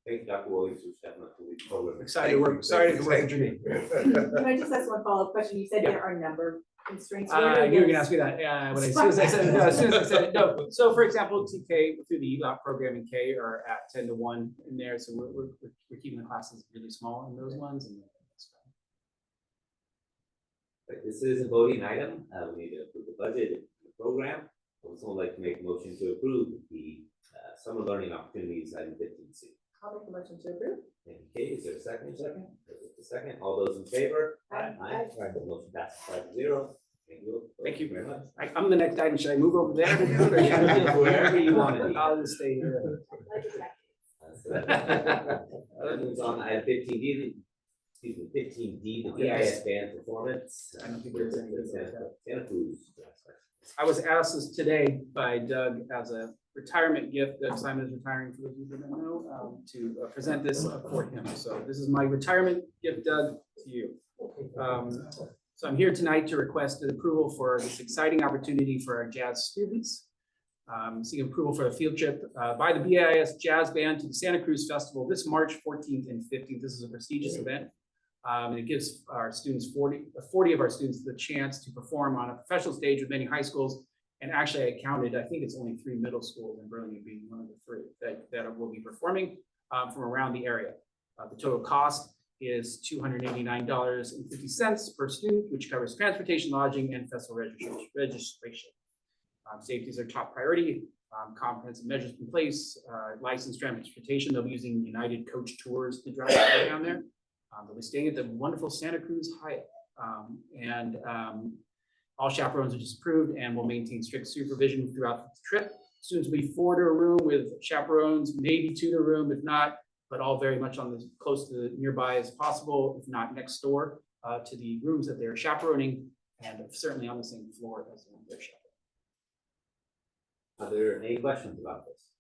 S3: Thank you, Dr. Williams, for stepping up to the program.
S8: Excited to work. Sorry to work with you.
S14: Can I just ask one follow-up question? You said there are number constraints.
S8: You were going to ask me that. As soon as I said it, no. So, for example, TK through the ELAP program in K are at 10 to 1 in there. So we're keeping the classes really small in those ones. And
S3: this is a voting item. We need to approve the budget, the program. I would also like to make a motion to approve the summer learning opportunities item 15C.
S14: I'll make a motion to approve.
S3: Thank you, Kate. Is there a second? Second. All those in favor? Aye. The motion passes 5-0. Thank you.
S8: Thank you
S3: very much.
S8: I'm the next item. Should I move over there? Or wherever you want it. I'll just stay here.
S3: That moves on to item 15D, excuse me, 15D, the BIS band performance.
S8: I don't think there's any.
S3: Santa Cruz.
S8: I was asked this today by Doug as a retirement gift. Doug Simon is retiring, for those of you that don't know, to present this for him. So this is my retirement gift, Doug, to you. So I'm here tonight to request an approval for this exciting opportunity for our jazz students. Seeking approval for a field trip by the BIS Jazz Band to the Santa Cruz Festival this March 14th and 15th. This is a prestigious event. And it gives our students 40 of our students the chance to perform on a professional stage with many high schools. And actually I counted, I think it's only 3 middle schools in Burlingame being one of the 3 that will be performing from around the area. The total cost is $289.50 per student, which covers transportation, lodging, and festival registration. Safety is our top priority. Comprehensive measures in place, licensed transportation. They'll be using United Coach Tours to drive down there. They'll be staying at the wonderful Santa Cruz Hyatt. All chaperones are disapproved and will maintain strict supervision throughout the trip. Students will be 4 to a room with chaperones, maybe 2 to a room, if not, but all very much on the close to the nearby as possible, if not next door to the rooms that they're chaperoning, and certainly on the same floor as their chaperone.
S3: Are there any questions about this?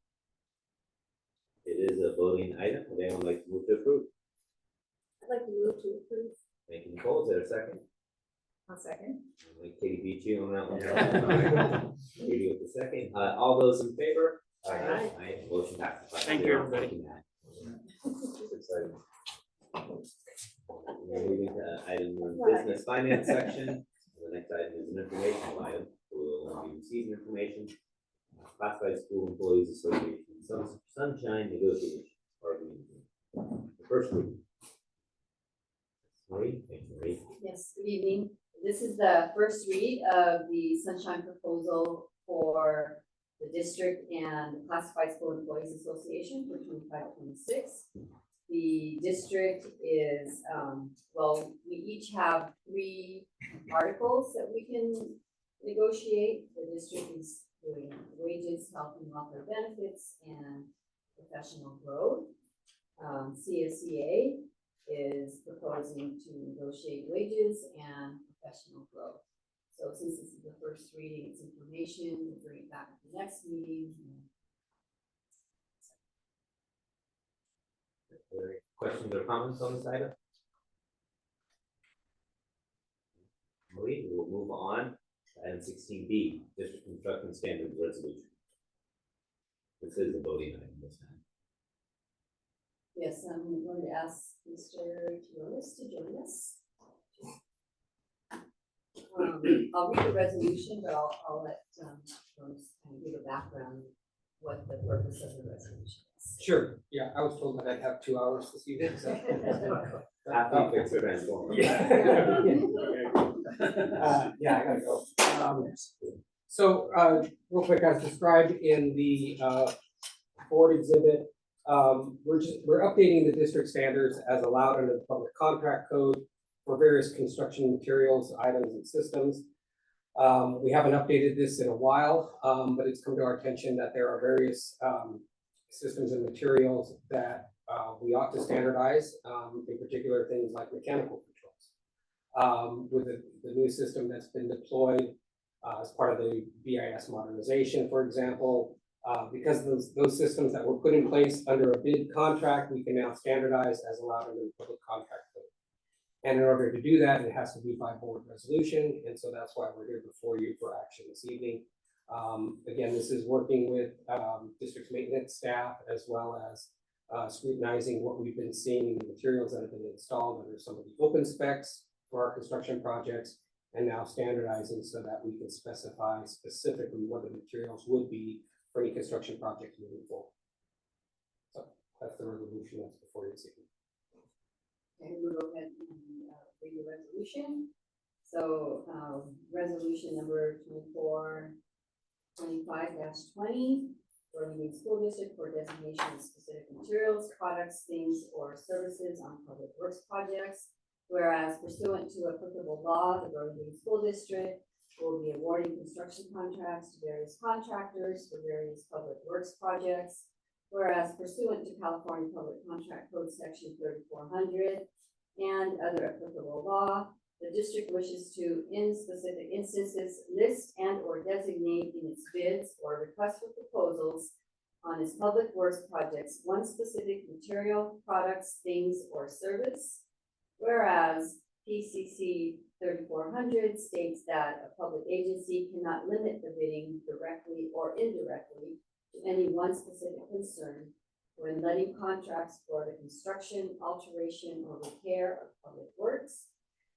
S3: It is a voting item. Would anyone like to move to approve?
S11: I'd like to move to approve.
S3: Thank you, Nicole. Is there a second?
S11: I'll second.
S3: I'll make Katie beat you on that one. Katie with the second. All those in favor?
S11: Aye.
S3: Aye. Motion passes.
S8: Thank you, everybody.
S3: Exciting. We're moving to item 1, business finance section. The next item is an informational item. We'll be receiving information. Classified School Employees Association, Sunshine Negotiation, bargaining. The first group. Marie, thank you, Marie.
S20: Yes, good evening. This is the first read of the Sunshine proposal for the district and Classified School Employees Association for 25-26. The district is, well, we each have 3 articles that we can negotiate. The district is doing wages, health and welfare benefits, and professional growth. CSEA is proposing to negotiate wages and professional growth. So since this is the first reading, it's information, we'll bring it back at the next meeting.
S3: Questions or comments on this item? Marie, we will move on to item 16B, District Construction Standards Resolution. This is a voting item this time.
S20: Yes, I'm going to ask Mr. Kionis to join us. I'll read the resolution, but I'll let Kionis kind of give a background what the purpose of the resolution is.
S21: Sure, yeah, I was told that I'd have 2 hours this evening, so.
S3: After you fix the transformer.
S21: Yeah, I gotta go. So, real quick, as described in the board exhibit, we're updating the district standards as allowed under the public contract code for various construction materials, items, and systems. We haven't updated this in a while, but it's come to our attention that there are various systems and materials that we ought to standardize, in particular things like mechanical controls. With the new system that's been deployed as part of the BIS modernization, for example, because those systems that were put in place under a bid contract, we can now standardize as allowed under the public contract code. And in order to do that, it has to be by board resolution, and so that's why we're here before you for action this evening. Again, this is working with district maintenance staff as well as scrutinizing what we've been seeing in the materials that have been installed under some of the open specs for our construction projects, and now standardizing so that we can specify specifically what the materials would be for any construction project moving forward. So that's the resolution that's before you this evening.
S20: Okay, we'll go ahead and read the resolution. So resolution number 2425-20, Burlingame School District for designation of specific materials, products, things, or services on public works projects. Whereas pursuant to applicable law, the Burlingame School District will be awarding construction contracts to various contractors for various public works projects. Whereas pursuant to California Public Contract Code Section 3400 and other applicable law, the district wishes to, in specific instances, list and or designate in its bids or request for proposals on its public works projects one specific material, products, things, or service. Whereas PCC 3400 states that a public agency cannot limit the bidding directly or indirectly to any one specific concern when letting contracts for the construction, alteration, or repair of public works.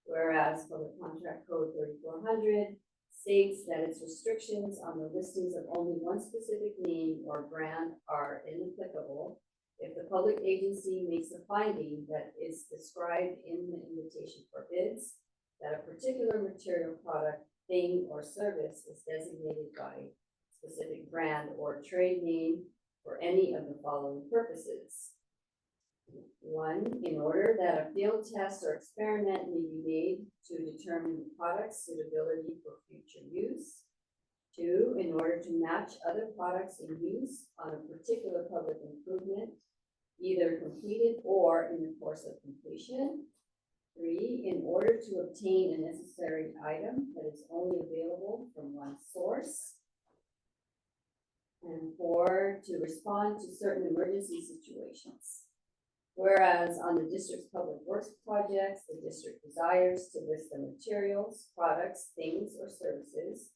S20: Whereas Public Contract Code 3400 states that its restrictions on the listings of only one specific name or brand are inapplicable if the public agency makes a finding that is described in the invitation for bids, that a particular material, product, thing, or service is designated by specific brand or trade name for any of the following purposes. 1, in order that a field test or experiment may be made to determine the product's suitability for future use. 2, in order to match other products in use on a particular public improvement, either completed or in the course of completion. 3, in order to obtain a necessary item that is only available from one source. And 4, to respond to certain emergency situations. Whereas on the district's public works projects, the district desires to list the materials, products, things, or services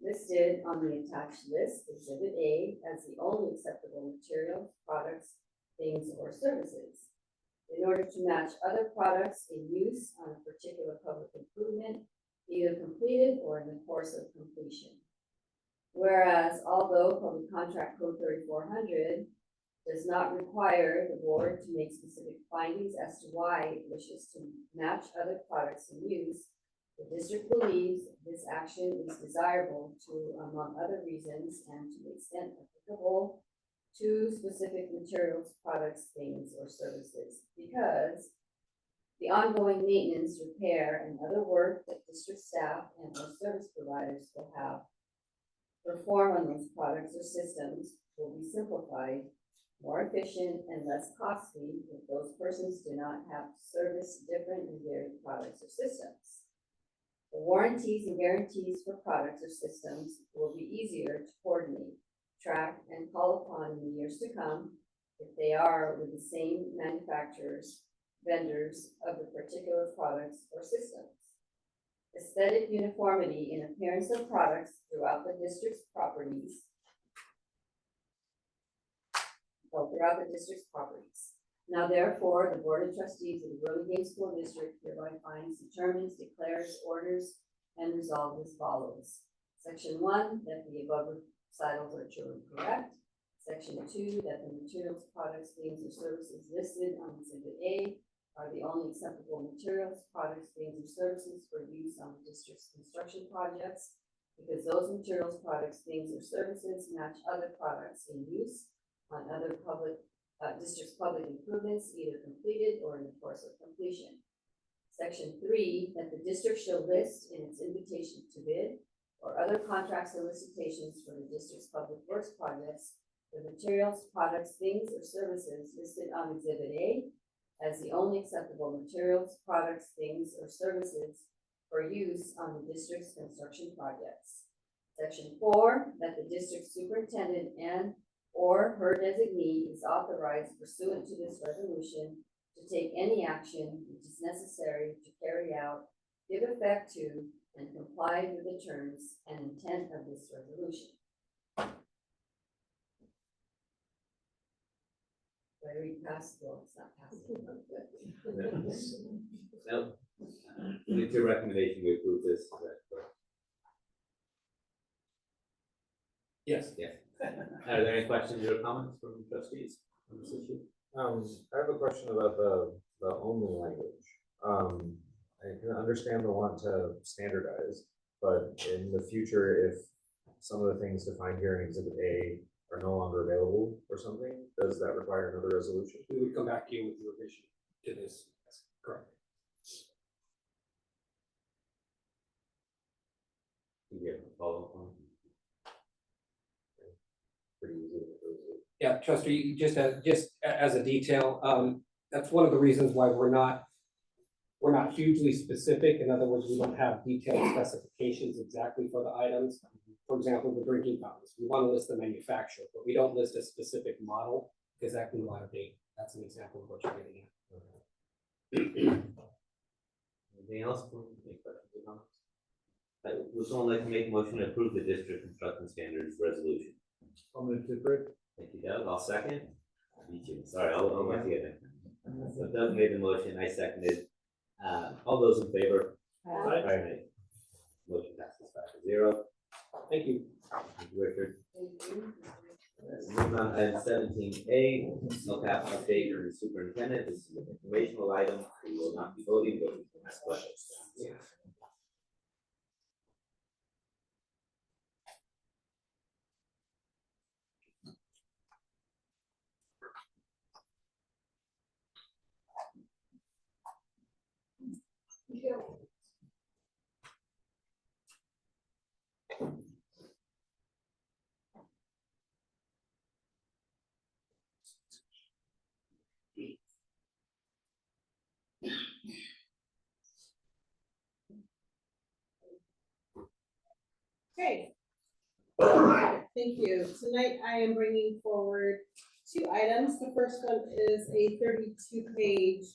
S20: listed on the attached list, Exhibit A, as the only acceptable materials, products, things, or services, in order to match other products in use on a particular public improvement, either completed or in the course of completion. Whereas although Public Contract Code 3400 does not require the board to make specific findings as to why it wishes to match other products in use, the district believes this action is desirable to, among other reasons, and to the extent applicable, to specific materials, products, things, or services, because the ongoing maintenance, repair, and other work that district staff and or service providers will have perform on those products or systems will be simplified, more efficient, and less costly if those persons do not have to service different and varied products or systems. The warranties and guarantees for products or systems will be easier to coordinate, track, and call upon in the years to come if they are with the same manufacturers, vendors of the particular products or systems. Aesthetic uniformity in appearance of products throughout the district's properties. Now therefore, the Board of Trustees of the Burlingame School District hereby finds, determines, declares, orders, and resolves as follows. Section 1, that the above recitals are true and correct. Section 2, that the materials, products, things, or services listed on Exhibit A are the only acceptable materials, products, things, or services for use on the district's construction projects, because those materials, products, things, or services match other products in use on other district's public improvements, either completed or in the course of completion. Section 3, that the district shall list in its invitation to bid or other contracts or licitations for the district's public works projects the materials, products, things, or services listed on Exhibit A as the only acceptable materials, products, things, or services for use on the district's construction projects. Section 4, that the district superintendent and or her designee is authorized pursuant to this resolution to take any action which is necessary to carry out, give effect to, and comply with the terms and intent of this resolution. Do I read past? Well, it's not past.
S3: No. It's your recommendation we approve this, is that correct?
S8: Yes.
S3: Yes. Are there any questions or comments from trustees on this issue?
S18: I have a question about the only language. I can understand the want to standardize, but in the future, if some of the things defined here in Exhibit A are no longer available or something, does that require another resolution?
S21: We would come back to you with the revision to this. That's correct.
S3: Do you have a follow-up on?
S18: Pretty easy.
S21: Yeah, trustee, just as a detail, that's one of the reasons why we're not hugely specific. In other words, we don't have detailed specifications exactly for the items. For example, the drinking fountains, we want to list the manufacturer, but we don't list a specific model because that can go out of date. That's an example of what you're getting at.
S3: Anything else? Any questions or comments? Would someone like to make a motion to approve the district construction standards resolution?
S15: I'll move to approve.
S3: Thank you, Doug. I'll second. Me too. Sorry, I'll work together. So Doug made the motion, I seconded. All those in favor? Aye. Motion passes 5-0.
S21: Thank you.
S3: Thank you, Richard. Moving on to item 17A, LCAP update from the superintendent. This is an informational item. We will not be voting, but we can ask questions.
S2: Okay. Thank you. Tonight I am bringing forward 2 items. The first one is a 32-page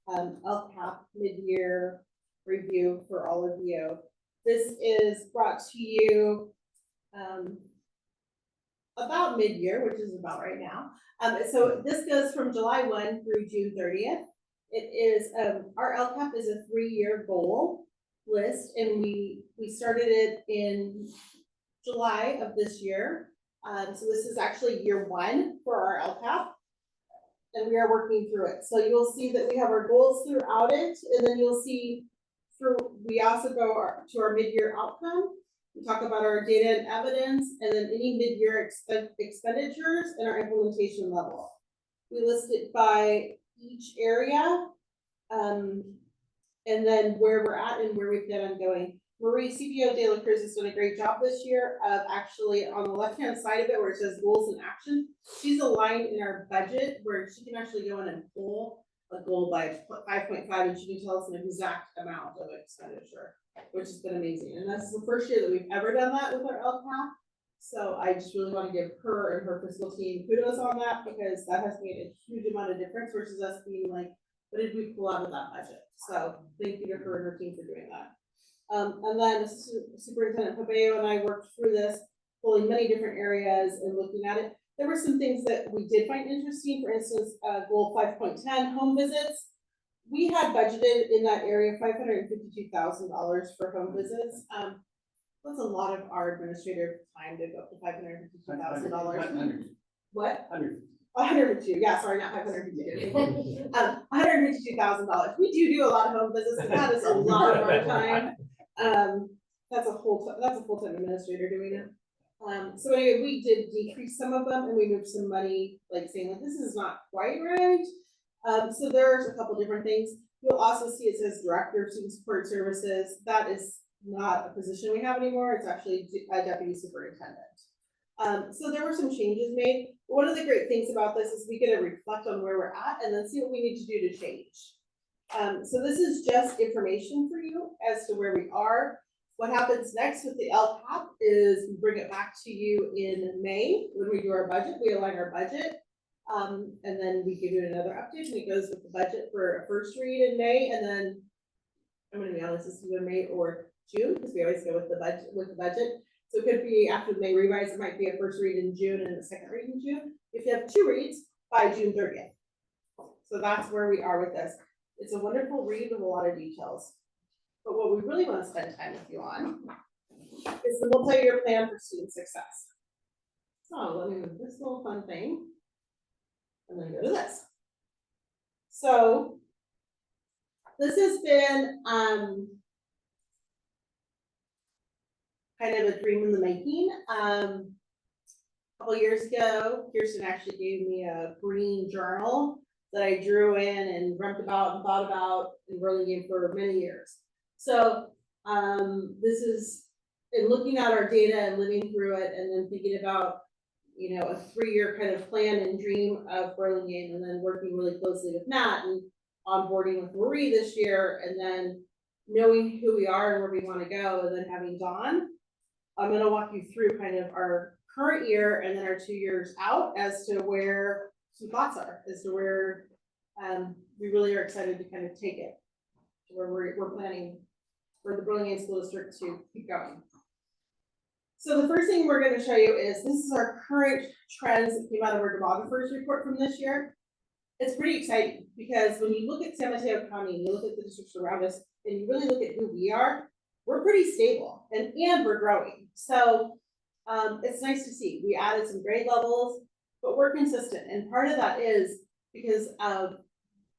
S2: LCAP mid-year review for all of you. This is brought to you about mid-year, which is about right now. So this goes from July 1 through June 30th. It is, our LCAP is a 3-year goal list, and we started it in July of this year. So this is actually year 1 for our LCAP, and we are working through it. So you'll see that we have our goals throughout it, and then you'll see we also go to our mid-year outcome. We talk about our data and evidence, and then any mid-year expenditures and our implementation level. We list it by each area, and then where we're at and where we plan on going. Marie, CBO de la Cruz, has done a great job this year of actually on the left-hand side of it where it says goals and action. She's aligned in our budget where she can actually go in and pull a goal by 5.5, and she can tell us an exact amount of expenditure, which has been amazing. And that's the first year that we've ever done that with our LCAP. So I just really want to give her and her fiscal team kudos on that, because that has made a huge amount of difference versus us being like, what did we pull out of that budget? So thank you to her and her team for doing that. And then Superintendent Pabeo and I worked through this, pulling many different areas and looking at it. There were some things that we did find interesting. For instance, goal 5.10, home visits. We had budgeted in that area $552,000 for home visits. That's a lot of our administrative time to go up to $552,000. What? 102. Yeah, sorry, not 552. $152,000. We do a lot of home visits, but that is a lot of our time. That's a full-time administrator doing it. So anyway, we did decrease some of them, and we moved some money, like saying like this is not quite right. So there's a couple different things. You'll also see it says Director of Student Support Services. That is not a position we have anymore. It's actually a Deputy Superintendent. So there were some changes made. One of the great things about this is we get to reflect on where we're at and then see what we need to do to change. So this is just information for you as to where we are. What happens next with the LCAP is we bring it back to you in May when we do our budget. We align our budget, and then we give you another update, and it goes with the budget for a first read in May. And then I'm going to be honest, this is either May or June, because we always go with the budget. So it could be after the May revise, it might be a first read in June and a second read in June. If you have 2 reads by June 30th. So that's where we are with this. It's a wonderful read with a lot of details. But what we really want to spend time with you on is the multi-year plan for student success. So let me move this little fun thing and then go to this. So this has been kind of a dream in the making. A couple years ago, Kirsten actually gave me a green journal that I drew in and dreamt about and thought about in Burlingame for many years. So this is in looking at our data and living through it, and then thinking about you know, a 3-year kind of plan and dream of Burlingame, and then working really closely with Matt and onboarding with Marie this year, and then knowing who we are and where we want to go, and then having Dawn. I'm gonna walk you through kind of our current year and then our 2 years out as to where some thoughts are, as to where we really are excited to kind of take it to where we're planning for the Burlingame School District to keep going. So the first thing we're going to show you is this is our current trends that came out of our demographers report from this year. It's pretty exciting because when you look at San Mateo County, and you look at the districts around us, and you really look at who we are, we're pretty stable and we're growing. So it's nice to see. We added some grade levels, but we're consistent. And part of that is because of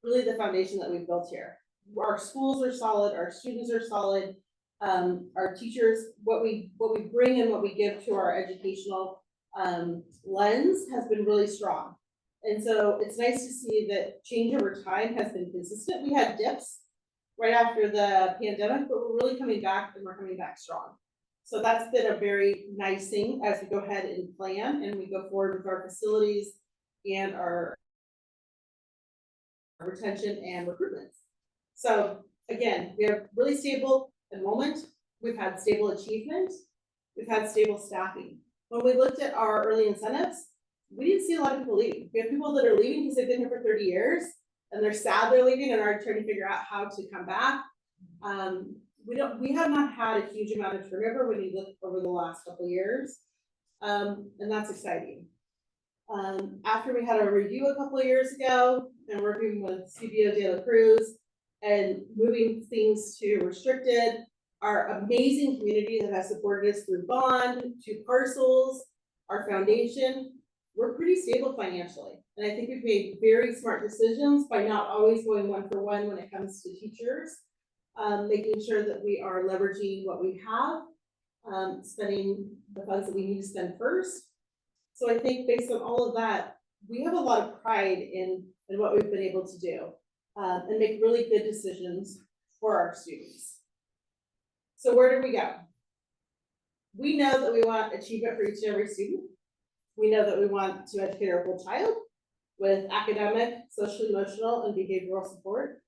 S2: really the foundation that we've built here. Our schools are solid, our students are solid, our teachers, what we bring and what we give to our educational lens has been really strong. And so it's nice to see that change over time has been consistent. We had dips right after the pandemic, but we're really coming back, and we're coming back strong. So that's been a very nice thing as we go ahead and plan and we go forward with our facilities and our retention and recruitments. So again, we have really stable enrollment. We've had stable achievement. We've had stable staffing. When we looked at our early incentives, we didn't see a lot of people leaving. We have people that are leaving because they've been here for 30 years and they're sad they're leaving and are trying to figure out how to come back. We have not had a huge amount of turnover when you look over the last couple of years. And that's exciting. After we had a review a couple of years ago and working with CBO de la Cruz and moving things to restricted, our amazing community that has supported us through bond, to parcels, our foundation, we're pretty stable financially. And I think we've made very smart decisions by not always going 1-for-1 when it comes to teachers, making sure that we are leveraging what we have, spending the funds that we need to spend first. So I think based on all of that, we have a lot of pride in what we've been able to do and make really good decisions for our students. So where do we go? We know that we want achievement for each and every student. We know that we want to educate our whole child with academic, social, emotional, and behavioral support.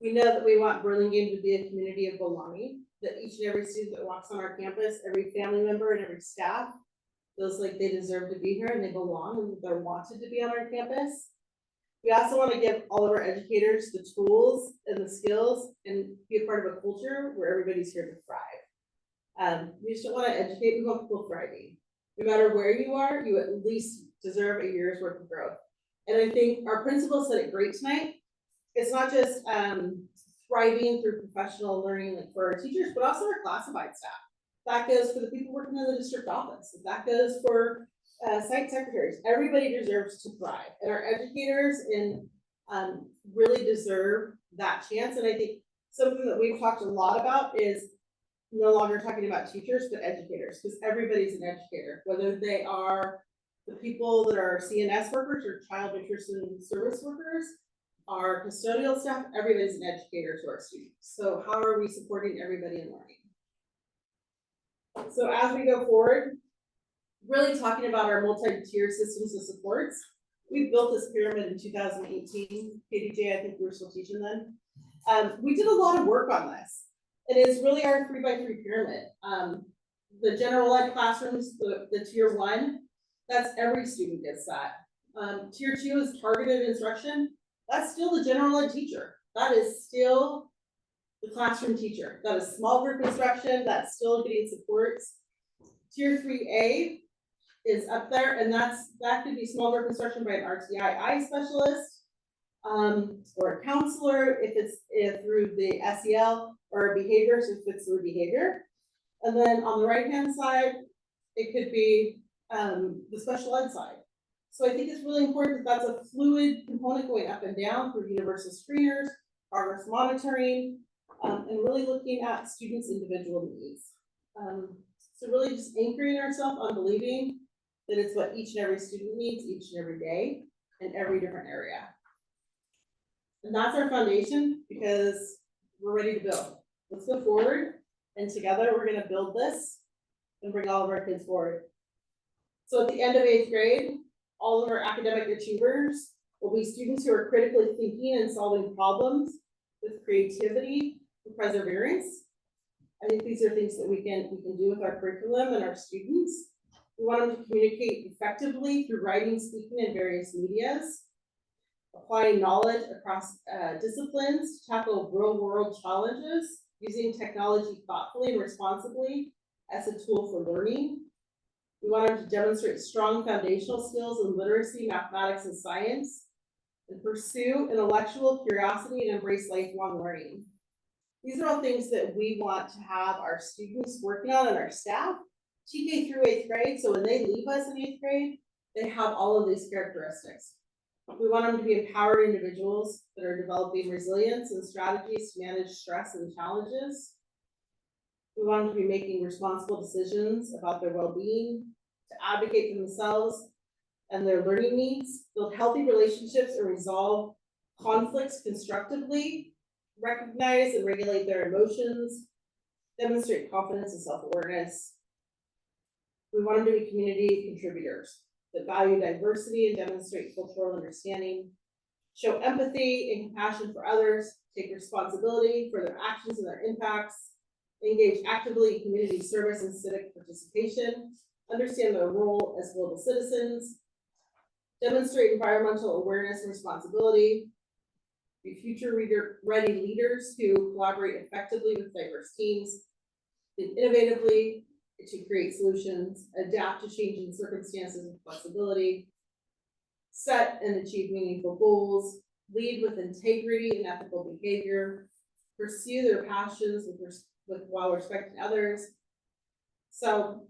S2: We know that we want Burlingame to be a community of belonging, that each and every student that walks on our campus, every family member and every staff feels like they deserve to be here and they belong and they're wanted to be on our campus. We also want to give all of our educators the tools and the skills and be a part of a culture where everybody's here to thrive. We just don't want to educate, we want people thriving. No matter where you are, you at least deserve a year's worth of growth. And I think our principal said it great tonight. It's not just thriving through professional learning like for our teachers, but also our classified staff. That goes for the people working in the district office. That goes for site secretaries. Everybody deserves to thrive. And our educators really deserve that chance. And I think something that we've talked a lot about is no longer talking about teachers, but educators, because everybody's an educator, whether they are the people that are CNS workers or child nutrition service workers, our custodial staff, everybody's an educator to our students. So how are we supporting everybody in learning? So as we go forward, really talking about our multi-tier systems of supports, we built this pyramid in 2018. KDJ, I think we were still teaching then. We did a lot of work on this. It is really our 3x3 pyramid. The general ed classrooms, the tier 1, that's every student gets that. Tier 2 is targeted instruction. That's still the general ed teacher. That is still the classroom teacher. That is small group instruction. That's still getting supports. Tier 3A is up there, and that could be small group instruction by an RTI specialist or a counselor if it's through the SEL, or behaviors if it's through behavior. And then on the right-hand side, it could be the special ed side. So I think it's really important that that's a fluid component going up and down through universal screeners, progress monitoring, and really looking at students' individual needs. So really just anchoring ourselves on believing that it's what each and every student needs each and every day in every different area. And that's our foundation because we're ready to build. Let's go forward, and together we're going to build this and bring all of our kids forward. So at the end of 8th grade, all of our academic achievers will be students who are critically thinking and solving problems with creativity and perseverance. I think these are things that we can do with our curriculum and our students. We want them to communicate effectively through writing, speaking, and various medias, applying knowledge across disciplines to tackle real-world challenges, using technology thoughtfully and responsibly as a tool for learning. We want them to demonstrate strong foundational skills in literacy, mathematics, and science, and pursue intellectual curiosity and embrace lifelong learning. These are all things that we want to have our students working on and our staff, TK through 8th grade, so when they leave us in 8th grade, they have all of these characteristics. We want them to be empowered individuals that are developing resilience and strategies to manage stress and challenges. We want them to be making responsible decisions about their well-being, to advocate for themselves and their learning needs, build healthy relationships and resolve conflicts constructively, recognize and regulate their emotions, demonstrate confidence and self-awareness. We want them to be community contributors that value diversity and demonstrate cultural understanding, show empathy and compassion for others, take responsibility for their actions and their impacts, engage actively in community service and civic participation, understand their role as global citizens, demonstrate environmental awareness and responsibility, be future-ready leaders who collaborate effectively with diverse teams, think innovatively to create solutions, adapt to changing circumstances with flexibility, set and achieve meaningful goals, lead with integrity and ethical behavior, pursue their passions while respecting others. So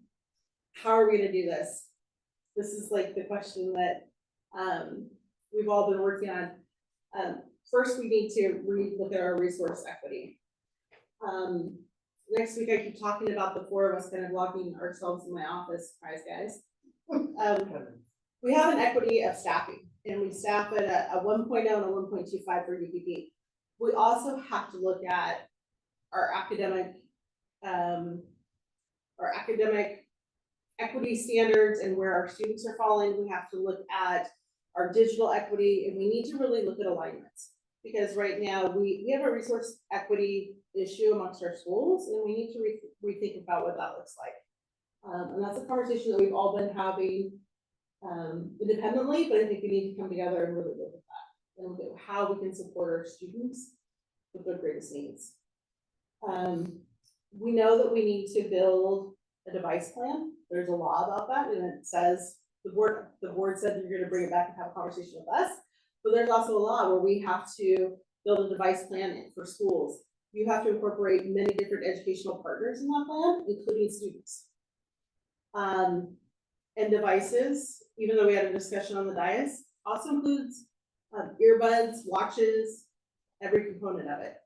S2: how are we going to do this? This is like the question that we've all been working on. First, we need to look at our resource equity. Next week, I keep talking about the four of us kind of locking ourselves in my office. Surprise, guys. We have an equity of staffing, and we staff at a 1.0 and a 1.25 for UPP. We also have to look at our academic equity standards and where our students are falling. We have to look at our digital equity, and we need to really look at alignments, because right now we have a resource equity issue amongst our schools, and we need to rethink about what that looks like. And that's a conversation that we've all been having independently, but I think we need to come together and really look at that and look at how we can support our students with their greatest needs. We know that we need to build a device plan. There's a law about that, and it says the board said you're going to bring it back and have a conversation with us. But there's also a law where we have to build a device plan for schools. You have to incorporate many different educational partners in that plan, including students. And devices, even though we had a discussion on the dais, also includes earbuds, watches, every component of it.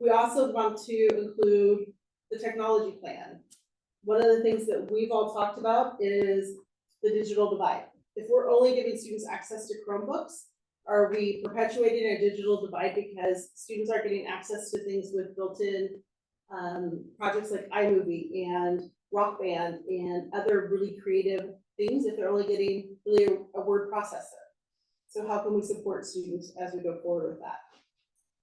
S2: We also want to include the technology plan. One of the things that we've all talked about is the digital divide. If we're only giving students access to Chromebooks, are we perpetuating a digital divide because students are getting access to things with built-in projects like iMovie and Rock Band and other really creative things if they're only getting really a word processor? So how can we support students as we go forward with that?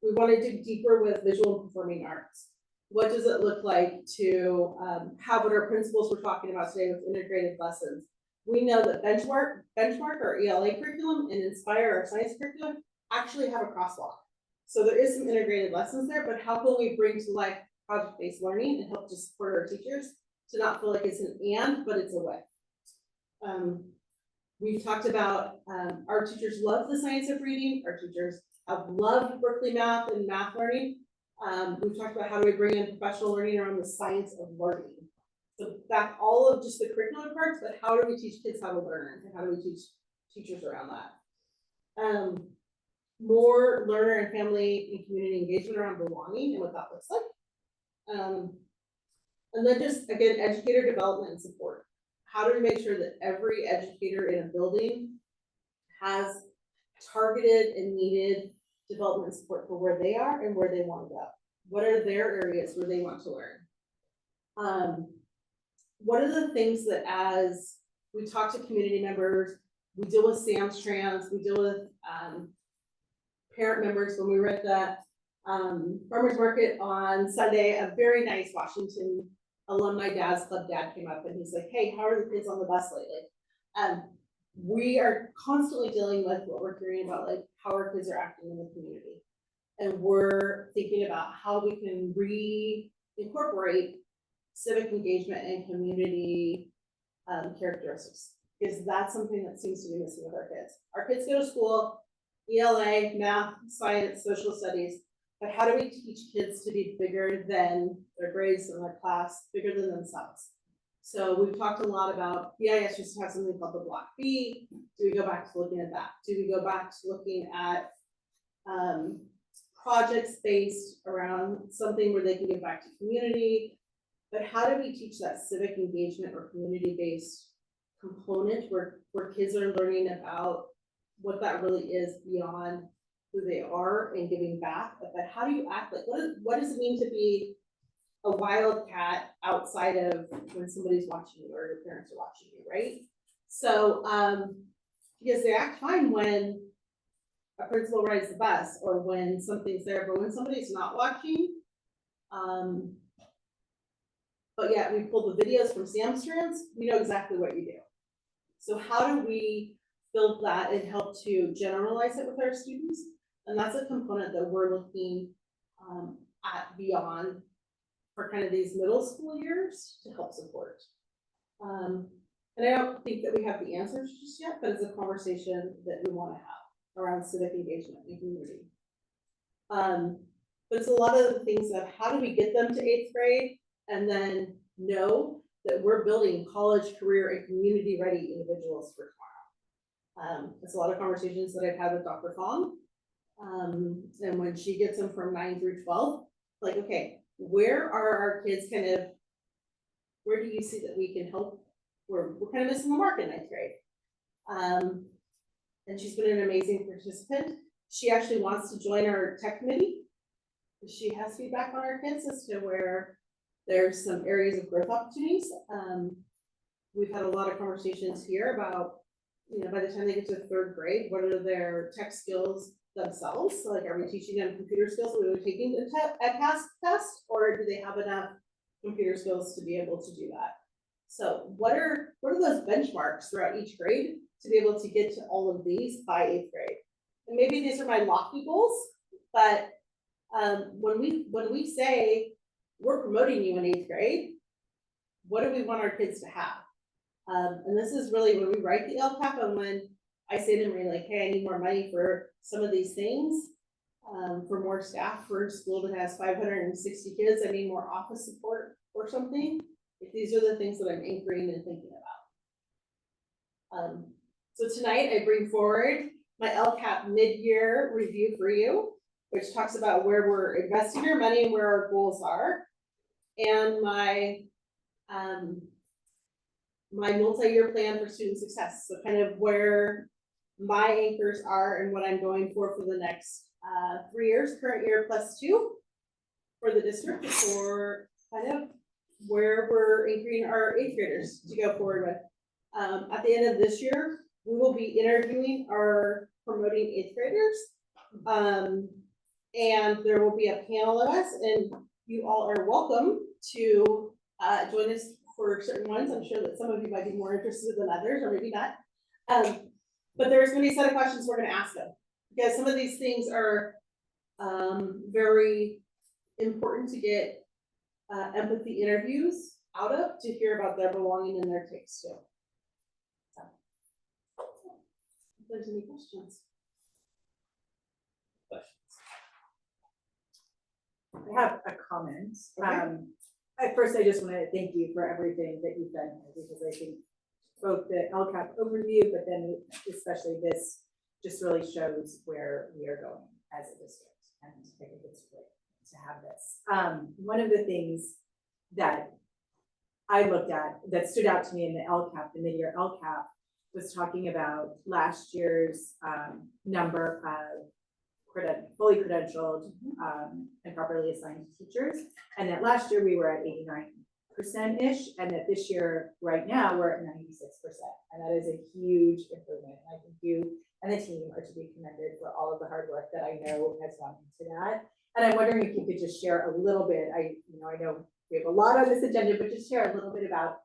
S2: We want to dig deeper with visual and performing arts. What does it look like to have what our principals were talking about today with integrated lessons? We know that Benchmark, our ELA curriculum, and Inspire, our science curriculum, actually have a crosswalk. So there is some integrated lessons there, but how can we bring to life project-based learning and help to support our teachers to not feel like it's an and, but it's a way? We've talked about our teachers love the science of reading. Our teachers have loved Berkeley math and math learning. We've talked about how do we bring in professional learning around the science of learning. So back all of just the curriculum parts, but how do we teach kids how to learn, and how do we teach teachers around that? More learner and family and community engagement around belonging and what that looks like. And then just, again, educator development and support. How do we make sure that every educator in a building has targeted and needed development support for where they are and where they want to go? What are their areas where they want to learn? what are the things that as we talk to community members, we deal with Sam's Trans, we deal with parent members. When we were at the farmers market on Sunday, a very nice Washington alumni dad's club dad came up and he's like, hey, how are the kids on the bus lately? We are constantly dealing with what we're hearing about, like how our kids are acting in the community. And we're thinking about how we can reincorporate civic engagement and community characteristics, because that's something that seems to be missing with our kids. Our kids go to school, ELA, math, science, social studies, but how do we teach kids to be bigger than their grades and their class, bigger than themselves? So we've talked a lot about BIS used to have something called the Block B. Do we go back to looking at that? Do we go back to looking at projects based around something where they can give back to community? But how do we teach that civic engagement or community-based component where kids are learning about what that really is beyond who they are and giving back? But how do you act like, what does it mean to be a wildcat outside of when somebody's watching you or your parents are watching you, right? So, because they act fine when a principal rides the bus or when something's there, but when somebody's not watching, but yet we pull the videos from Sam's Trans, we know exactly what you do. So how do we build that and help to generalize it with our students? And that's a component that we're looking at beyond for kind of these middle school years to help support. And I don't think that we have the answers just yet, but it's a conversation that we want to have around civic engagement and community. But it's a lot of the things of how do we get them to 8th grade and then know that we're building college, career, and community ready individuals for tomorrow. It's a lot of conversations that I've had with Dr. Fong. And when she gets them from 9 through 12, like, okay, where are our kids kind of, where do you see that we can help? We're kind of missing the mark in 9th grade. And she's been an amazing participant. She actually wants to join our tech committee. She has feedback on our kids as to where there's some areas of growth opportunities. We've had a lot of conversations here about, you know, by the time they get to 3rd grade, what are their tech skills themselves? So like, are we teaching them computer skills? Are we taking a task test, or do they have enough computer skills to be able to do that? So what are those benchmarks throughout each grade to be able to get to all of these by 8th grade? And maybe these are my lofty goals, but when we say we're promoting you in 8th grade, what do we want our kids to have? And this is really when we write the LCAP, and when I say to Marie, like, hey, I need more money for some of these things, for more staff for a school that has 560 kids, I need more office support or something. If these are the things that I'm anchoring and thinking about. So tonight I bring forward my LCAP mid-year review for you, which talks about where we're investing our money and where our goals are, and my my multi-year plan for student success. So kind of where my anchors are and what I'm going for the next 3 years, current year +2 for the district, for kind of where we're anchoring our 8th graders to go forward with. At the end of this year, we will be interviewing our promoting 8th graders. And there will be a panel of us, and you all are welcome to join us for certain ones. I'm sure that some of you might be more interested than others, or maybe not. But there's going to be a set of questions we're going to ask them, because some of these things are very important to get empathy interviews out of, to hear about their belonging and their takes too. So, if there's any questions.
S14: I have a comment.
S2: Okay.
S14: At first, I just want to thank you for everything that you've done here, because I think both the LCAP overview, but then especially this just really shows where we are going as a district. And I think it's great to have this. One of the things that I looked at that stood out to me in the LCAP, the mid-year LCAP, was talking about last year's number of fully credentialed and properly assigned teachers, and that last year we were at 89 percent-ish, and that this year, right now, we're at 96%. And that is a huge improvement. And I think you and the team are to be commended for all of the hard work that I know has gone into that. And I'm wondering if you could just share a little bit, I know we have a lot on this agenda, but just share a little bit about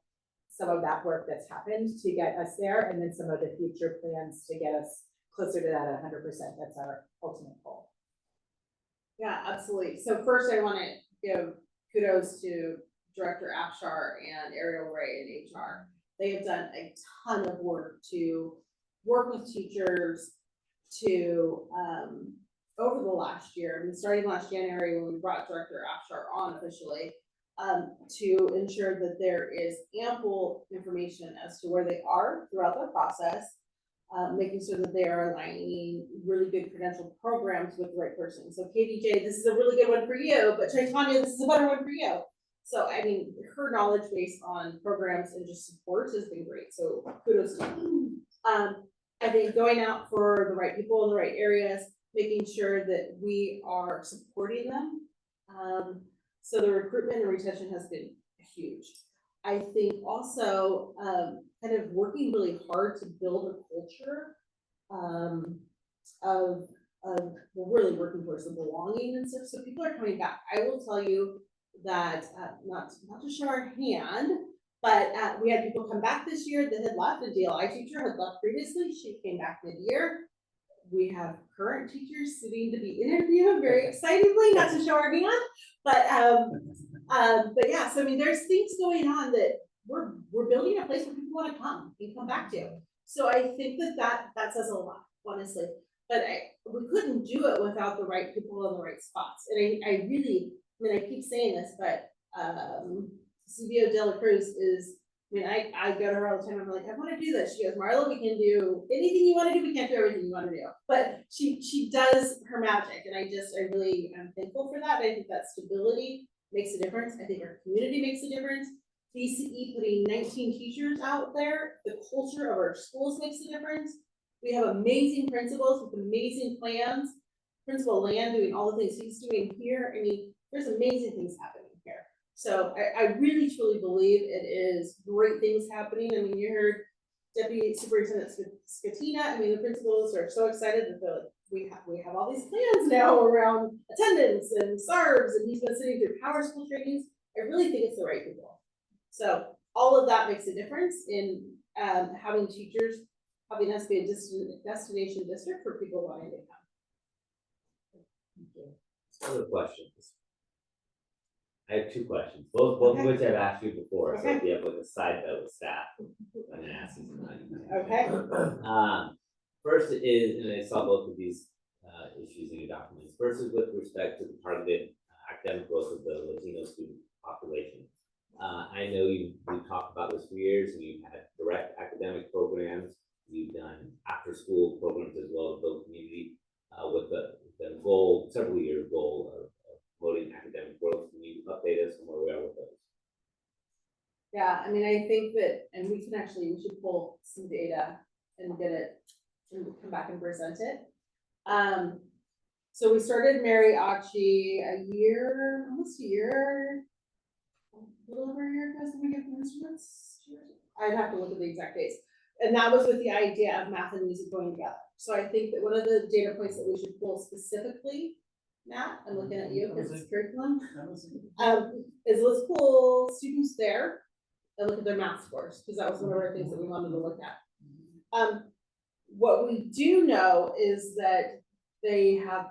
S14: some of that work that's happened to get us there, and then some of the future plans to get us closer to that 100%. That's our ultimate goal.
S2: Yeah, absolutely. So first I want to give kudos to Director Afshar and Ariel Ray in HR. They have done a ton of work to work with teachers to, over the last year, I mean, starting last January when we brought Director Afshar on officially, to ensure that there is ample information as to where they are throughout their process, making sure that they are aligning really good credential programs with the right person. So KDJ, this is a really good one for you, but Tanya, this is a better one for you. So, I mean, her knowledge base on programs and just support has been great. So kudos to you. I think going out for the right people in the right areas, making sure that we are supporting them. So the recruitment and retention has been huge. I think also kind of working really hard to build a culture of we're really working towards the belonging and stuff. So people are coming back. I will tell you that not to show our hand, but we had people come back this year that had left. A DLI teacher had left previously. She came back mid-year. We have current teachers sitting to be interviewed very excitedly, not to show our hand, but yeah, so I mean, there's things going on that we're building a place where people want to come and come back to. So I think that says a lot, honestly, but we couldn't do it without the right people in the right spots. And I really, I mean, I keep saying this, but CBO de la Cruz is, I mean, I go to her all the time. I'm like, I want to do this. She goes, Marla, we can do anything you want to do. We can't do everything you want to do. But she does her magic. And I really am thankful for that. I think that stability makes a difference. I think our community makes a difference. BCE putting 19 teachers out there, the culture of our schools makes a difference. We have amazing principals with amazing plans. Principal Land doing all the things he's doing here. I mean, there's amazing things happening here. So I really truly believe it is great things happening. I mean, you heard Deputy Superintendent Scatina. I mean, the principals are so excited that we have all these plans now around attendance and SARBs, and he's been sitting through power school trainings. I really think it's the right people. So all of that makes a difference in having teachers, having us be a destination district for people wanting to come.
S3: Thank you. Other questions? I have two questions, both of which I've asked you before. So if you have like a side note with staff, I'm gonna ask you tonight.
S2: Okay.
S3: First is, and I saw both of these issues in your documents. First is with respect to the targeted academic growth of the Latino student population. I know you've talked about this for years, and you've had direct academic programs. You've done after-school programs as well to build community with the goal, several year goal of promoting academic growth. Can you update us on where we are with those?
S2: Yeah, I mean, I think that, and we should pull some data and get it and come back and present it. So we started Mariachi almost a year, a little over a year ago, when we get the instruments. I'd have to look at the exact dates. And that was with the idea of math and music going together. So I think that one of the data points that we should pull specifically, Matt, I'm looking at you because it's curriculum, is let's pull students there and look at their math scores, because that was one of our things that we wanted to look at. What we do know is that they have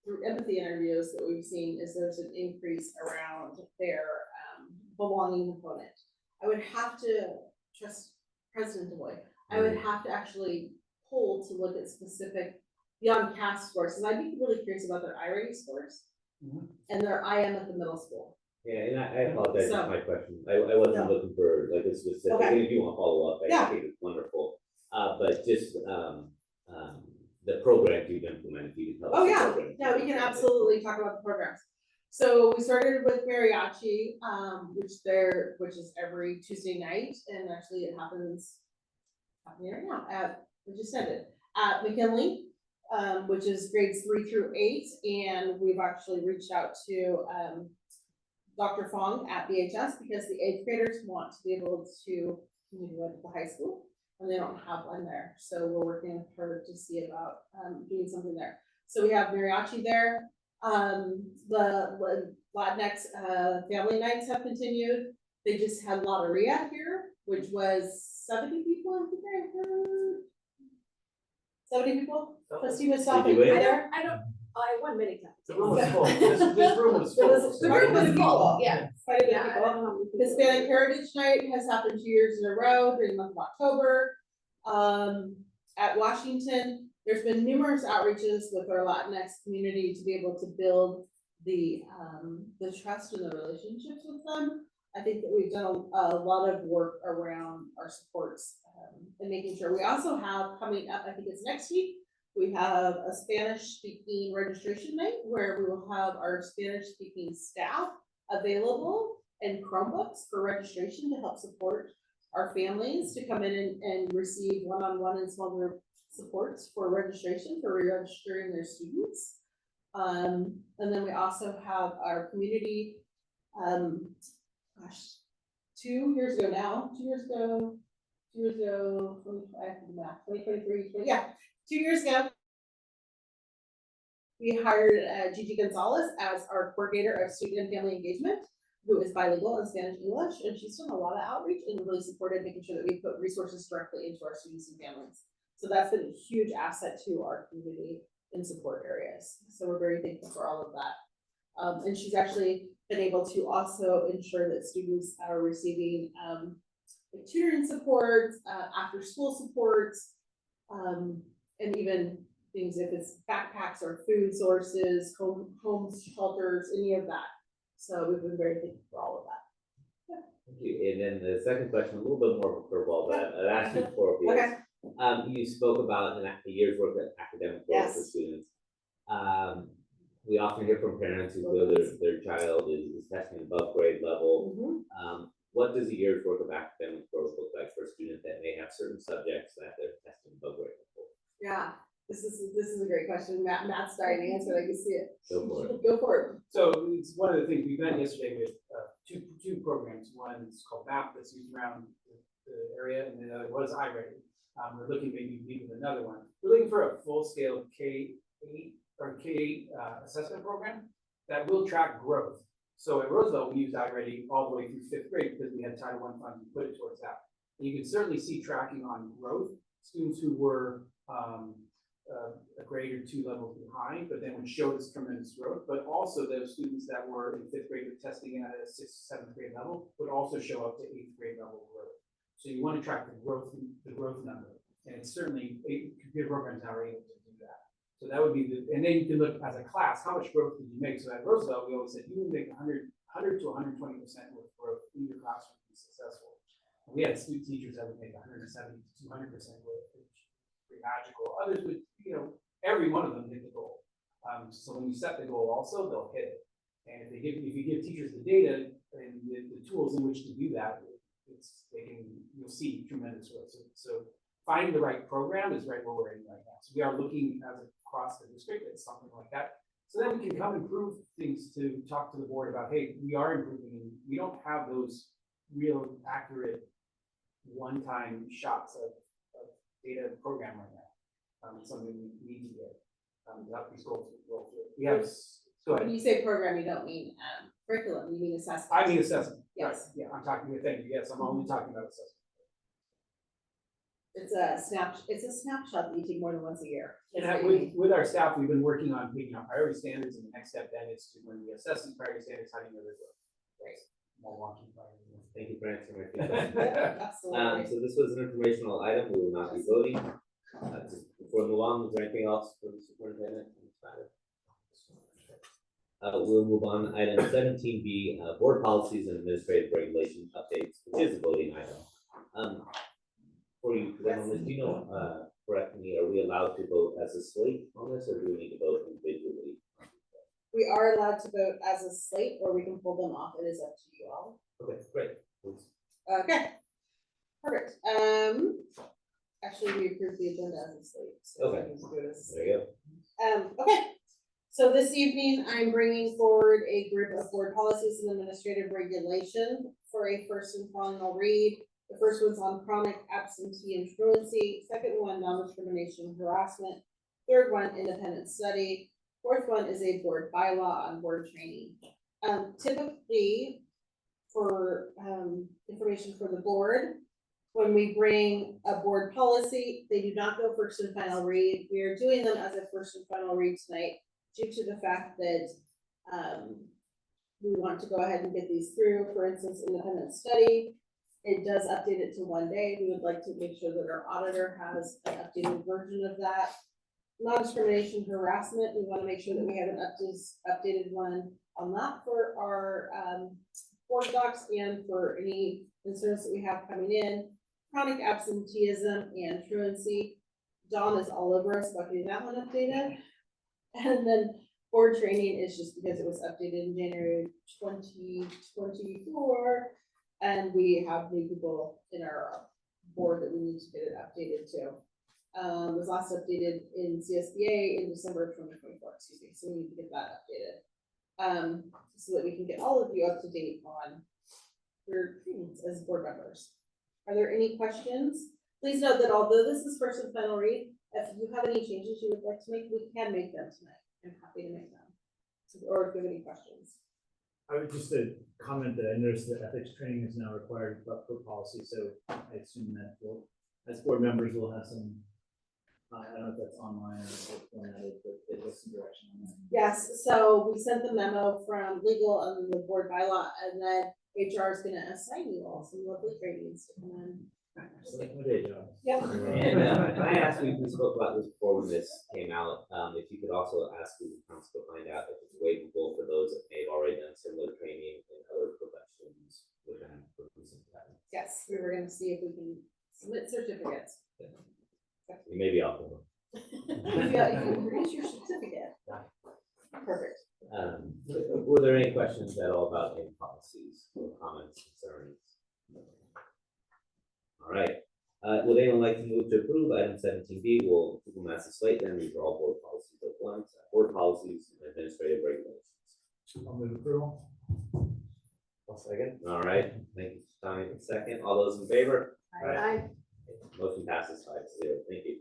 S2: through empathy interviews that we've seen is there's an increase around their belonging component. I would have to trust President DeBoy. I would have to actually pull to look at specific beyond CAS scores, because I'd be really curious about their I-rating scores and their IM at the middle school.
S3: Yeah, and I apologize for my question. I wasn't looking for like a specific, and if you want to follow up, I think it's wonderful. But just the programs you've implemented, you can tell us.
S2: Yeah, we can absolutely talk about the programs. So we started with Mariachi, which is every Tuesday night, and actually it happens happening right now we just said it at McKinley, which is grades 3 through 8, and we've actually reached out to Dr. Fong at BHS because the 8th graders want to be able to continue to the high school and they don't have one there. So we're working with her to see about doing something there. So we have mariachi there. The Latinx family nights have continued. They just had Lotteria here, which was 70 people, I think I heard. 70 people? Trustee Mustafa, you were there?
S11: I won many times.
S16: The room was full. This room was full.
S2: The room was full,
S11: Yeah.
S2: quite a bit of
S11: Yeah, I
S2: people.
S11: don't know how many people
S2: Hispanic
S11: were.
S2: Heritage Night has happened 2 years in a row during the month of October. At Washington, there's been numerous outreaches with our Latinx community to be able to build the trust and the relationships with them. I think that we've done a lot of work around our supports and making sure. We also have coming up, I think it's next week, we have a Spanish-speaking registration night where we will have our Spanish-speaking staff available and Chromebooks for registration to help support our families to come in and receive one-on-one and small group supports for registration, for re-registering their students. And then we also have our community, 2 years ago now, 2 years ago, 2023, yeah. 2 years ago, we hired Gigi Gonzalez as our coordinator of student and family engagement, who is bilingual in Spanish and English, and she's done a lot of outreach and really supported making sure that we put resources directly into our students and families. So that's been a huge asset to our community in support areas. So we're very thankful for all of that. And she's actually been able to also ensure that students are receiving tutoring supports, after school supports, and even things if it's backpacks or food sources, homes, shelters, any of that. So we've been very thankful for all of that.
S3: Thank you. And then the second question, a little bit more of a curveball, but I'd asked you before.
S2: Okay.
S3: You spoke about a year's worth of academic growth for students. We often hear from parents who feel their child is testing above grade level. What does a year's worth of academic growth look like for a student that may have certain subjects that they're testing above grade level?
S2: Yeah, this is a great question. Matt's starting to answer. I can see it.
S3: Go for it.
S2: Go for it.
S8: So it's one of the things we met yesterday with two programs. One is called MAP that's used around the area, and the other was iReady. We're looking maybe meet with another one. We're looking for a full-scale K-8 or K-8 assessment program that will track growth. So at Roosevelt, we used iReady all the way through 5th grade because we had Title I funds and put it towards that. And you can certainly see tracking on growth. Students who were a grade or 2 levels behind, but then would show this tremendous growth, but also those students that were in 5th grade with testing at a 6th, 7th grade level would also show up to 8th grade level growth. So you want to track the growth number, and it's certainly computer programs now are able to do that. So that would be and then you can look as a class, how much growth did you make? So at Roosevelt, we always said you would make 100 to 120% with growth in your classroom to be successful. And we had student teachers that would make 170 to 200% growth, which is pretty magical. Others would, every one of them hit the goal. So when you set the goal also, they'll hit it. And if you give teachers the data and the tools in which to do that, you'll see tremendous growth. So finding the right program is right where we're in right now. So we are looking across the district at something like that. So then we can come improve things to talk to the board about, hey, we are improving and we don't have those real accurate one-time shots of data program right now. It's something we need to get. These goals roll through. We have, go ahead.
S2: When you say program, you don't mean curriculum, you mean assessment.
S8: I mean assessment.
S2: Yes.
S8: Right. Yeah, I'm talking about, thank you. Yes, I'm only talking about assessment.
S2: It's a snapshot that you take more than once a year.
S8: And with our staff, we've been working on picking out priority standards, and the next step then is to, when we assess these priority standards, how do you know they're good?
S2: Great.
S8: More wonky priority.
S3: Thank you for answering my feedback.
S2: Absolutely.
S3: So this was an informational item. We will not be voting. Just before we move on, is there anything else for the superintendent? We'll move on. Item 17B, board policies and administrative regulation updates, which is a voting item. For you, do you know, correctly, are we allowed to vote as a slate on this, or do we need to vote individually?
S2: We are allowed to vote as a slate, or we can pull them off. It is up to you all.
S3: Okay, great. Thanks.
S2: Okay, perfect. Actually, we approved the agenda as a slate. So
S3: Okay.
S2: we can do this.
S3: There you go.
S2: Okay, so this evening, I'm bringing forward a group of board policies and administrative regulation for a first and final read. The first one's on chronic absentee and truancy, second one, non-discrimination harassment, third one, independent study, fourth one is a board bylaw on board training. Typically, for information for the board, when we bring a board policy, they do not go first and final read. We are doing them as a first and final read tonight due to the fact that we want to go ahead and get these through. For instance, independent study, it does update it to 1 day. We would like to make sure that our auditor has an updated version of that. Non-discrimination harassment, we want to make sure that we have an updated one on that for our board docs and for any concerns that we have coming in. Chronic absenteeism and truancy, Dawn is all over us about getting that one updated. And then board training is just because it was updated in January 2024, and we have new people in our board that we need to get it updated to. It was last updated in CSEA in December of 2024, excuse me, so we need to get that updated. So that we can get all of you up to date on your trainings as board members. Are there any questions? Please note that although this is first and final read, if you have any changes you would like to make, we can make them tonight. I'm happy to make them. Or if you have any questions.
S15: I would just comment that I noticed that ethics training is now required for policy, so I assume that we'll, as board members, will have some, I don't know if that's online or what that is, but it was some direction on that.
S2: Yes, so we sent the memo from legal and the board bylaw, and then HR is gonna assign you all some lovely trainings to come in.
S3: What day job?
S2: Yep.
S3: And I asked, we spoke about this before when this came out, if you could also ask the council to find out if it's waivable for those that may have already done similar training in other professions within some time.
S2: Yes, we were gonna see if we can submit certificates.
S3: Maybe I'll do it.
S2: Yeah, you can produce your certificate. Perfect.
S3: Were there any questions at all about any policies or comments, concerns? All right. Would anyone like to move to approve item 17B? We'll master slate then read all board policies at once. Board policies and administrative regulations.
S15: I'll move approval.
S3: I'll second. All right. Thank you, Tommy. Second. All those in favor?
S2: Aye.
S3: Motion passes 5-0. Thank you.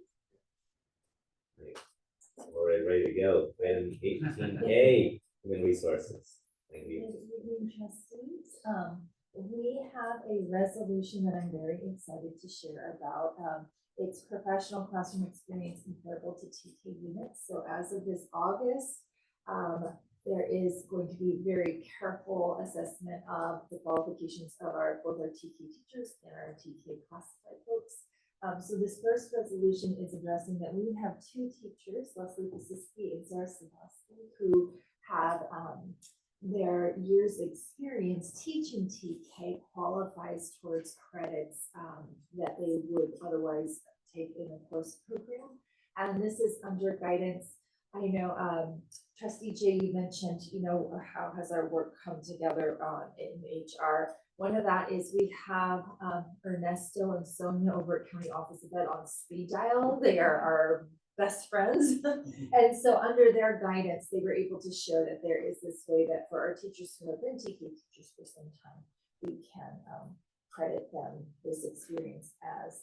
S3: We're ready to go. Item 18A, human resources. Thank you.
S1: Good evening, trustees. We have a resolution that I'm very excited to share about. It's professional classroom experience comparable to TK units. So as of this August, there is going to be very careful assessment of the qualifications of both our TK teachers and our TK classified folks. So this first resolution is addressing that we have two teachers, Leslie Basiski and Sarah Sabowski, who have their years experience teaching TK qualifies towards credits that they would otherwise take in a course program. And this is under guidance. I know Trustee Jay, you mentioned, how has our work come together in HR. One of that is we have Ernesto and Sonia over at County Office of Ed on speed dial. They are our best friends. And so under their guidance, they were able to show that there is this way that for our teachers who have been TK teachers for some time, we can credit them this experience as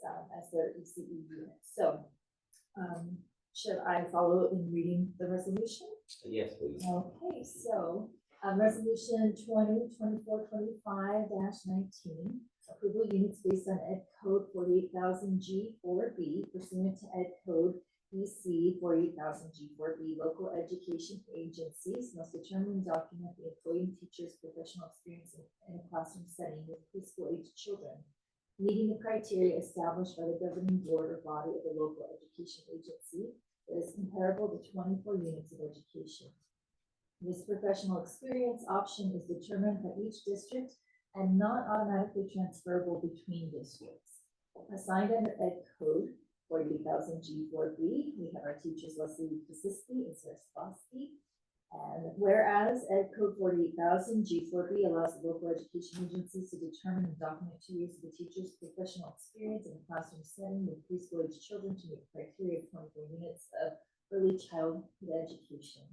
S1: their ECE unit. So should I follow in reading the resolution?
S3: Yes, please.
S1: Okay, so resolution 2024-25-19, approval units based on Ed Code 48,000G4B pursuant to Ed Code BC 48,000G4B. Local education agencies must determine and document the employee and teacher's professional experience in a classroom setting with preschool age children, meeting the criteria established by the governing board or body of the local education agency that is comparable to 24 units of education. This professional experience option is determined by each district and not automatically transferable between districts. Assigned under Ed Code 48,000G4B, we have our teachers Leslie Basiski and Sarah Sabowski. And whereas Ed Code 48,000G4B allows the local education agencies to determine and document 2 years of the teacher's professional experience in a classroom setting with preschool age children to meet criteria of 24 units of early childhood education.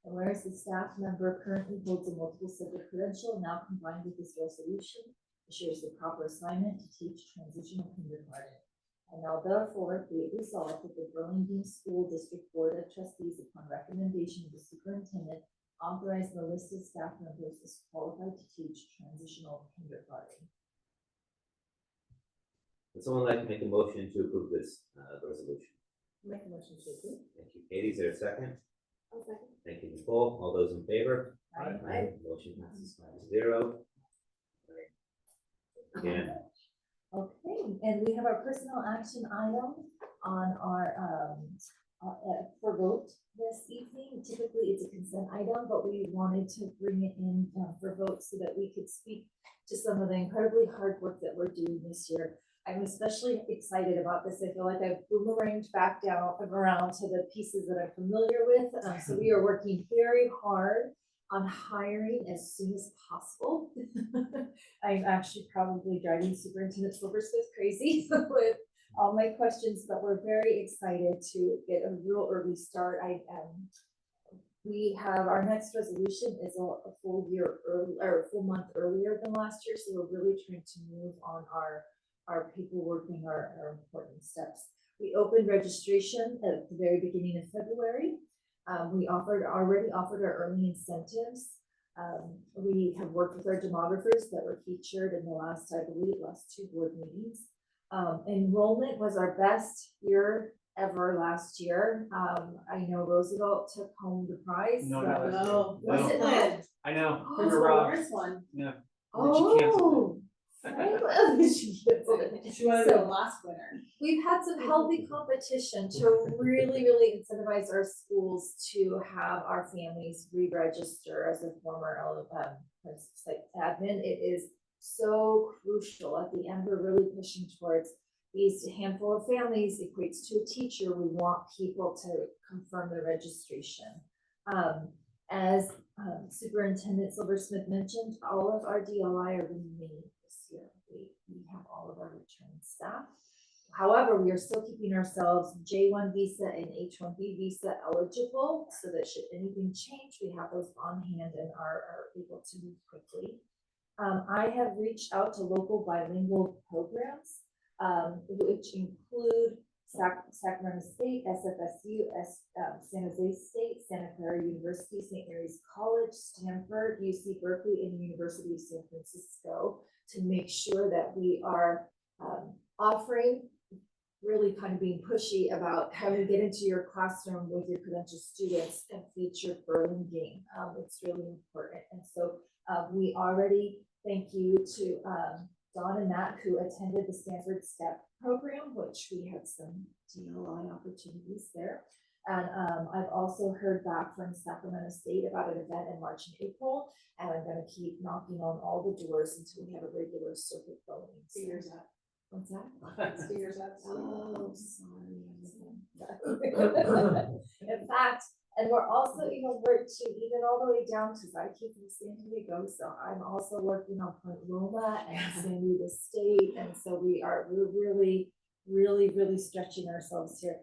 S1: And whereas the staff member currently holds a multiple subject credential, now combined with this resolution, assures the proper assignment to teach transitional kindergarten. And now therefore be it resolved that the Burlingame School District Board of Trustees, upon recommendation of the superintendent, authorize the listed staff members as qualified to teach transitional kindergarten.
S3: Would someone like to make a motion to approve this resolution?
S9: Make a motion to approve.
S3: Thank you, Katie. Is there a second?
S9: I'll second.
S3: Thank you, Nicole. All those in favor?
S1: Aye.
S3: Motion passes 5-0. Again,
S1: Okay, and we have our personal action item on our, for vote this evening. Typically, it's a consent item, but we wanted to bring it in for vote so that we could speak to some of the incredibly hard work that we're doing this year. I'm especially excited about this. I feel like I've boomeranged back down around to the pieces that I'm familiar with. So we are working very hard on hiring as soon as possible. I'm actually probably driving Superintendent Silversmith crazy with all my questions, but we're very excited to get a real early start. We have our next resolution is a full year early, or a full month earlier than last year, so we're really trying to move on our paperwork and our important steps. We opened registration at the very beginning of February. We already offered our early incentives. We have worked with our demographers that were featured in the last 2 board meetings. Enrollment was our best year ever last year. I know Roosevelt took home the prize.
S8: No,
S2: Was it Lynn?
S8: I know.
S2: Oh,
S8: We
S2: it's
S8: were
S2: the
S8: robbed.
S2: worst one.
S8: Yeah.
S1: Oh.
S2: She wanted to be the last winner.
S1: We've had some healthy competition to really incentivize our schools to have our families re-register. As a former site admin, it is so crucial. At the end, we're really pushing towards these handful of families equates to a teacher. We want people to confirm their registration. As Superintendent Silversmith mentioned, all of our DLI are remaining this year. We have all of our returning staff. However, we are still keeping ourselves J1 visa and H1B visa eligible, so that should anything change, we have those on hand and are able to move quickly. I have reached out to local bilingual programs, which include Sacramento State, SFSU, San Jose State, Santa Clara University, St. Mary's College, Stanford, UC Berkeley, and University of San Francisco, to make sure that we are offering, really kind of being pushy about how you get into your classroom with your credentialed students and feature Burlingame. It's really important. And so we already thank you to Dawn and Matt, who attended the Stanford STEP program, which we had some DLI opportunities there. And I've also heard back from Sacramento State about an event in March and April, and I'm going to keep knocking on all the doors until we have a regular circuit going.
S2: 2 years out.
S1: What's that?
S2: 2 years out.
S1: Oh, sorry. In fact, and we're also, we're to even all the way down to, I keep from San Diego, so I'm also working on Point Loma and San Diego State, and so we're really stretching ourselves here.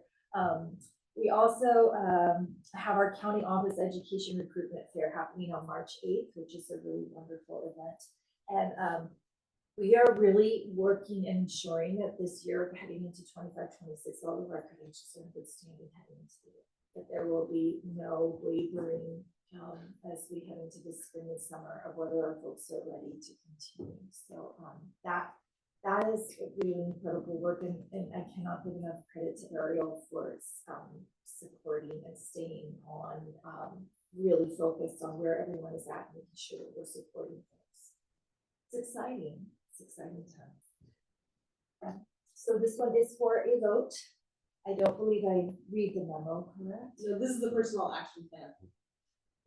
S1: We also have our county office education recruitment fair happening on March 8th, which is a really wonderful event. And we are really working and ensuring that this year, heading into 25-26, all of our credentials are in good standing heading into the year, that there will be no wavering as we head into the spring and summer of whether our folks are ready to continue. So that is really incredible work, and I cannot give enough credit to Ariel for supporting and staying on, really focused on where everyone is at, making sure that we're supporting folks. It's exciting. It's exciting time. So this one is for a vote. I don't believe I read the memo, correct?
S2: So this is the personal action plan.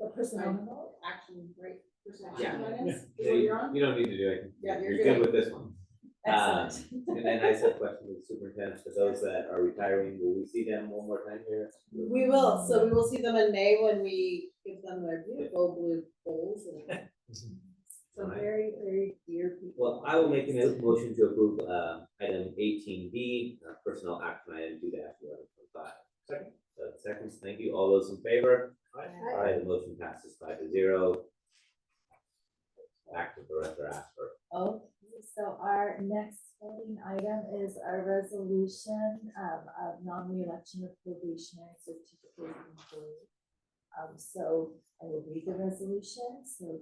S1: The personal memo?
S2: Action, right? Personal
S3: Yeah.
S2: action plan is
S3: Yeah,
S2: what you're on?
S3: you don't need to do it.
S2: Yeah,
S3: You're
S2: you're
S3: good
S2: good.
S3: with this one.
S1: Excellent.
S3: And then I said question to the superintendent, for those that are retiring, will we see them one more time here?
S2: We will. So we will see them in May when we give them their beautiful blue bowls.
S1: So very dear people.
S3: Well, I will make a motion to approve item 18B, personal action item 2-11.5.
S15: Second.
S3: Seconds, thank you. All those in favor? Aye, the motion passes 5-0. Back to Director Asper.
S1: Okay, so our next voting item is our resolution of non-reelection of probationary certificate employee. So I will read the resolution. So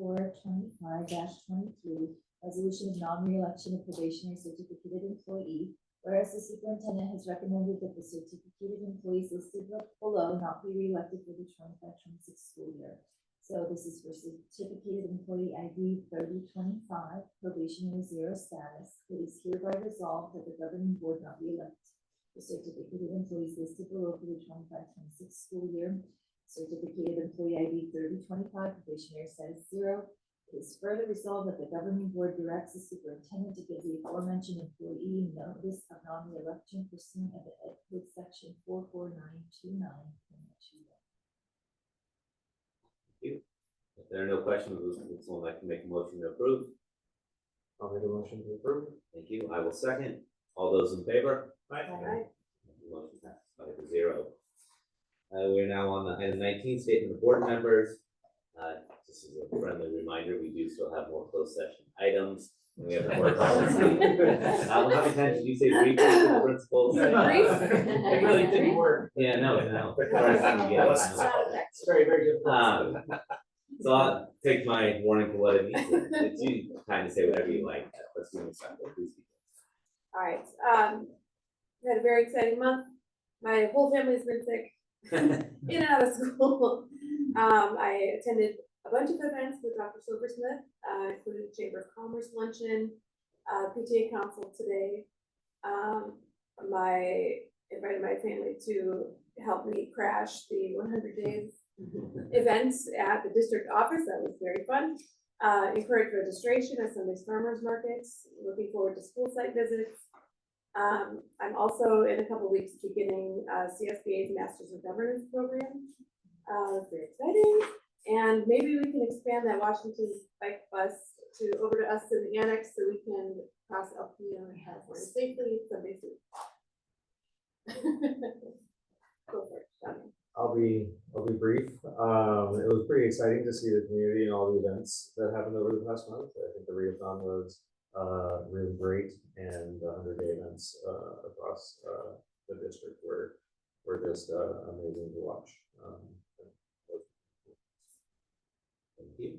S1: 2425-23, resolution of non-reelection of probationary certificated employee. Whereas the superintendent has recommended that the certificated employees listed below not be reelected for the 25-26 school year. So this is for certificated employee ID 3025, probationary 0 status. It is hereby resolved that the governing board not reelect the certificated employees listed below for the 25-26 school year. Certificated employee ID 3025, probationary status 0. It is further resolved that the governing board directs the superintendent to give the aforementioned employee notice of non-reelection pursuant of the Ed Code section 44929.
S3: If there are no questions, would someone like to make a motion to approve?
S18: I'll make a motion to approve.
S3: Thank you. I will second. All those in favor?
S2: Aye.
S3: Motion passes 5-0. We're now on the item 19, statement of board members. This is a friendly reminder, we do still have more closed session items. And we have the board policy. How many times did you say briefly to the principals?
S8: It really didn't work.
S3: Yeah, no.
S8: It's very, very good.
S3: So I'll take my warning for what it means. It's you kind of say whatever you like. Let's do this. Please.
S11: All right, we had a very exciting month. My whole family's been sick, in and out of school. I attended a bunch of events with Dr. Silversmith, including Chamber of Commerce luncheon, PTA council today. I invited my family to help me crash the 100 days events at the district office. That was very fun. Encouraged registration at Sunday's farmers markets. Looking forward to school site visits. I'm also in a couple weeks beginning CSPA's Masters of Governance program. Very exciting. And maybe we can expand that Washington bike bus over to us in the annex so we can cross LPO and California safely someday soon. Go for it, Johnny.
S18: I'll be brief. It was pretty exciting to see the community and all the events that happened over the past month. I think the readathon was really great, and the 100-day events across the district were just amazing to watch.
S3: Thank you.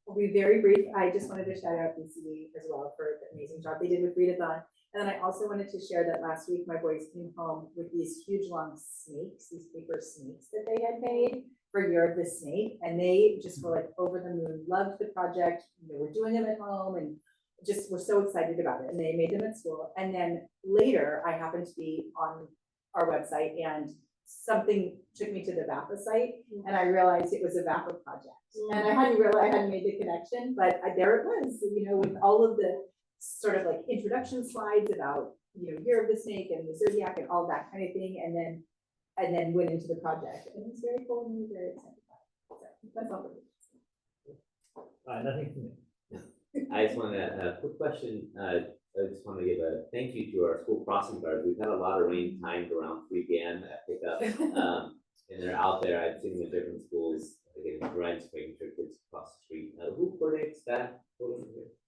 S14: I'll be very brief. I just wanted to shout out BCD as well for the amazing job they did with readathon. And then I also wanted to share that last week my boys came home with these huge long snakes, these paper snakes that they had made for Year of the Snake. And they just were like over the moon, loved the project. They were doing them at home and just were so excited about it. And they made them at school. And then later I happened to be on our website and something took me to the VAPA site and I realized it was a VAPA project. And I hadn't realized, I hadn't made the connection, but there it was, with all of the sort of like introduction slides about, Year of the Snake and the Zodiac and all that kind of thing. And then went into the project. And it was very cool and we were very excited about it. So that's all for me.
S15: Nothing from me.
S3: I just want a quick question. I just want to give a thank you to our school crossing guards. We've had a lot of rain timed around 3 p.m. at pickup, and they're out there. I've seen them in different schools getting rents, making sure kids across the street. Who coordinates that?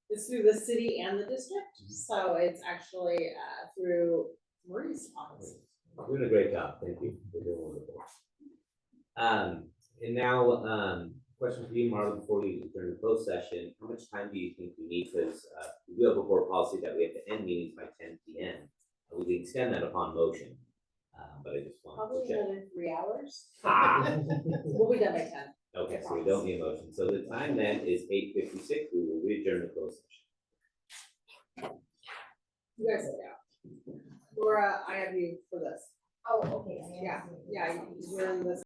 S2: It's through the city and the district, so it's actually through Marie's office.
S3: Doing a great job. Thank you. You're doing wonderful. And now, question for you, Marla, before we adjourn the closed session. How much time do you think we need? Because we do have a board policy that we have to end meetings by 10 p.m. We can extend that upon motion, but I just want
S2: Probably
S3: to check.
S2: another 3 hours.
S3: Ah.
S2: We'll be done by 10.
S3: Okay, so we don't need a motion. So the time then is 8:56. We will adjourn the closed session.
S2: You guys sit down. Laura, I have you for this.
S12: Oh, okay.
S2: Yeah, you're in this.